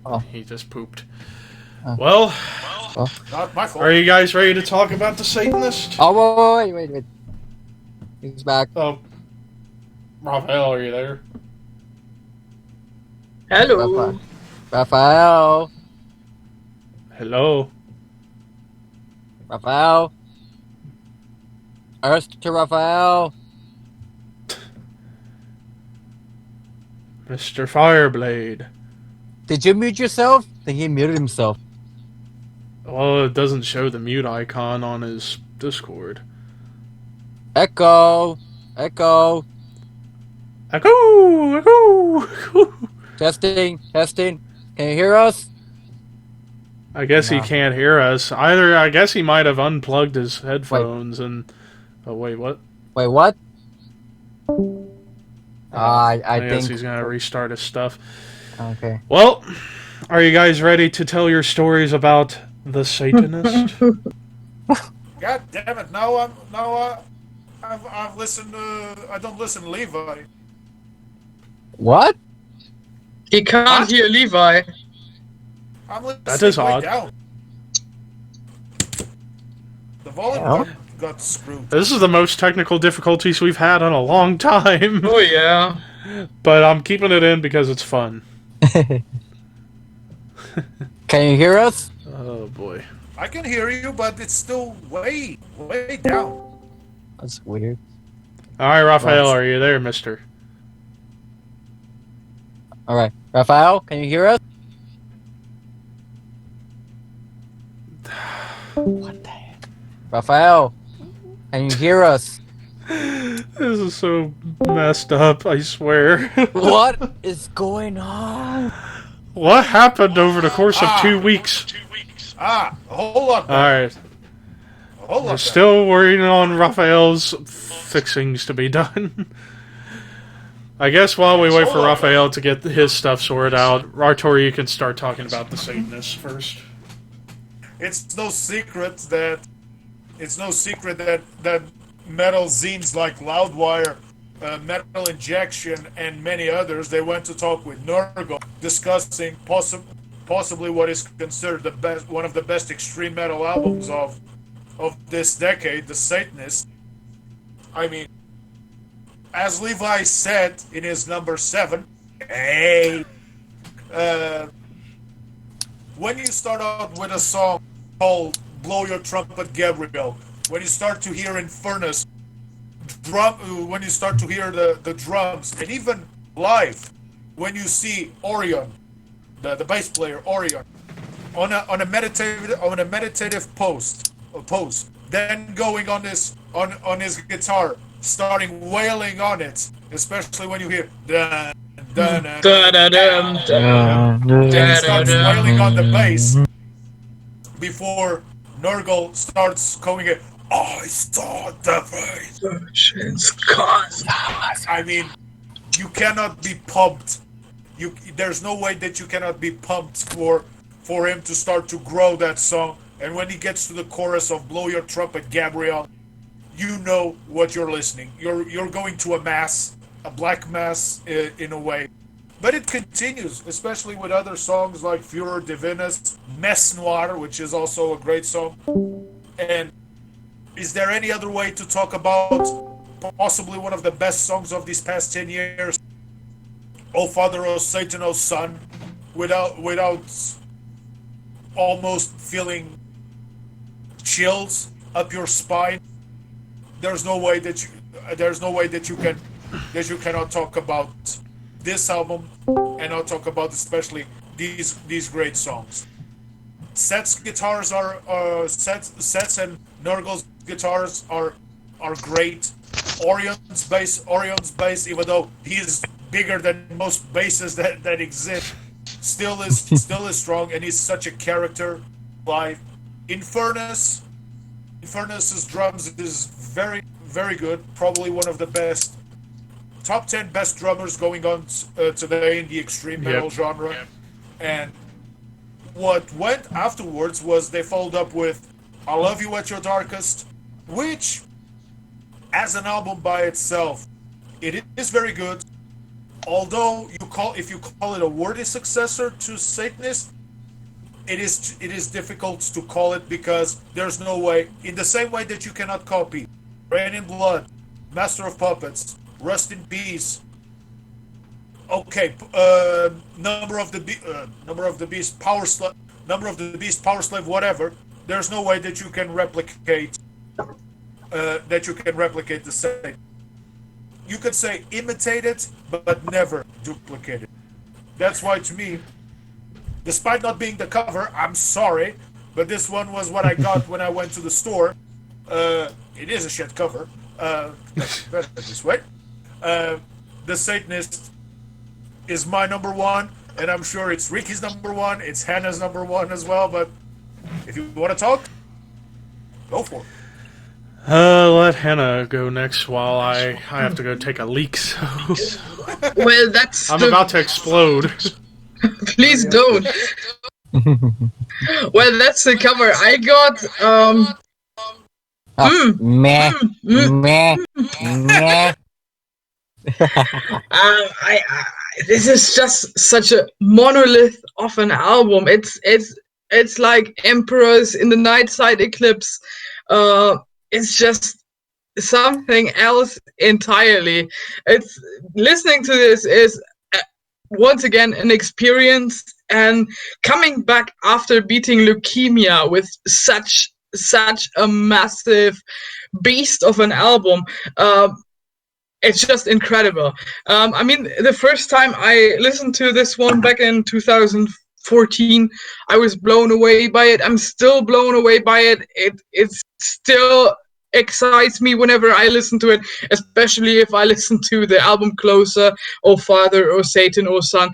Oh, he just pooped. Well,
Not my fault.
are you guys ready to talk about the Satanist?
Oh, wait. He's back.
Oh, Raphael, are you there?
Hello.
Raphael.
Hello.
Raphael. Earth to Raphael.
Mr. Fireblade.
Did you mute yourself? I think he muted himself.
Well, it doesn't show the mute icon on his Discord.
Echo.
Echo! Echo!
Testing. Can you hear us?
I guess he can't hear us. Either, I guess he might have unplugged his headphones and... Oh, wait, what?
Wait, what? I
guess
think
he's gonna restart his stuff.
Okay.
Well, are you guys ready to tell your stories about the Satanist?
God damn it! I've listened. I don't listen to Levi.
What?
He can't hear Levi.
I'm listening
That is
way
odd.
down. The volume got screwed.
This is the most technical difficulties we've had in a long time.
Oh yeah.
But I'm keeping it in because it's fun.
Can you hear us?
Oh boy.
I can hear you, but it's still way down.
That's weird.
Alright, Raphael, are you there, mister?
All right, Raphael, can you hear us? What the heck? Raphael, can you hear us?
This is so messed up, I swear.
What is going on?
What happened over the course of 2 weeks?
Hold on.
Alright.
Hold
We're
on.
still working on Raphael's fixings to be done. I guess while we wait for Raphael to get his stuff sorted out, Artur, you can start talking about the Satanists first.
It's no secret that that metal zines like Loudwire, Metal Injection, and many others, they went to talk with Nurgle, discussing possibly what is considered one of the best extreme metal albums of this decade, the Satanists. I mean, as Levi said in his number 7, when you start out with a song called "Blow Your Trumpet, Gabriel," when you start to hear Infernus when you start to hear the drums, and even live, when you see Orion, the bass player Orion, on a meditative pose, then going on his guitar, starting wailing on it, especially when you hear dun dun dun dun dun, and starts wailing on the bass before Nurgle starts going it. I saw the face. I mean, you cannot be pumped. There's no way that you cannot be pumped for him to start to grow that song. And when he gets to the chorus of "Blow Your Trumpet, Gabriel," you know what you're listening. You're going to a mass, a black mass in a way. But it continues, especially with other songs like "Furor Divinus," "Mess Noir," which is also a great song. And is there any other way to talk about possibly one of the best songs of these past 10 years? "O Father, O Satan, O Son," without almost feeling chills up your spine. There's no way that you cannot talk about this album and not talk about especially these great songs. Seth's guitars Seth's and Nurgle's guitars are great. Orion's bass, even though he is bigger than most basses that exist, still is strong, and he's such a character live. Infernus's drums is very, very good. Probably one of the best, top 10 best drummers going on today in the extreme metal genre. And what went afterwards was they followed up with "I Love You at Your Darkest," which, as an album by itself, it is very good. Although if you call it a worthy successor to Satanist, it is difficult to call it, because there's no way. In the same way that you cannot copy "Rain in Blood," "Master of Puppets," "Rust in Peace," Number of the Beast, Power Slave, whatever. There's no way that you can replicate the same. You could say imitate it, but never duplicate it. That's why, to me, despite not being the cover, I'm sorry, but this one was what I got when I went to the store. It is a shit cover. Let's put it this way. The Satanist is my number one, and I'm sure it's Ricky's number one, it's Hannah's number one as well, but if you want to talk, go for it.
Let Hannah go next while I have to go take a leak, so...
Well, that's
I'm about to explode.
Please don't. Well, that's the cover. I got,
Meh. Meh. Meh.
this is just such a monolith of an album. It's like Emperors in the Night Side Eclipse. It's just something else entirely. It's listening to this is once again an experience, and coming back after beating leukemia with such a massive beast of an album. It's just incredible. I mean, the first time I listened to this one back in 2014, I was blown away by it. I'm still blown away by it. It still excites me whenever I listen to it, especially if I listen to the album Closer, Oh Father, Oh Satan, Oh Son.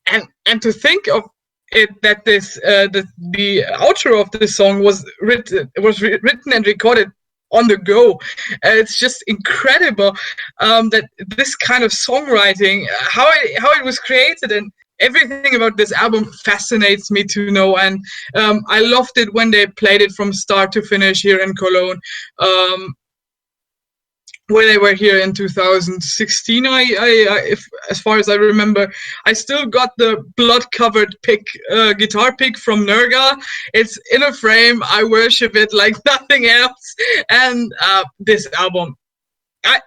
And to think of it that the outro of this song was written and recorded on the go. It's just incredible that this kind of songwriting, how it was created, and everything about this album fascinates me to know. And I loved it when they played it from start to finish here in Cologne. When they were here in 2016, if, as far as I remember, I still got the blood-covered guitar pick from Nerga. It's in a frame. I worship it like nothing else. And this album, I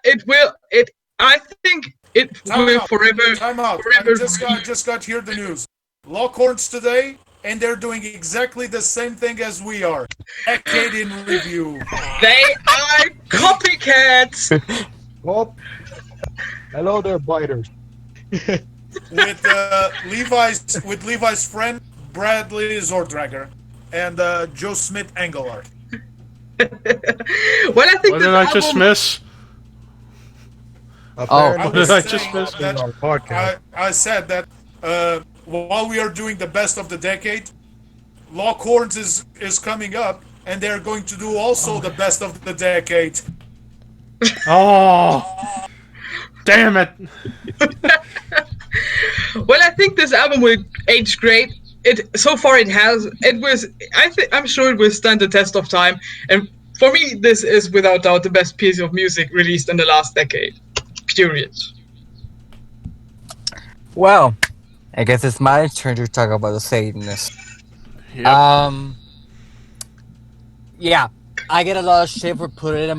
think it will forever.
Time out.
Forever.
I just got here the news. Lockhorns today, and they're doing exactly the same thing as we are. Decade in review.
They are copycats.
Well, hello there, biters.
with Levi's friend Bradley Zordrager and Joe Smith Engelart.
Well, I think
What did I just miss?
Apparently,
What did I just miss?
in our podcast.
I said that while we are doing the best of the decade, Lockhorns is coming up, and they're going to do also the best of the decade.
Oh, damn it!
Well, I think this album will age great. So far it has. I'm sure it will stand the test of time. And for me, this is without doubt the best piece of music released in the last decade. Period.
Well, I guess it's my turn to talk about the Satanist.
Yep.
Yeah, I get a lot of shit for putting it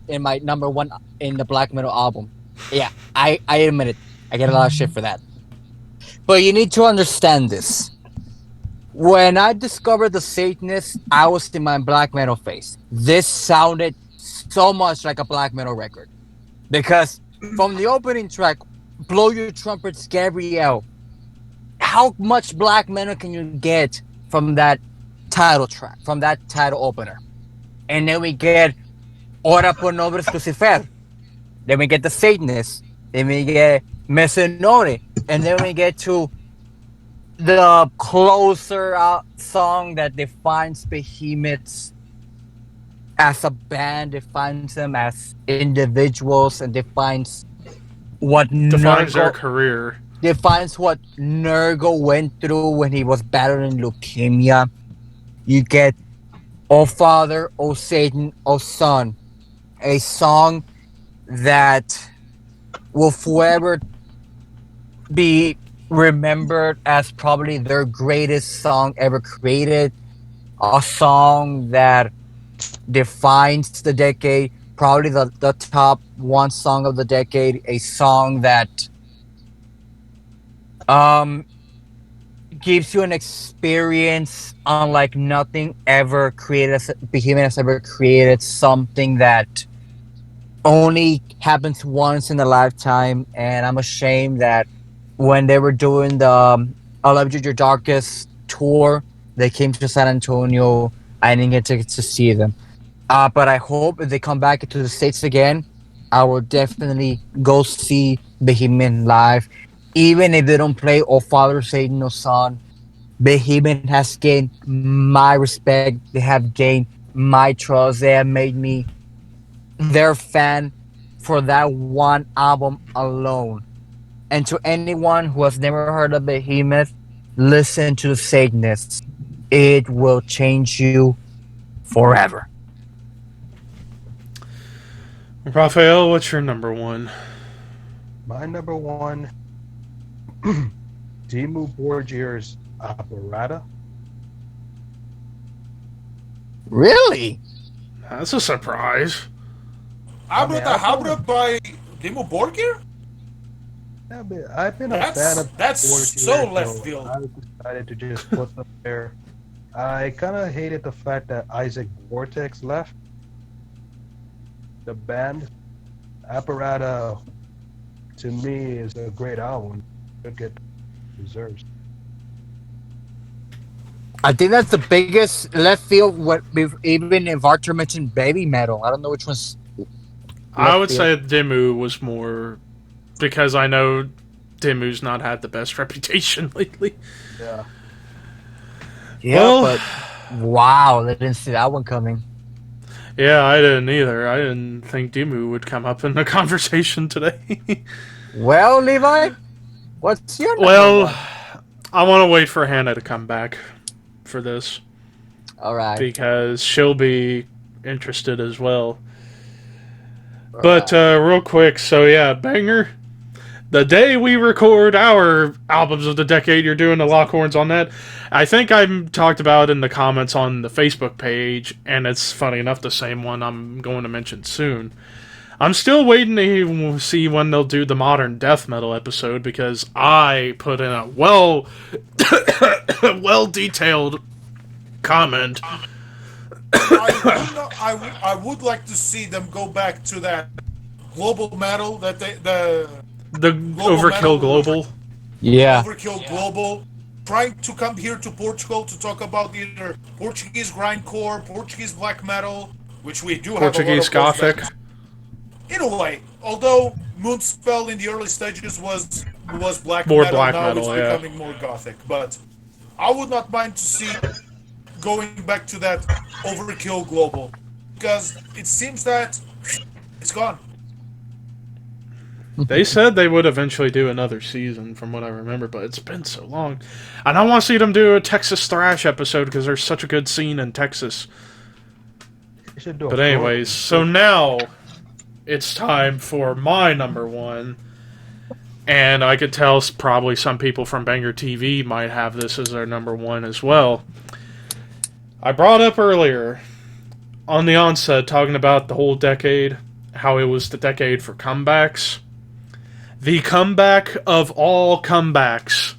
in my number one in the black metal album. Yeah, I admit it. I get a lot of shit for that. But you need to understand this. When I discovered the Satanist, I was in my black metal phase. This sounded so much like a black metal record. Because from the opening track, Blow Your Trumpets, Gabrielle, how much black metal can you get from that title track, from that title opener? And then we get Ora por Nobres Lucifer. Then we get the Satanist. Then we get Mesenore. And then we get to the Closer song that defines Behemoths as a band, defines them as individuals, and defines what
Defines their career.
defines what Nergal went through when he was battling leukemia. You get Oh Father, Oh Satan, Oh Son, a song that will forever be remembered as probably their greatest song ever created. A song that defines the decade, probably the top one song of the decade, a song that gives you an experience unlike nothing ever created. Behemoth has ever created, something that only happens once in a lifetime. And I'm ashamed that when they were doing the I Love You Your Darkest tour, they came to San Antonio. I didn't get tickets to see them. But I hope if they come back to the States again, I will definitely go see Behemoth live. Even if they don't play Oh Father, Satan, No Son, Behemoth has gained my respect. They have gained my trust. They have made me their fan for that one album alone. And to anyone who has never heard of Behemoth, listen to the Satanists. It will change you forever.
Raphael, what's your number one?
My number one Dimmu Borgir's Apparata.
Really?
That's a surprise.
Abra by Dimmu Borgir?
I've been a fan of
That's
Borgir,
so left field.
I decided to just put them there. I kind of hated the fact that Isaac Vortex left the band. Apparata, to me, is a great album. Should get deserves.
I think that's the biggest left field. Even if Artur mentioned baby metal, I don't know which one's.
I would
field.
say Dimmu was more because I know Dimmu's not had the best reputation lately.
Yeah.
Yeah,
Well-
but wow, I didn't see that one coming.
Yeah, I didn't either. I didn't think Dimmu would come up in the conversation today.
Well, Levi, what's your number
Well,
one?
I want to wait for Hannah to come back for this
All right.
because she'll be interested as well. But real quick, so yeah, Banger. The day we record our albums of the decade, you're doing the Lockhorns on that. I think I talked about in the comments on the Facebook page, and it's funny enough the same one I'm going to mention soon. I'm still waiting to see when they'll do the modern death metal episode because I put in a well detailed comment.
I would like to see them go back to that global metal that the
Overkill Global.
Yeah.
Overkill Global, trying to come here to Portugal to talk about either Portuguese grindcore, Portuguese black metal, which we do
Portuguese
have a lot of those
Gothic.
bands. In a way, although Moonspell in the early stages was black
More
metal,
black
now
metal,
it's
yeah.
becoming more Gothic. But I would not mind to see going back to that Overkill Global because it seems that it's gone.
They said they would eventually do another season, from what I remember, but it's been so long. And I want to see them do a Texas Thrash episode because there's such a good scene in Texas.
You should do a
But anyways, so now it's time for my number one. And I could tell probably some people from Banger TV might have this as their number one as well. I brought up earlier on the onset talking about the whole decade, how it was the decade for comebacks. The comeback of all comebacks,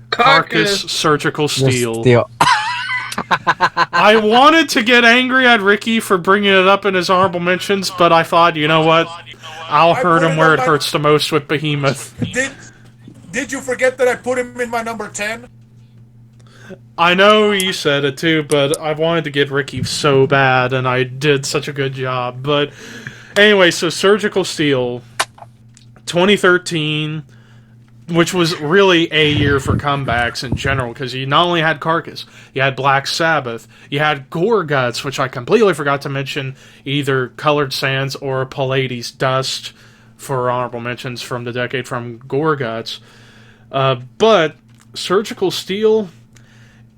Carcass Surgical Steel. I wanted to get angry at Ricky for bringing it up in his honorable mentions, but I thought, you know what? I'll hurt him where it hurts the most with Behemoth.
Did you forget that I put him in my number 10?
I know you said it too, but I wanted to get Ricky so bad, and I did such a good job. But anyway, so Surgical Steel, 2013, which was really a year for comebacks in general, because you not only had Carcass, you had Black Sabbath, you had Gore Guts, which I completely forgot to mention, either Colored Sands or Pallades Dust for honorable mentions from the decade from Gore Guts. But Surgical Steel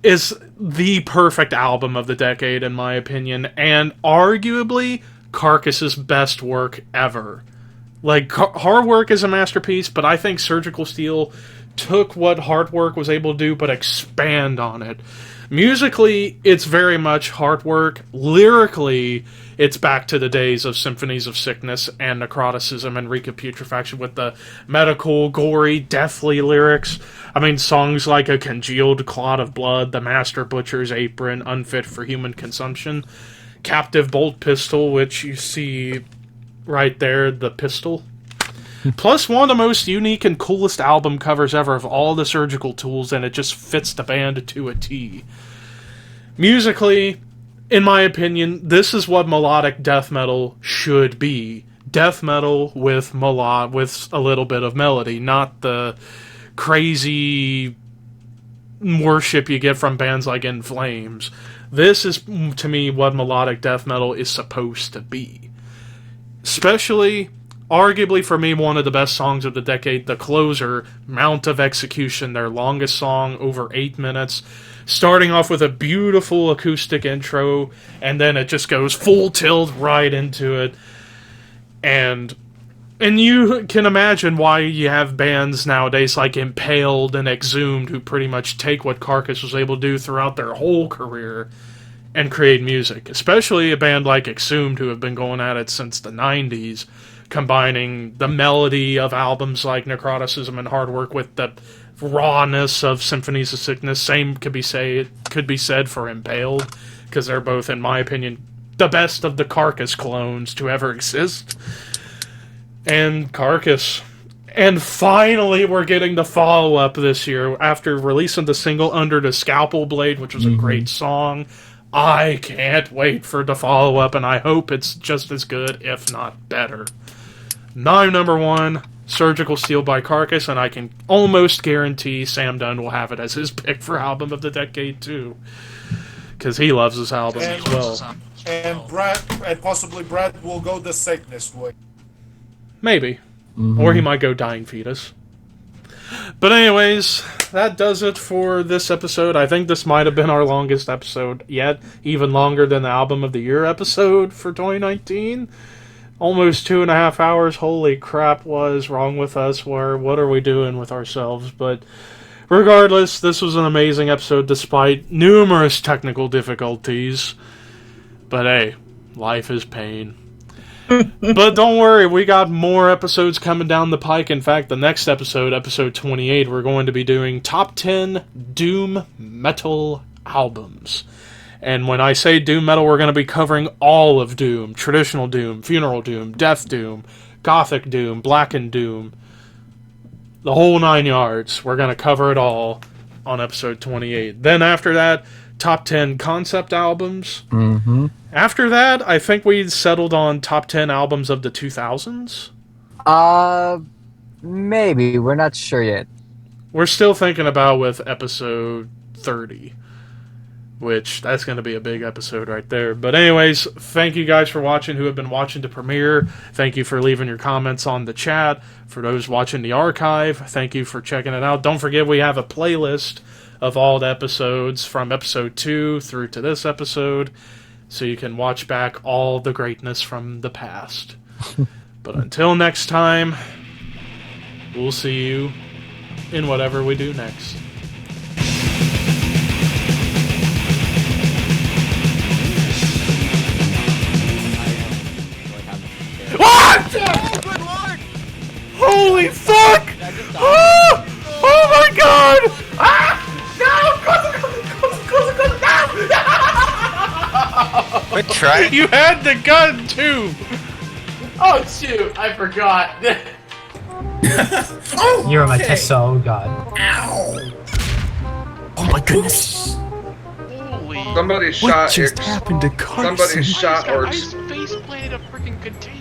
is the perfect album of the decade, in my opinion, and arguably Carcass's best work ever. Like, Hard Work is a masterpiece, but I think Surgical Steel took what Hard Work was able to do, but expand on it. Musically, it's very much Hard Work. Lyrically, it's back to the days of Symphonies of Sickness and Necroticism and Reek of Putrefaction with the medical, gory, deathly lyrics. I mean, songs like A Congealed Clot of Blood, The Master Butcher's Apron, Unfit for Human Consumption, Captive Bolt Pistol, which you see right there, the pistol. Plus one of the most unique and coolest album covers ever of all the surgical tools, and it just fits the band to a T. Musically, in my opinion, this is what melodic death metal should be. Death metal with with a little bit of melody, not the crazy worship you get from bands like In Flames. This is, to me, what melodic death metal is supposed to be. Especially, arguably for me, one of the best songs of the decade, the closer, Mount of Execution, their longest song, over 8 minutes, starting off with a beautiful acoustic intro, and then it just goes full tilt right into it. And And you can imagine why you have bands nowadays like Impaled and Exhumed who pretty much take what Carcass was able to do throughout their whole career and create music. Especially a band like Exhumed who have been going at it since the 90s, combining the melody of albums like Necroticism and Hard Work with the rawness of Symphonies of Sickness. Same could be said for Impaled, because they're both, in my opinion, the best of the Carcass clones to ever exist. And Carcass. And finally, we're getting the follow-up this year after releasing the single Under the Scalpel Blade, which was a great song. I can't wait for the follow-up, and I hope it's just as good, if not better. My number one, Surgical Steel by Carcass, and I can almost guarantee Sam Dunn will have it as his pick for Album of the Decade, too. Because he loves this album as well.
And possibly Brad will go the Satanist way.
Maybe. Or he might go Dying Fetus. But anyways, that does it for this episode. I think this might have been our longest episode yet. Even longer than the Album of the Year episode for 2019. Almost 2.5 hours. Holy crap, what is wrong with us? What are we doing with ourselves? But regardless, this was an amazing episode despite numerous technical difficulties. But hey, life is pain. But don't worry, we got more episodes coming down the pike. In fact, the next episode, episode 28, we're going to be doing top 10 Doom Metal albums. And when I say Doom Metal, we're going to be covering all of Doom. Traditional Doom, Funeral Doom, Death Doom, Gothic Doom, Blackened Doom. The whole 9 yards. We're going to cover it all on episode 28. Then after that, top 10 concept albums. After that, I think we settled on top 10 albums of the 2000s.
Maybe. We're not sure yet.
We're still thinking about with episode 30. Which, that's going to be a big episode right there. But anyways, thank you guys for watching who have been watching the premiere. Thank you for leaving your comments on the chat. For those watching the archive, thank you for checking it out. Don't forget we have a playlist of all the episodes from episode 2 through to this episode. So you can watch back all the greatness from the past. But until next time, we'll see you in whatever we do next. What?
Oh, good lord!
Holy fuck! Oh my god! Ah! No!
Quit trying.
You had the gun too!
Oh shoot, I forgot.
You're on my test, oh god.
Oh my goodness.
Holy.
Somebody
What
shot
just
X.
happened to Carson?
Somebody shot
I
Arts.
face planted a freaking container.